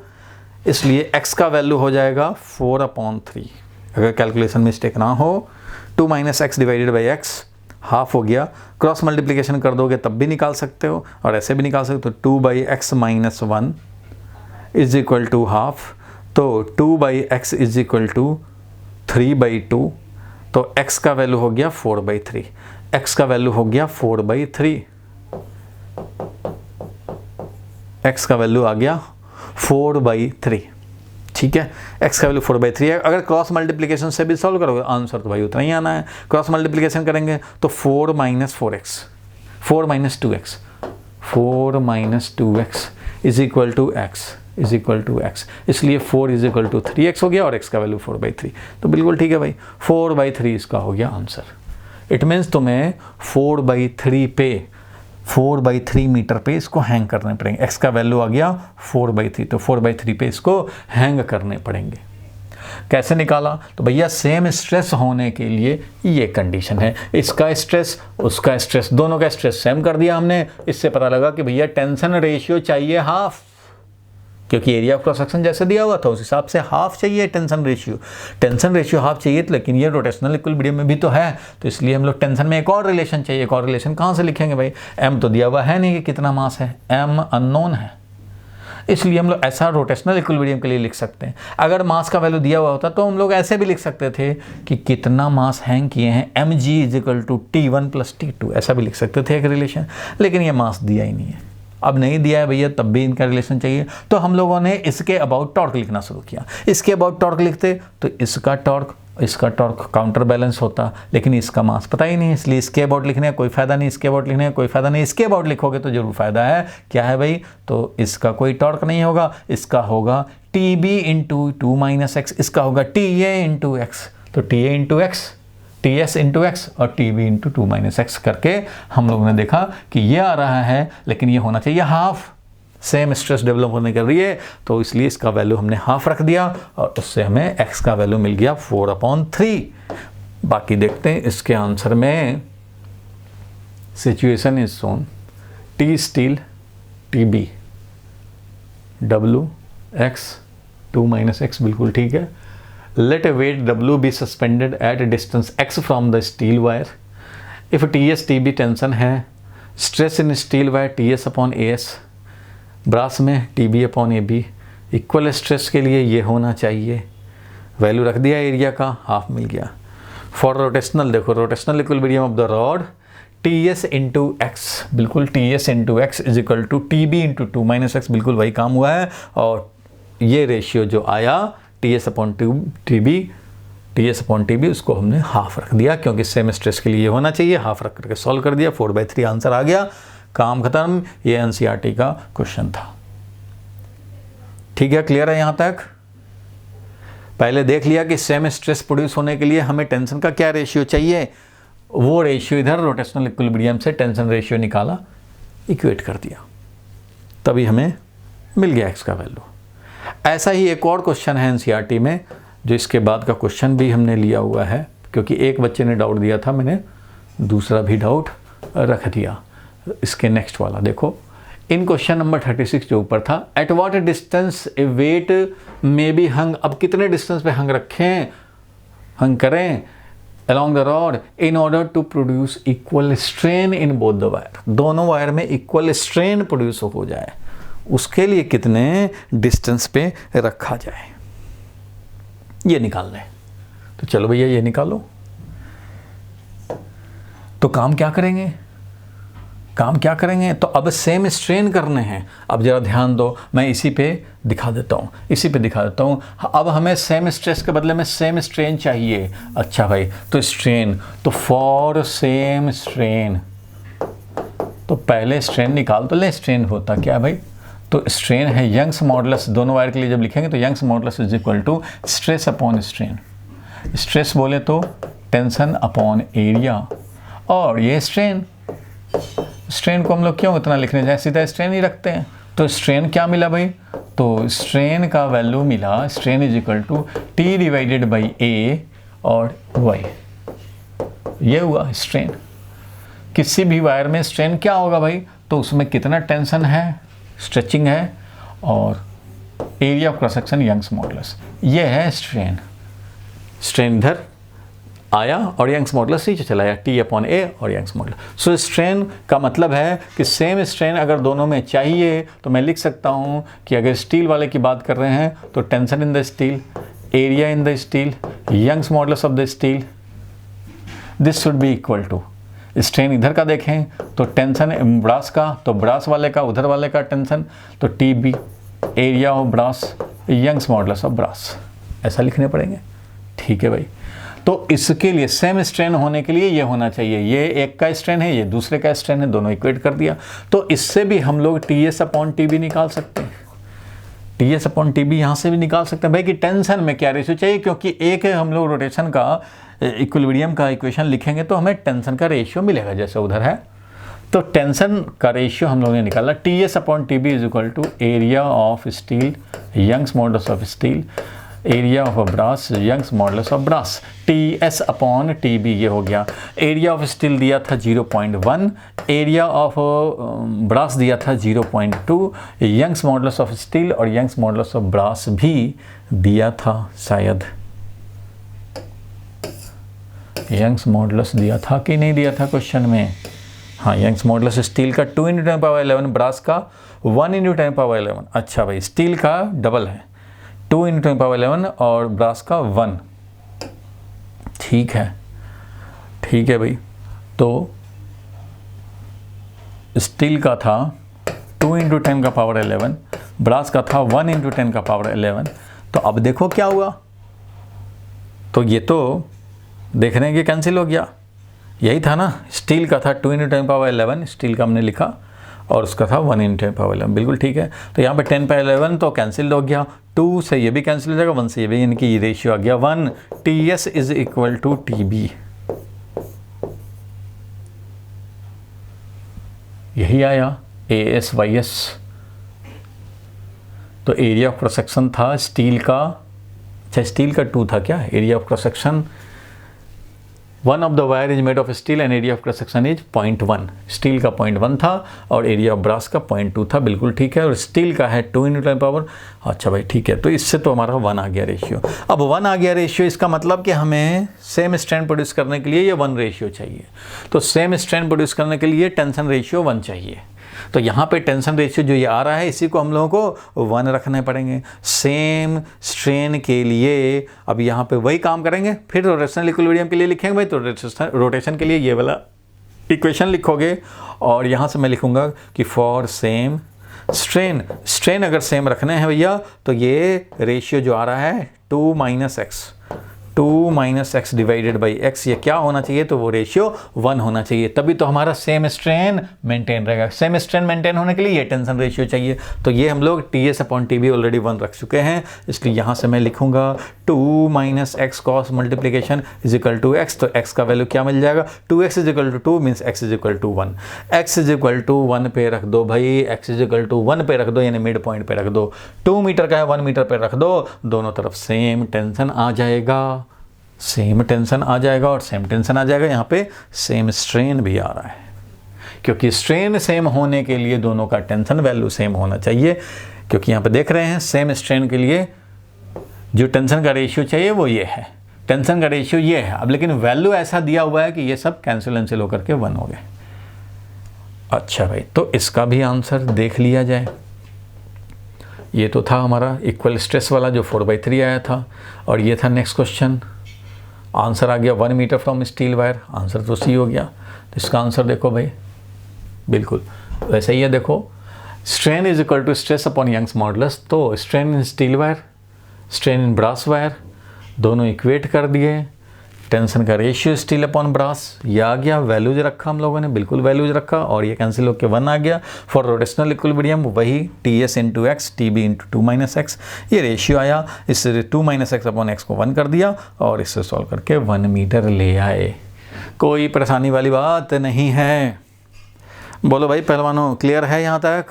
इसलिए x का वैल्यू हो जाएगा 4/3। अगर कैलकुलेशन मिस्टेक ना हो, 2 minus x divided by x half हो गया, क्रॉस मल्टीप्लिकेशन कर दोगे तब भी निकाल सकते हो, और ऐसे भी निकाल सकते हो। 2 by X minus 1 is equal to half, तो 2 by X is equal to 3/2, तो x का वैल्यू हो गया 4/3, x का वैल्यू हो गया 4/3, x का वैल्यू आ गया 4/3। ठीक है, x का वैल्यू 4/3 है। अगर क्रॉस मल्टीप्लिकेशन से भी सॉल्व करोगे आंसर तो भाई उतना ही आना है। क्रॉस मल्टीप्लिकेशन करेंगे तो 4 minus 4x, 4 minus 2x, 4 minus 2x is equal to x, is equal to X. इसलिए 4 इज इक्वल टू 3x हो गया, और x का वैल्यू 4/3, तो बिल्कुल ठीक है भाई, 4/3 इसका हो गया आंसर। इट मीन्स तुम्हें 4/3 पे, 4/3 मीटर पे इसको हैंग करने पड़ेंगे। x का वैल्यू आ गया 4/3, तो 4/3 पे इसको हैंग करने पड़ेंगे। कैसे निकाला, तो भैया सेम स्ट्रेस होने के लिए ये कंडीशन है, इसका स्ट्रेस उसका स्ट्रेस, दोनों का स्ट्रेस सेम कर दिया हमने। इससे पता लगा कि भैया टेंशन रेशियो चाहिए हाफ, क्योंकि एरिया ऑफ क्रॉस सेक्शन जैसे दिया हुआ था उस हिसाब से हाफ चाहिए टेंशन रेशियो हाफ चाहिए। तो लेकिन ये रोटेशनल इक्विलिब्रियम में भी तो है, तो इसलिए हम लोग टेंशन में एक और रिलेशन चाहिए। एक और रिलेशन कहाँ से लिखेंगे भाई, m तो दिया हुआ है नहीं कि कितना मास है, m अननोन है, इसलिए हम लोग ऐसा रोटेशनल इक्विलिब्रियम के लिए लिख सकते हैं। अगर मास का वैल्यू दिया हुआ होता तो हम लोग ऐसे भी लिख सकते थे कि कितना मास हैंग किए हैं, mg is equal to T1 plus T2, ऐसा भी लिख सकते थे एक रिलेशन। लेकिन ये मास दिया ही नहीं है, अब नहीं दिया है भैया, तब भी इनका रिलेशन चाहिए। तो हम लोगों ने इसके अबाउट टॉर्क लिखना शुरू किया। इसके अबाउट टॉर्क लिखते तो इसका टॉर्क काउंटर बैलेंस होता, लेकिन इसका मास पता ही नहीं, इसलिए इसके अबाउट लिखने का कोई फायदा नहीं, इसके अबाउट लिखने का कोई फायदा नहीं। इसके अबाउट लिखोगे तो जरूर फायदा है। क्या है भाई, तो इसका कोई टॉर्क नहीं होगा, इसका होगा TB इंटू 2 माइनस एक्स, इसका होगा TA इंटू एक्स, तो TA into x, TS into x और TB इंटू 2 माइनस एक्स करके हम लोगों ने देखा कि ये आ रहा है, लेकिन ये होना चाहिए हाफ। सेम स्ट्रेस डेवलप होने के लिए, तो इसलिए इसका वैल्यू हमने हाफ रख दिया, और उससे हमें x का वैल्यू मिल गया 4/3। बाकी देखते हैं इसके आंसर में। Situation is shown, T steel, TB, W x 2 minus X, बिल्कुल ठीक है। Let a weight W be suspended at a distance x from the steel wire. If TS TB tension है, stress in steel wire TS upon AS, brass में TB upon AB, equal stress के लिए ये होना चाहिए। वैल्यू रख दिया एरिया का, हाफ मिल गया। फॉर रोटेशनल, देखो rotational equilibrium of the rod, TS into X, बिल्कुल TS into X is equal to TB into 2 minus X, बिल्कुल वही काम हुआ है। और ये रेशियो जो आया TS अपॉन TB, उसको हमने हाफ रख दिया, क्योंकि सेम स्ट्रेस के लिए होना चाहिए। हाफ रख करके सॉल्व कर दिया, 4/3 आंसर आ गया, काम खत्म। ये NCERT का क्वेश्चन था। ठीक है, क्लियर है यहाँ तक? पहले देख लिया कि सेम स्ट्रेस प्रोड्यूस होने के लिए हमें टेंशन का क्या रेशियो चाहिए, वो रेशियो इधर रोटेशनल इक्विलिब्रियम से टेंशन रेशियो निकाला, इक्वेट कर दिया, तभी हमें मिल गया x का वैल्यू। ऐसा ही एक और क्वेश्चन है NCERT में, जो इसके बाद का क्वेश्चन भी हमने लिया हुआ है, क्योंकि एक बच्चे ने डाउट दिया था, मैंने दूसरा भी डाउट रख दिया। इसके नेक्स्ट वाला देखो, इन क्वेश्चन नंबर 36 जो ऊपर था, at what distance a weight may be hung, अब कितने डिस्टेंस पे हंग करें along the rod in order to produce equal strain in both the wire, दोनों वायर में इक्वल स्ट्रेन प्रोड्यूस हो जाए, उसके लिए कितने डिस्टेंस पे रखा जाए, ये निकाल लें। तो चलो भैया ये निकालो। तो काम क्या करेंगे, तो अब सेम स्ट्रेन करने हैं। अब जरा ध्यान दो, मैं इसी पे दिखा देता हूँ, अब हमें सेम स्ट्रेस के बदले में सेम स्ट्रेन चाहिए। अच्छा भाई, तो स्ट्रेन, तो फॉर सेम स्ट्रेन, तो पहले स्ट्रेन निकाल तो ले। स्ट्रेन होता क्या भाई, तो स्ट्रेन है यंग्स मॉडुलस, दोनों वायर के लिए जब लिखेंगे तो Young's modulus is equal to stress upon strain. Stress बोले तो टेंशन अपॉन एरिया, और ये स्ट्रेन को हम लोग क्यों इतना लिखने जाए, सीधा स्ट्रेन ही रखते हैं। तो स्ट्रेन क्या मिला भाई, तो स्ट्रेन का वैल्यू मिला, strain is equal to T divided by A और वाई, ये हुआ स्ट्रेन। किसी भी वायर में स्ट्रेन क्या होगा भाई, तो उसमें कितना टेंशन है, स्ट्रेचिंग है, और area of cross section Young's modulus, ये है स्ट्रेन। स्ट्रेन इधर आया और यंग्स मॉडुलस नीचे चला आया, टी अपॉन ए और यंग्स मॉडुलस। सो स्ट्रेन का मतलब है कि सेम स्ट्रेन अगर दोनों में चाहिए तो मैं लिख सकता हूँ कि अगर स्टील वाले की बात कर रहे हैं तो tension in the steel, area in the steel, Young's modulus of the steel, this should be equal to. Strain इधर का देखें तो टेंशन ब्रास का, तो ब्रास वाले का, उधर वाले का टेंशन, तो T B, area of brass, Young's modulus of brass, ऐसा लिखने पड़ेंगे। ठीक है भाई, तो इसके लिए सेम स्ट्रेन होने के लिए ये होना चाहिए, ये एक का स्ट्रेन है, ये दूसरे का स्ट्रेन है, दोनों इक्वेट कर दिया। तो इससे भी हम लोग T S upon T B निकाल सकते हैं, T S upon T B यहाँ से भी निकाल सकते हैं भाई कि टेंशन में क्या रेशियो चाहिए, क्योंकि एक है हम लोग रोटेशन का इक्विलिब्रियम का इक्वेशन लिखेंगे तो हमें टेंशन का रेशियो मिलेगा जैसे उधर है। तो टेंशन का रेशियो हम लोगों ने निकाला, T S upon T B is equal to area of steel, Young's modulus of steel, area of brass, Young's modulus of brass, T S upon T B, ये हो गया। एरिया ऑफ स्टील दिया था 0.1, एरिया ऑफ ब्रास दिया था 0.2, यंग्स मॉडुलस ऑफ स्टील और यंग्स मॉडुलस ऑफ ब्रास भी दिया था, शायद यंग्स मॉडुलस दिया था कि नहीं दिया था क्वेश्चन में। हाँ, यंग्स मॉडुलस स्टील का 2 × 10⁻11, ब्रास का 1 × 10⁻11। अच्छा भाई, स्टील का डबल है 2 × 10⁻11 और ब्रास का 1। ठीक है भाई, तो स्टील का था 2 × 10⁻11, ब्रास का था 1 × 10⁻11। तो अब देखो क्या हुआ, तो ये तो देख रहे हैं कि कैंसिल हो गया, यही था ना। स्टील का था 2 × 10⁻11, स्टील का हमने लिखा, और उसका था 1 × 10⁻11, बिल्कुल ठीक है। तो यहाँ पे 10⁻11 तो कैंसिल हो गया, 2 से ये भी कैंसिल हो जाएगा, 1 से ये भी, यानी कि ये रेशियो आ गया 1, T S is equal to T B, यही आया ए एस वाई एस। तो एरिया ऑफ क्रॉस सेक्शन था स्टील का, अच्छा स्टील का 2 था क्या, area of cross section, one of the wire is made of steel and area of cross section is 0.1, steel का 0.1 था और एरिया ऑफ ब्रास का 0.2 था, बिल्कुल ठीक है। और स्टील का है 2 × 10⁻, अच्छा भाई ठीक है। तो इससे तो हमारा 1 आ गया रेशियो। अब 1 आ गया रेशियो, इसका मतलब कि हमें सेम स्ट्रेन प्रोड्यूस करने के लिए ये 1 रेशियो चाहिए। तो सेम स्ट्रेन प्रोड्यूस करने के लिए टेंशन रेशियो 1 चाहिए। तो यहाँ पे टेंशन रेशियो जो ये आ रहा है, इसी को हम लोगों को 1 रखने पड़ेंगे सेम स्ट्रेन के लिए। अब यहाँ पे वही काम करेंगे, फिर रोटेशनल इक्विलिब्रियम के लिए लिखेंगे भाई, तो रोटेशन के लिए ये वाला इक्वेशन लिखोगे, और यहाँ से मैं लिखूँगा कि फॉर सेम स्ट्रेन अगर सेम रखने हैं भैया, तो ये रेशियो जो आ रहा है 2 - x डिवाइडेड बाई x, ये क्या होना चाहिए, तो वो रेशियो 1 होना चाहिए, तभी तो हमारा सेम स्ट्रेन मेंटेन रहेगा। सेम स्ट्रेन मेंटेन होने के लिए ये टेंशन रेशियो चाहिए। तो ये हम लोग T S upon T B already 1 रख चुके हैं, इसलिए यहाँ से मैं लिखूंगा 2 - x cos multiplication is equal to x। तो x का वैल्यू क्या मिल जाएगा, 2x is equal to 2 means x is equal to 1। x is equal to 1 पे रख दो भाई, x इज इक्वल टू 1 पे रख दो, यानी मिड पॉइंट पे रख दो। 2 मीटर का है, 1 मीटर पे रख दो, दोनों तरफ सेम टेंशन आ जाएगा, सेम टेंशन आ जाएगा और सेम टेंशन आ जाएगा। यहाँ पे सेम स्ट्रेन भी आ रहा है, क्योंकि स्ट्रेन सेम होने के लिए दोनों का टेंशन वैल्यू सेम होना चाहिए, क्योंकि यहाँ पे देख रहे हैं सेम स्ट्रेन के लिए जो टेंशन का रेशियो चाहिए वो ये है, टेंशन का रेशियो ये है। अब लेकिन वैल्यू ऐसा दिया हुआ है कि ये सब कैंसिल होकर के 1 हो गए। अच्छा भाई, तो इसका भी आंसर देख लिया जाए। ये तो था हमारा इक्वल स्ट्रेस वाला जो 4/3 आया था, और ये था नेक्स्ट क्वेश्चन। आंसर आ गया 1 metre from steel wire, answer तो सी हो गया। तो इसका आंसर देखो भाई, बिल्कुल वैसे ही है। देखो, strain is equal to stress upon Young's modulus, तो strain in steel wire, strain in brass wire, दोनों इक्वेट कर दिए। टेंशन का रेशियो स्टील अपॉन ब्रास, ये आ गया, वैल्यूज रखा हम लोगों ने, बिल्कुल वैल्यूज रखा, और ये कैंसिल होकर 1 आ गया। फॉर रोटेशनल इक्विलिब्रियम वही TS into x, TB into 2 - x, ये रेशियो आया। इससे 2 - x अपॉन x को 1 कर दिया, और इससे सॉल्व करके 1 मीटर ले आए। कोई परेशानी वाली बात नहीं है। बोलो भाई पहलवानों, क्लियर है यहाँ तक?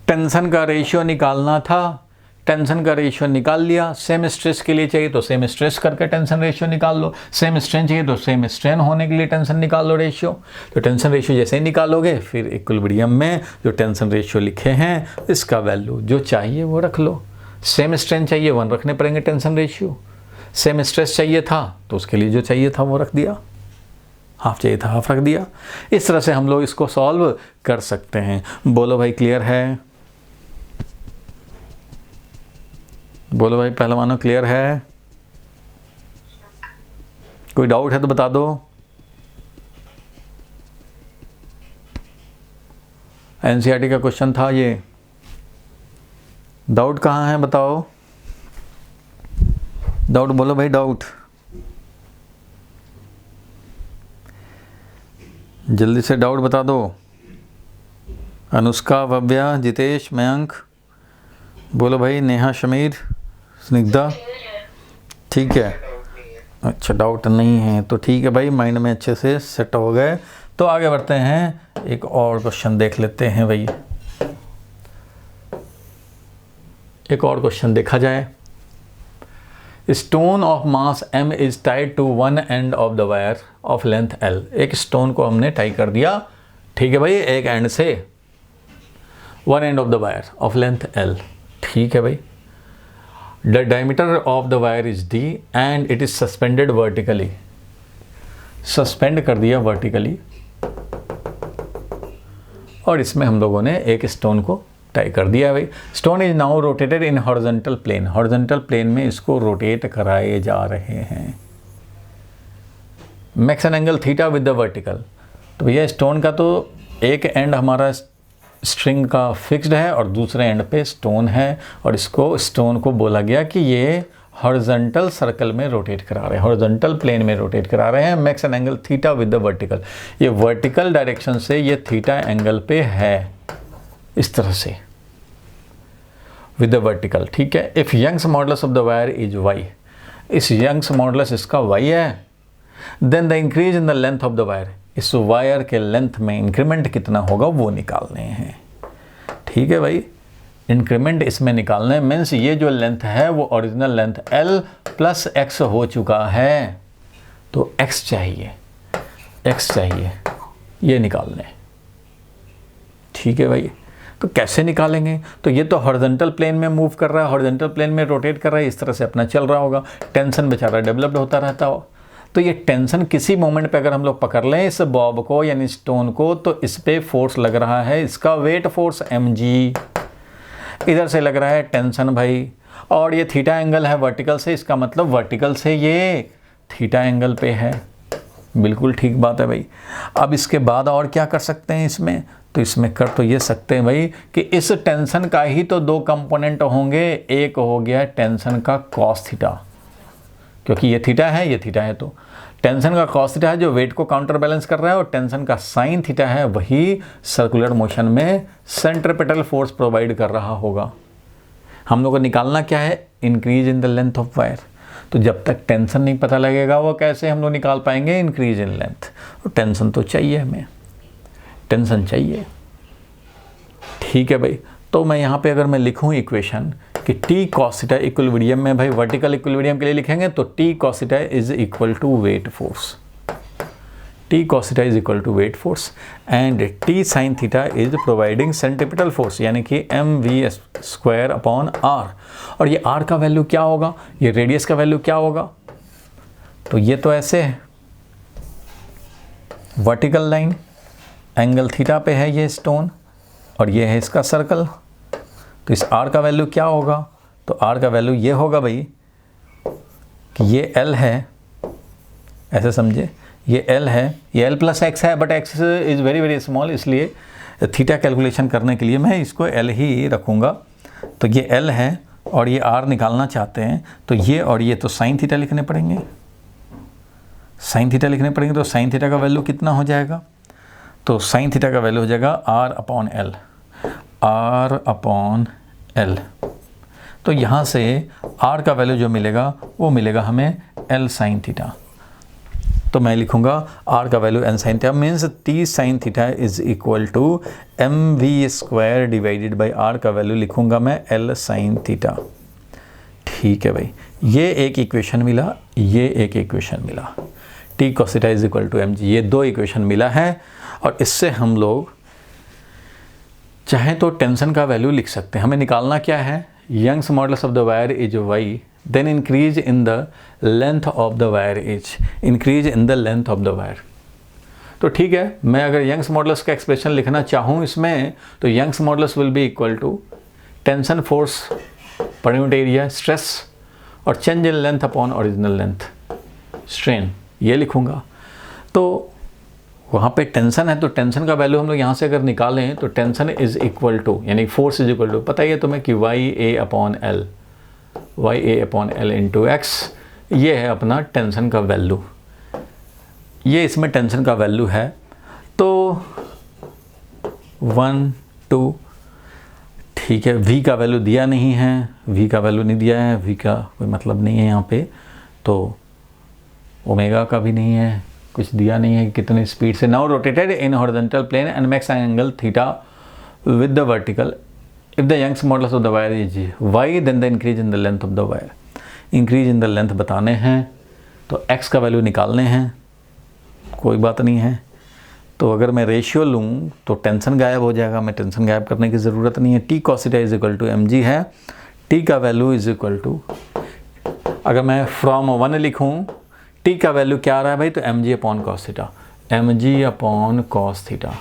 टेंशन का रेशियो निकालना था, टेंशन का रेशियो निकाल लिया। सेम स्ट्रेस के लिए चाहिए तो सेम स्ट्रेस करके टेंशन रेशियो निकाल लो, सेम स्ट्रेन चाहिए तो सेम स्ट्रेन होने के लिए टेंशन निकाल लो रेशियो। तो टेंशन रेशियो जैसे ही निकालोगे, फिर इक्विलिब्रियम में जो टेंशन रेशियो लिखे हैं इसका वैल्यू जो चाहिए वो रख लो। सेम स्ट्रेन चाहिए 1 रखने पड़ेंगे टेंशन रेशियो, सेम स्ट्रेस चाहिए था तो उसके लिए जो चाहिए था वो रख दिया, हाफ चाहिए था हाफ रख दिया। इस तरह से हम लोग इसको सॉल्व कर सकते हैं। बोलो भाई क्लियर है? बोलो भाई पहलवानों, क्लियर है? कोई डाउट है तो बता दो। NCERT का क्वेश्चन था ये, डाउट कहाँ है बताओ? डाउट बोलो भाई, डाउट जल्दी से डाउट बता दो। अनुष्का, भव्या, जितेश, मयंक, बोलो भाई। नेहा, शमीर, स्निग्धा, ठीक है। अच्छा, डाउट नहीं है तो ठीक है भाई, माइंड में अच्छे से सेट हो गए। तो आगे बढ़ते हैं, एक और क्वेश्चन देख लेते हैं भाई। एक और क्वेश्चन देखा जाए। Stone of mass m is tied to one end of the wire of length l। एक स्टोन को हमने टाई कर दिया, ठीक है भाई, एक एंड से, one end of the wire of length l, ठीक है भाई। The diameter of the wire is d and it is suspended vertically. Suspend कर दिया वर्टिकली, और इसमें हम लोगों ने एक स्टोन को टाई कर दिया है भाई। Stone is now rotated in horizontal plane. Horizontal plane में इसको रोटेट कराए जा रहे हैं। Makes an angle theta with the vertical. तो भैया स्टोन का तो एक एंड हमारा स्ट्रिंग का फिक्स्ड है और दूसरे एंड पे स्टोन है, और इसको स्टोन को बोला गया कि ये हॉरिजॉन्टल सर्कल में रोटेट करा रहे हैं, हॉरिजॉन्टल प्लेन में रोटेट करा रहे हैं। Makes an angle theta with the vertical. ये वर्टिकल डायरेक्शन से ये थीटा एंगल पे है, इस तरह से विद द वर्टिकल, ठीक है। If Young's modulus of the wire is Y, इस यंग्स मॉडुलस इसका वाई है, then the increase in the length of the wire, इस वायर के लेंथ में इंक्रीमेंट कितना होगा वो निकालने हैं, ठीक है भाई। इंक्रीमेंट इसमें निकालना है, मीन्स ये जो लेंथ है वो original length l plus x हो चुका है, तो x चाहिए, ये निकालने, ठीक है भाई। तो कैसे निकालेंगे? तो ये तो हॉरिजॉन्टल प्लेन में मूव कर रहा है, हॉरिजॉन्टल प्लेन में रोटेट कर रहा है, इस तरह से अपना चल रहा होगा, टेंशन बेचारा डेवलप्ड होता रहता हो। तो ये टेंशन किसी मोमेंट पे अगर हम लोग पकड़ लें इस बॉब को यानी स्टोन को, तो इस पे फोर्स लग रहा है, इसका वेट फोर्स mg, इधर से लग रहा है टेंशन भाई, और ये थीटा एंगल है वर्टिकल से, इसका मतलब वर्टिकल से ये थीटा एंगल पे है, बिल्कुल ठीक बात है भाई। अब इसके बाद और क्या कर सकते हैं इसमें? तो इसमें कर तो ये सकते हैं भाई कि इस टेंशन का ही तो दो कंपोनेंट होंगे, एक हो गया टेंशन का कॉस थीटा, क्योंकि ये थीटा है ये थीटा है, तो टेंशन का कॉस थीटा है जो वेट को काउंटर बैलेंस कर रहा है, और टेंशन का साइन थीटा है वही सर्कुलर मोशन में सेंट्रीपिटल फोर्स प्रोवाइड कर रहा होगा। हम लोग को निकालना क्या है? Increase in the length of wire. तो जब तक टेंशन नहीं पता लगेगा वो कैसे हम लोग निकाल पाएंगे इंक्रीज इन लेंथ? तो टेंशन तो चाहिए हमें, टेंशन चाहिए, ठीक है भाई। तो मैं यहाँ पे अगर मैं लिखूँ इक्वेशन कि टी कॉस थीटा इक्विलिब्रियम में, भाई वर्टिकल इक्विलिब्रियम के लिए लिखेंगे तो T cos theta is equal to weight force, T cos theta is equal to weight force and T sin theta is providing centripetal force यानी कि mv स्क्वायर अपॉन r। और ये r का वैल्यू क्या होगा, ये रेडियस का वैल्यू क्या होगा, तो ये तो ऐसे है, वर्टिकल लाइन एंगल थीटा पे है ये स्टोन और ये है इसका सर्कल। तो इस r का वैल्यू क्या होगा, तो r का वैल्यू ये होगा भाई कि ये l है, ऐसे समझे, ये l है, ये l प्लस x है, but x is very very small, इसलिए थीटा कैलकुलेशन करने के लिए मैं इसको l ही रखूँगा। तो ये l है और ये r निकालना चाहते हैं, तो ये और ये तो साइन थीटा लिखने पड़ेंगे, साइन थीटा लिखने पड़ेंगे। तो साइन थीटा का वैल्यू कितना हो जाएगा, तो साइन थीटा का वैल्यू हो जाएगा r upon l, r upon l। तो यहाँ से r का वैल्यू जो मिलेगा वो मिलेगा हमें l साइन थीटा। तो मैं लिखूँगा r का value n sine theta means t sine theta is equal to mv square divided by r का वैल्यू लिखूँगा मैं l साइन थीटा। ठीक है भाई, ये एक इक्वेशन मिला, ये एक इक्वेशन मिला, t cos theta is equal to mg, ये दो इक्वेशन मिला है। और इससे हम लोग चाहे तो टेंशन का वैल्यू लिख सकते हैं। हमें निकालना क्या है, Young's modulus of the wire is y, then increase in the length of the wire is, increase in the length of the wire। तो ठीक है, मैं अगर यंग्स मॉडुलस का एक्सप्रेशन लिखना चाहूँ इसमें, तो Young's modulus will be equal to tension force per unit area stress और change in length upon original length strain, ये लिखूँगा। तो वहाँ पे टेंशन है, तो टेंशन का वैल्यू हम लोग यहाँ से अगर निकालें तो टेंशन इज इक्वल टू, यानी फोर्स इज इक्वल टू, पता ही है तुम्हें कि Y A upon L, Y A upon L into X, ये है अपना टेंशन का वैल्यू, ये इसमें टेंशन का वैल्यू है। तो 1 2 ठीक है, v का वैल्यू दिया नहीं है, v का वैल्यू नहीं दिया है, v का कोई मतलब नहीं है यहाँ पे, तो ओमेगा का भी नहीं है, कुछ दिया नहीं है कितनी स्पीड से। Now rotated in horizontal plane and makes angle theta with the vertical. If the Young's modulus of the wire is y, then the increase in the length of the wire, increase in the length बताने हैं, तो x का वैल्यू निकालने हैं, कोई बात नहीं है। तो अगर मैं रेशियो लूँ तो टेंशन गायब हो जाएगा, मैं टेंशन गायब करने की ज़रूरत नहीं है। t cos theta is equal to mg है, t का वैल्यू इज इक्वल टू, अगर मैं फ्रॉम 1 लिखूँ, t का वैल्यू क्या आ रहा है भाई, तो mg upon cos theta, mg upon cos theta,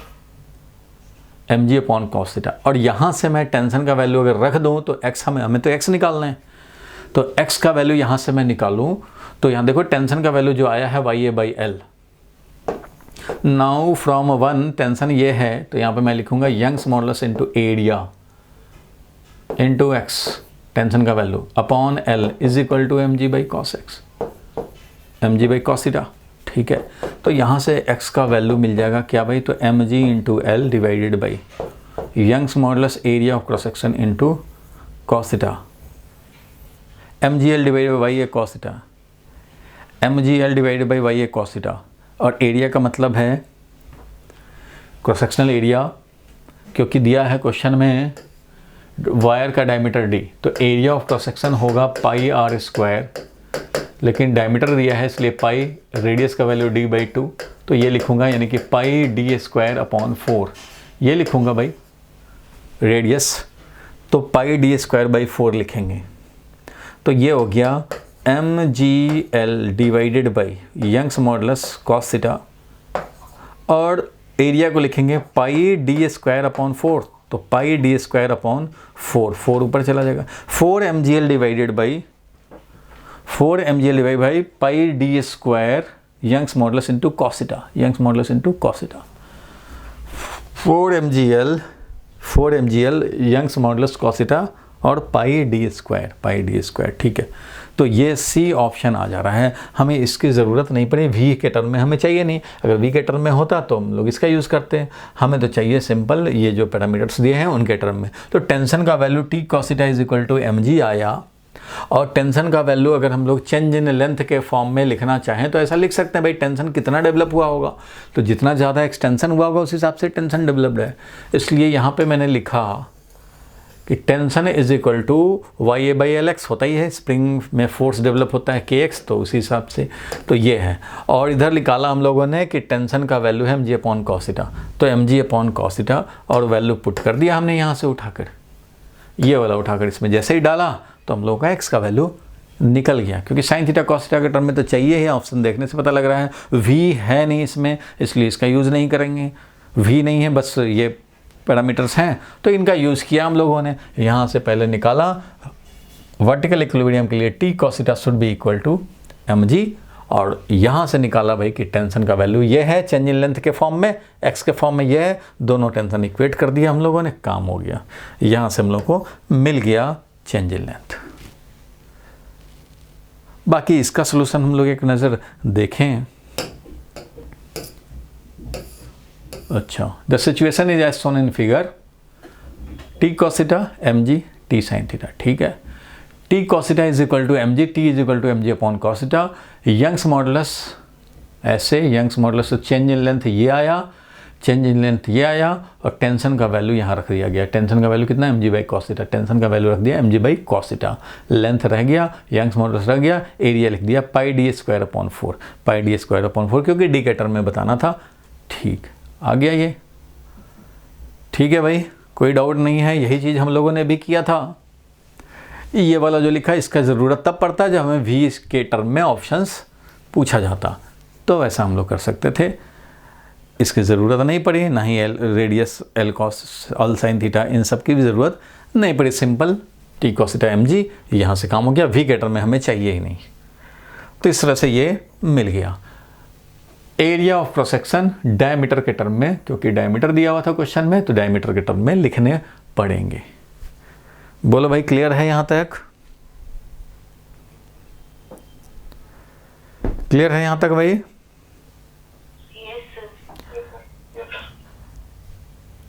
mg upon cos theta. और यहाँ से मैं टेंशन का वैल्यू अगर रख दूँ तो x हमें तो x निकालना है, तो x का वैल्यू यहाँ से मैं निकालूँ तो यहाँ देखो टेंशन का वैल्यू जो आया है Y A by L. Now from 1 tension ये है, तो यहाँ पे मैं लिखूँगा Young's modulus into area into x, tension का value upon l is equal to mg by cos X, mg by cos theta. ठीक है, तो यहाँ से x का वैल्यू मिल जाएगा क्या भाई, तो mg into L divided by Young's modulus area of cross section into cos theta, mg l divided by Y A cos theta, mg l divided by Y A cos theta. और एरिया का मतलब है क्रॉस सेक्शनल एरिया, क्योंकि दिया है क्वेश्चन में वायर का डायमीटर d, तो एरिया ऑफ क्रॉस सेक्शन होगा पाई आर स्क्वायर, लेकिन डायमीटर दिया है इसलिए पाई, रेडियस का वैल्यू d बाई 2, तो ये लिखूँगा यानी कि पाई डी स्क्वायर अपॉन 4, ये लिखूँगा भाई रेडियस, तो पाई डी स्क्वायर बाई 4 लिखेंगे। तो ये हो गया mg l divided by Young's modulus cos theta, और एरिया को लिखेंगे पाई डी स्क्वायर अपॉन 4, तो पाई डी स्क्वायर अपॉन 4, 4 ऊपर चला जाएगा, 4 mg l divided by 4 mg l divide by pi D square Young's modulus into cos theta, Young's modulus into cos theta, 4 mg l Young's modulus cos theta और पाई डी स्क्वायर। ठीक है, तो ये सी ऑप्शन आ जा रहा है, हमें इसकी ज़रूरत नहीं पड़ी, वी के टर्म में हमें चाहिए नहीं, अगर वी के टर्म में होता तो हम लोग इसका यूज़ करते हैं, हमें तो चाहिए सिंपल ये जो पैरामीटर्स दिए हैं उनके टर्म में। तो टेंशन का value t cos theta is equal to mg आया, और टेंशन का वैल्यू अगर हम लोग चेंज इन लेंथ के फॉर्म में लिखना चाहें तो ऐसा लिख सकते हैं भाई, टेंशन कितना डेवलप हुआ होगा, तो जितना ज़्यादा एक्सटेंशन हुआ होगा उस हिसाब से टेंशन डेवलप्ड है, इसलिए यहाँ पे मैंने लिखा कि tension is equal to YA/LX होता ही है, स्प्रिंग में फोर्स डेवलप होता है KX, तो उसी हिसाब से तो ये है। और इधर निकाला हम लोगों ने कि टेंशन का वैल्यू है mg/cos, तो mg/cos और वैल्यू पुट कर दिया हमने यहाँ से उठाकर, ये वाला उठाकर इसमें जैसे ही डाला तो हम लोगों का x का वैल्यू निकल गया, क्योंकि sin θ cos θ के टर्म में तो चाहिए ही, ऑप्शन देखने से पता लग रहा है। v है नहीं इसमें, इसलिए इसका यूज़ नहीं करेंगे, v नहीं है, बस ये पैरामीटर्स हैं तो इनका यूज़ किया हम लोगों ने। यहाँ से पहले निकाला वर्टिकल इक्विलिब्रियम के लिए t cos θ should be equal to mg, और यहाँ से निकाला भाई कि टेंशन का वैल्यू ये है चेंज इन लेंथ के फॉर्म में, x के फॉर्म में ये है, दोनों टेंशन इक्वेट कर दिया हम लोगों ने, काम हो गया। यहाँ से हम लोग को मिल गया चेंज इन लेंथ। बाकी इसका सलूशन हम लोग एक नज़र देखें। अच्छा, the situation is as shown in figure, t cos θ mg t sin θ, ठीक है। t cos θ is equal to mg, t is equal to mg/cos θ। Young's modulus ऐसे, यंग्स मॉडुलस तो चेंज इन लेंथ ये आया, चेंज इन लेंथ ये आया, और टेंशन का वैल्यू यहाँ रख दिया गया। टेंशन का वैल्यू कितना है mg/cos θ, टेंशन का वैल्यू रख दिया mg/cos θ। लेंथ रह गया, यंग्स मॉडुलस रह गया, एरिया लिख दिया πd²/4, πd²/4 क्योंकि डी के टर्म में बताना था। ठीक आ गया ये, ठीक है भाई, कोई डाउट नहीं है, यही चीज़ हम लोगों ने भी किया था। ये वाला जो लिखा है इसका ज़रूरत तब पड़ता है जब हमें v के टर्म में ऑप्शंस पूछा जाता, तो वैसा हम लोग कर सकते थे। इसकी ज़रूरत नहीं पड़ी, ना ही radius L cos L sin θ, इन सब की भी ज़रूरत नहीं पड़ी। सिंपल t cos θ mg, यहाँ से काम हो गया, v के टर्म में हमें चाहिए ही नहीं, तो इस तरह से ये मिल गया। Area of cross section diameter के टर्म में, क्योंकि डायमीटर दिया हुआ था क्वेश्चन में, तो डायमीटर के टर्म में लिखने पड़ेंगे। बोलो भाई, क्लियर है यहाँ तक? क्लियर है यहाँ तक भाई?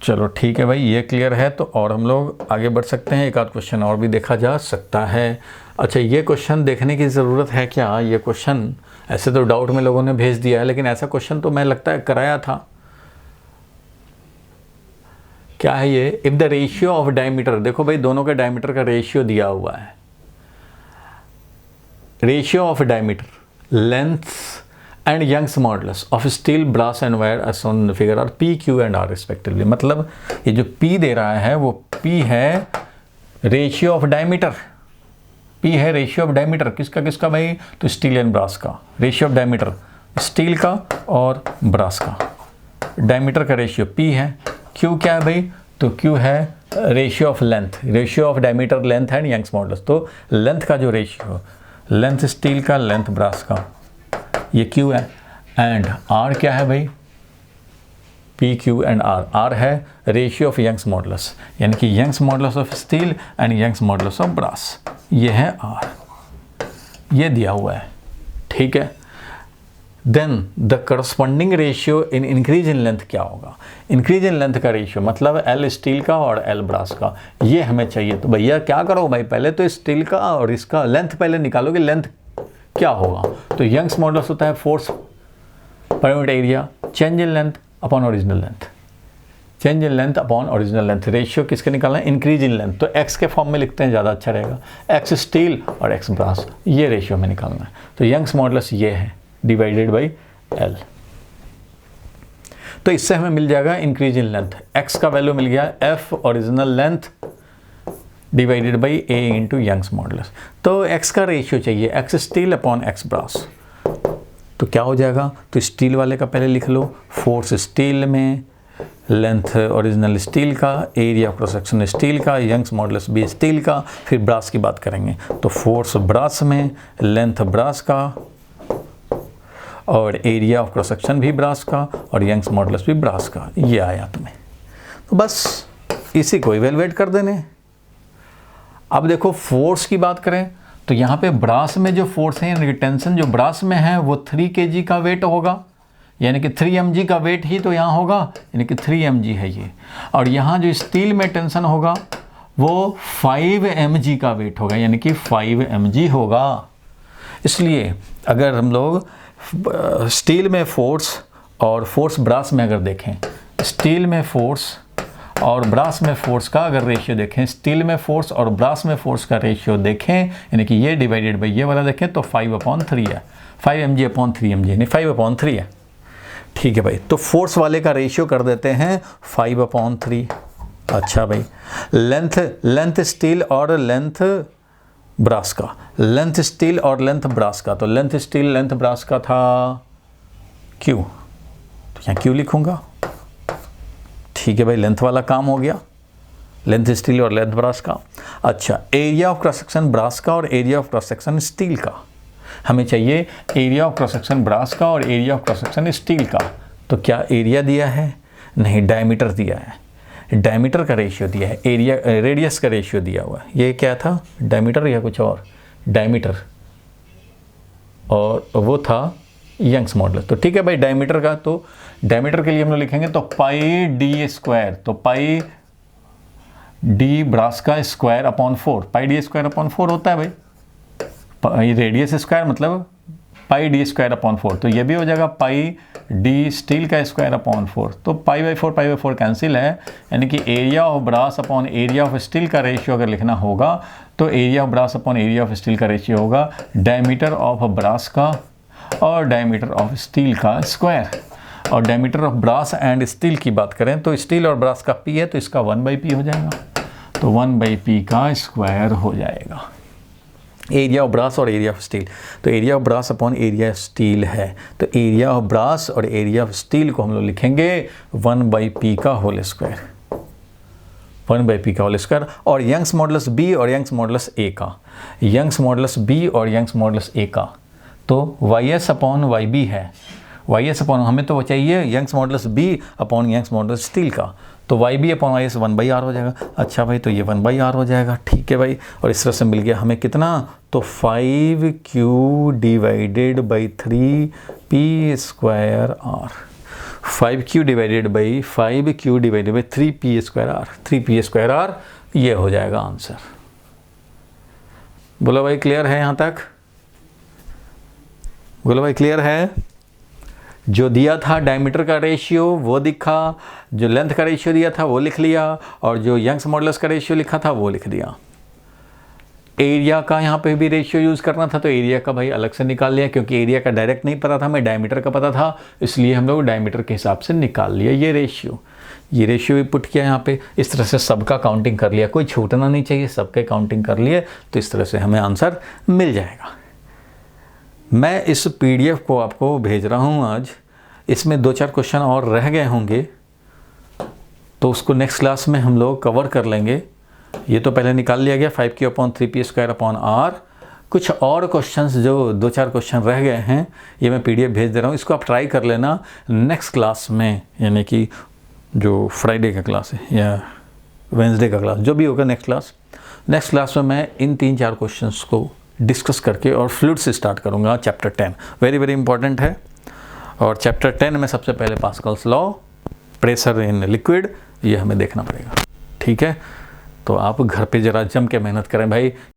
चलो ठीक है भाई, ये क्लियर है तो और हम लोग आगे बढ़ सकते हैं। एक आध क्वेश्चन और भी देखा जा सकता है। अच्छा, ये क्वेश्चन देखने की ज़रूरत है क्या? ये क्वेश्चन ऐसे तो डाउट में लोगों ने भेज दिया है, लेकिन ऐसा क्वेश्चन तो मैं लगता है कराया था। क्या है ये? If the ratio of diameter, देखो भाई दोनों के डायमीटर का रेशियो दिया हुआ है। Ratio of diameter, length and Young's modulus of steel, brass and wire as shown in the figure are P, Q and R respectively. मतलब ये जो P दे रहा है वो P है रेशियो ऑफ डायमीटर, P है रेशियो ऑफ डायमीटर किसका किसका भाई? तो स्टील एंड ब्रास का रेशियो ऑफ डायमीटर, स्टील का और ब्रास का डायमीटर का रेशियो P है। Q क्या है भाई? तो Q है ratio of length, ratio of diameter, length and Young's modulus. तो लेंथ का जो रेशियो, लेंथ स्टील का, लेंथ ब्रास का, ये Q है। एंड R क्या है भाई? P, Q and R। R है रेशियो ऑफ यंग्स मॉडुलस, यानी कि Young's modulus of steel and Young's modulus of brass, ये है R, ये दिया हुआ है, ठीक है। Then the corresponding ratio in increase in length क्या होगा? इंक्रीज इन लेंथ का रेशियो मतलब L स्टील का और L ब्रास का, ये हमें चाहिए। तो भैया क्या करो भाई, पहले तो स्टील का और इसका लेंथ पहले निकालोगे, लेंथ क्या होगा? तो यंग्स मॉडुलस होता है force per unit area, change in length upon original length, change in length upon original length. Ratio किसके निकालना है? इंक्रीज इन लेंथ, तो x के फॉर्म में लिखते हैं, ज़्यादा अच्छा रहेगा। x स्टील और x ब्रास, ये रेशियो में निकालना है। तो यंग्स मॉडुलस ये है डिवाइडेड बाई L। तो इससे हमें मिल जाएगा इंक्रीज इन लेंथ, x का वैल्यू मिल गया f original length divided by a into Young's modulus. तो x का रेशियो चाहिए, x steel upon x brass, तो क्या हो जाएगा? तो स्टील वाले का पहले लिख लो, फोर्स स्टील में, लेंथ ओरिजिनल स्टील का, area of cross section steel का, यंग्स मॉडुलस भी स्टील का। फिर ब्रास की बात करेंगे तो फोर्स ब्रास में, लेंथ ब्रास का और एरिया ऑफ क्रॉस सेक्शन भी ब्रास का और यंग्स मॉडुलस भी ब्रास का, ये आया तुम्हें। तो बस इसी को इवेलुएट कर देने। अब देखो फोर्स की बात करें तो यहाँ पे ब्रास में जो फोर्स है, यानी कि टेंशन जो ब्रास में है वो 3 kg का वेट होगा, यानी कि 3 mg का वेट ही तो यहाँ होगा, यानी कि 3 mg है ये। और यहाँ जो स्टील में टेंशन होगा वो 5 mg का वेट होगा, यानी कि 5 mg होगा। इसलिए अगर हम लोग स्टील में फोर्स और फोर्स ब्रास में अगर देखें, स्टील में फोर्स और ब्रास में फोर्स का अगर रेशियो देखें, स्टील में फोर्स और ब्रास में फोर्स का रेशियो देखें, यानी कि ये डिवाइडेड बाई ये वाला देखें तो 5/3 है, 5 mg/3 mg नहीं 5/3 है। ठीक है भाई, तो फोर्स वाले का रेशियो कर देते हैं 5/3। अच्छा भाई, लेंथ स्टील और लेंथ ब्रास का, लेंथ स्टील और लेंथ ब्रास का, तो लेंथ स्टील लेंथ ब्रास का था Q, तो यहाँ Q लिखूंगा। ठीक है भाई, लेंथ वाला काम हो गया, लेंथ स्टील और लेंथ ब्रास का। अच्छा, area of cross section brass का और area of cross section steel का। हमें चाहिए area of cross section brass का और area of cross section steel का। तो क्या एरिया दिया है? नहीं, डायमीटर दिया है, डायमीटर का रेशियो दिया है, एरिया रेडियस का रेशियो दिया हुआ है। ये क्या था, डायमीटर या कुछ और? डायमीटर, और वो था यंग्स मॉडुलस। तो ठीक है भाई, डायमीटर का, तो डायमीटर के लिए हम लोग लिखेंगे तो पाई डी स्क्वायर, तो पाई डी ब्रास का स्क्वायर अपॉन 4, पाई डी स्क्वायर अपॉन 4 होता है भाई, रेडियस स्क्वायर मतलब पाई डी स्क्वायर अपॉन 4, तो ये भी हो जाएगा पाई डी स्टील का स्क्वायर अपॉन 4, तो पाई/4 कैंसिल है, यानी कि area of brass upon area of steel का रेशियो अगर लिखना होगा तो area of brass upon area of steel का रेशियो होगा डायमीटर ऑफ ब्रास का और डायमीटर ऑफ स्टील का स्क्वायर। और diameter of brass and steel की बात करें तो स्टील और ब्रास का P है, तो इसका 1/P हो जाएगा, तो 1/P का स्क्वायर हो जाएगा। एरिया ऑफ ब्रास और एरिया ऑफ स्टील, तो area of brass upon area of steel है, तो एरिया ऑफ ब्रास और एरिया ऑफ स्टील को हम लोग लिखेंगे 1/P का होल स्क्वायर, 1/P का होल स्क्वायर। और यंग्स मॉडुलस B और यंग्स मॉडुलस A का, यंग्स मॉडुलस B और यंग्स मॉडुलस A का, तो YS अपॉन YB है, YS अपॉन, हमें तो वो चाहिए Young's modulus B upon Young's modulus steel का, तो YB अपॉन YS 1/R हो जाएगा। अच्छा भाई, तो ये 1/R हो जाएगा। ठीक है भाई, और इस तरह से मिल गया हमें कितना, तो 5Q divided by 3P²R, 5Q divided by 5Q divided by 3P²R, 3P²R, ये हो जाएगा आंसर। बोलो भाई, क्लियर है यहाँ तक? बोलो भाई, क्लियर है? जो दिया था डायमीटर का रेशियो वो दिखा, जो लेंथ का रेशियो दिया था वो लिख लिया, और जो यंग्स मॉडुलस का रेशियो लिखा था वो लिख दिया। एरिया का यहाँ पे भी रेशियो यूज़ करना था, तो एरिया का भाई अलग से निकाल लिया, क्योंकि एरिया का डायरेक्ट नहीं पता था, हमें डायमीटर का पता था, इसलिए हम लोग डायमीटर के हिसाब से निकाल लिया ये रेशियो भी पुट किया यहाँ पे। इस तरह से सबका काउंटिंग कर लिया, कोई छूटना नहीं चाहिए, सबके काउंटिंग कर लिए, तो इस तरह से हमें आंसर मिल जाएगा। मैं इस PDF को आपको भेज रहा हूँ आज, इसमें 2-4 क्वेश्चन और रह गए होंगे, तो उसको नेक्स्ट क्लास में हम लोग कवर कर लेंगे। ये तो पहले निकाल लिया गया 5Q/3P²R। कुछ और क्वेश्चंस जो 2-4 क्वेश्चन रह गए हैं, ये मैं PDF भेज दे रहा हूँ, इसको आप ट्राई कर लेना नेक्स्ट क्लास में, यानी कि जो फ्राइडे का क्लास है या वेंसडे का क्लास, जो भी होगा नेक्स्ट क्लास में मैं इन 3-4 क्वेश्चंस को डिस्कस करके और फ्लूइड से स्टार्ट करूँगा। चैप्टर 10 वेरी वेरी इंपॉर्टेंट है, और चैप्टर 10 में सबसे पहले Pascal's law, pressure in liquid, ये हमें देखना पड़ेगा। ठीक है, तो आप घर पे ज़रा जम के मेहनत करें भाई।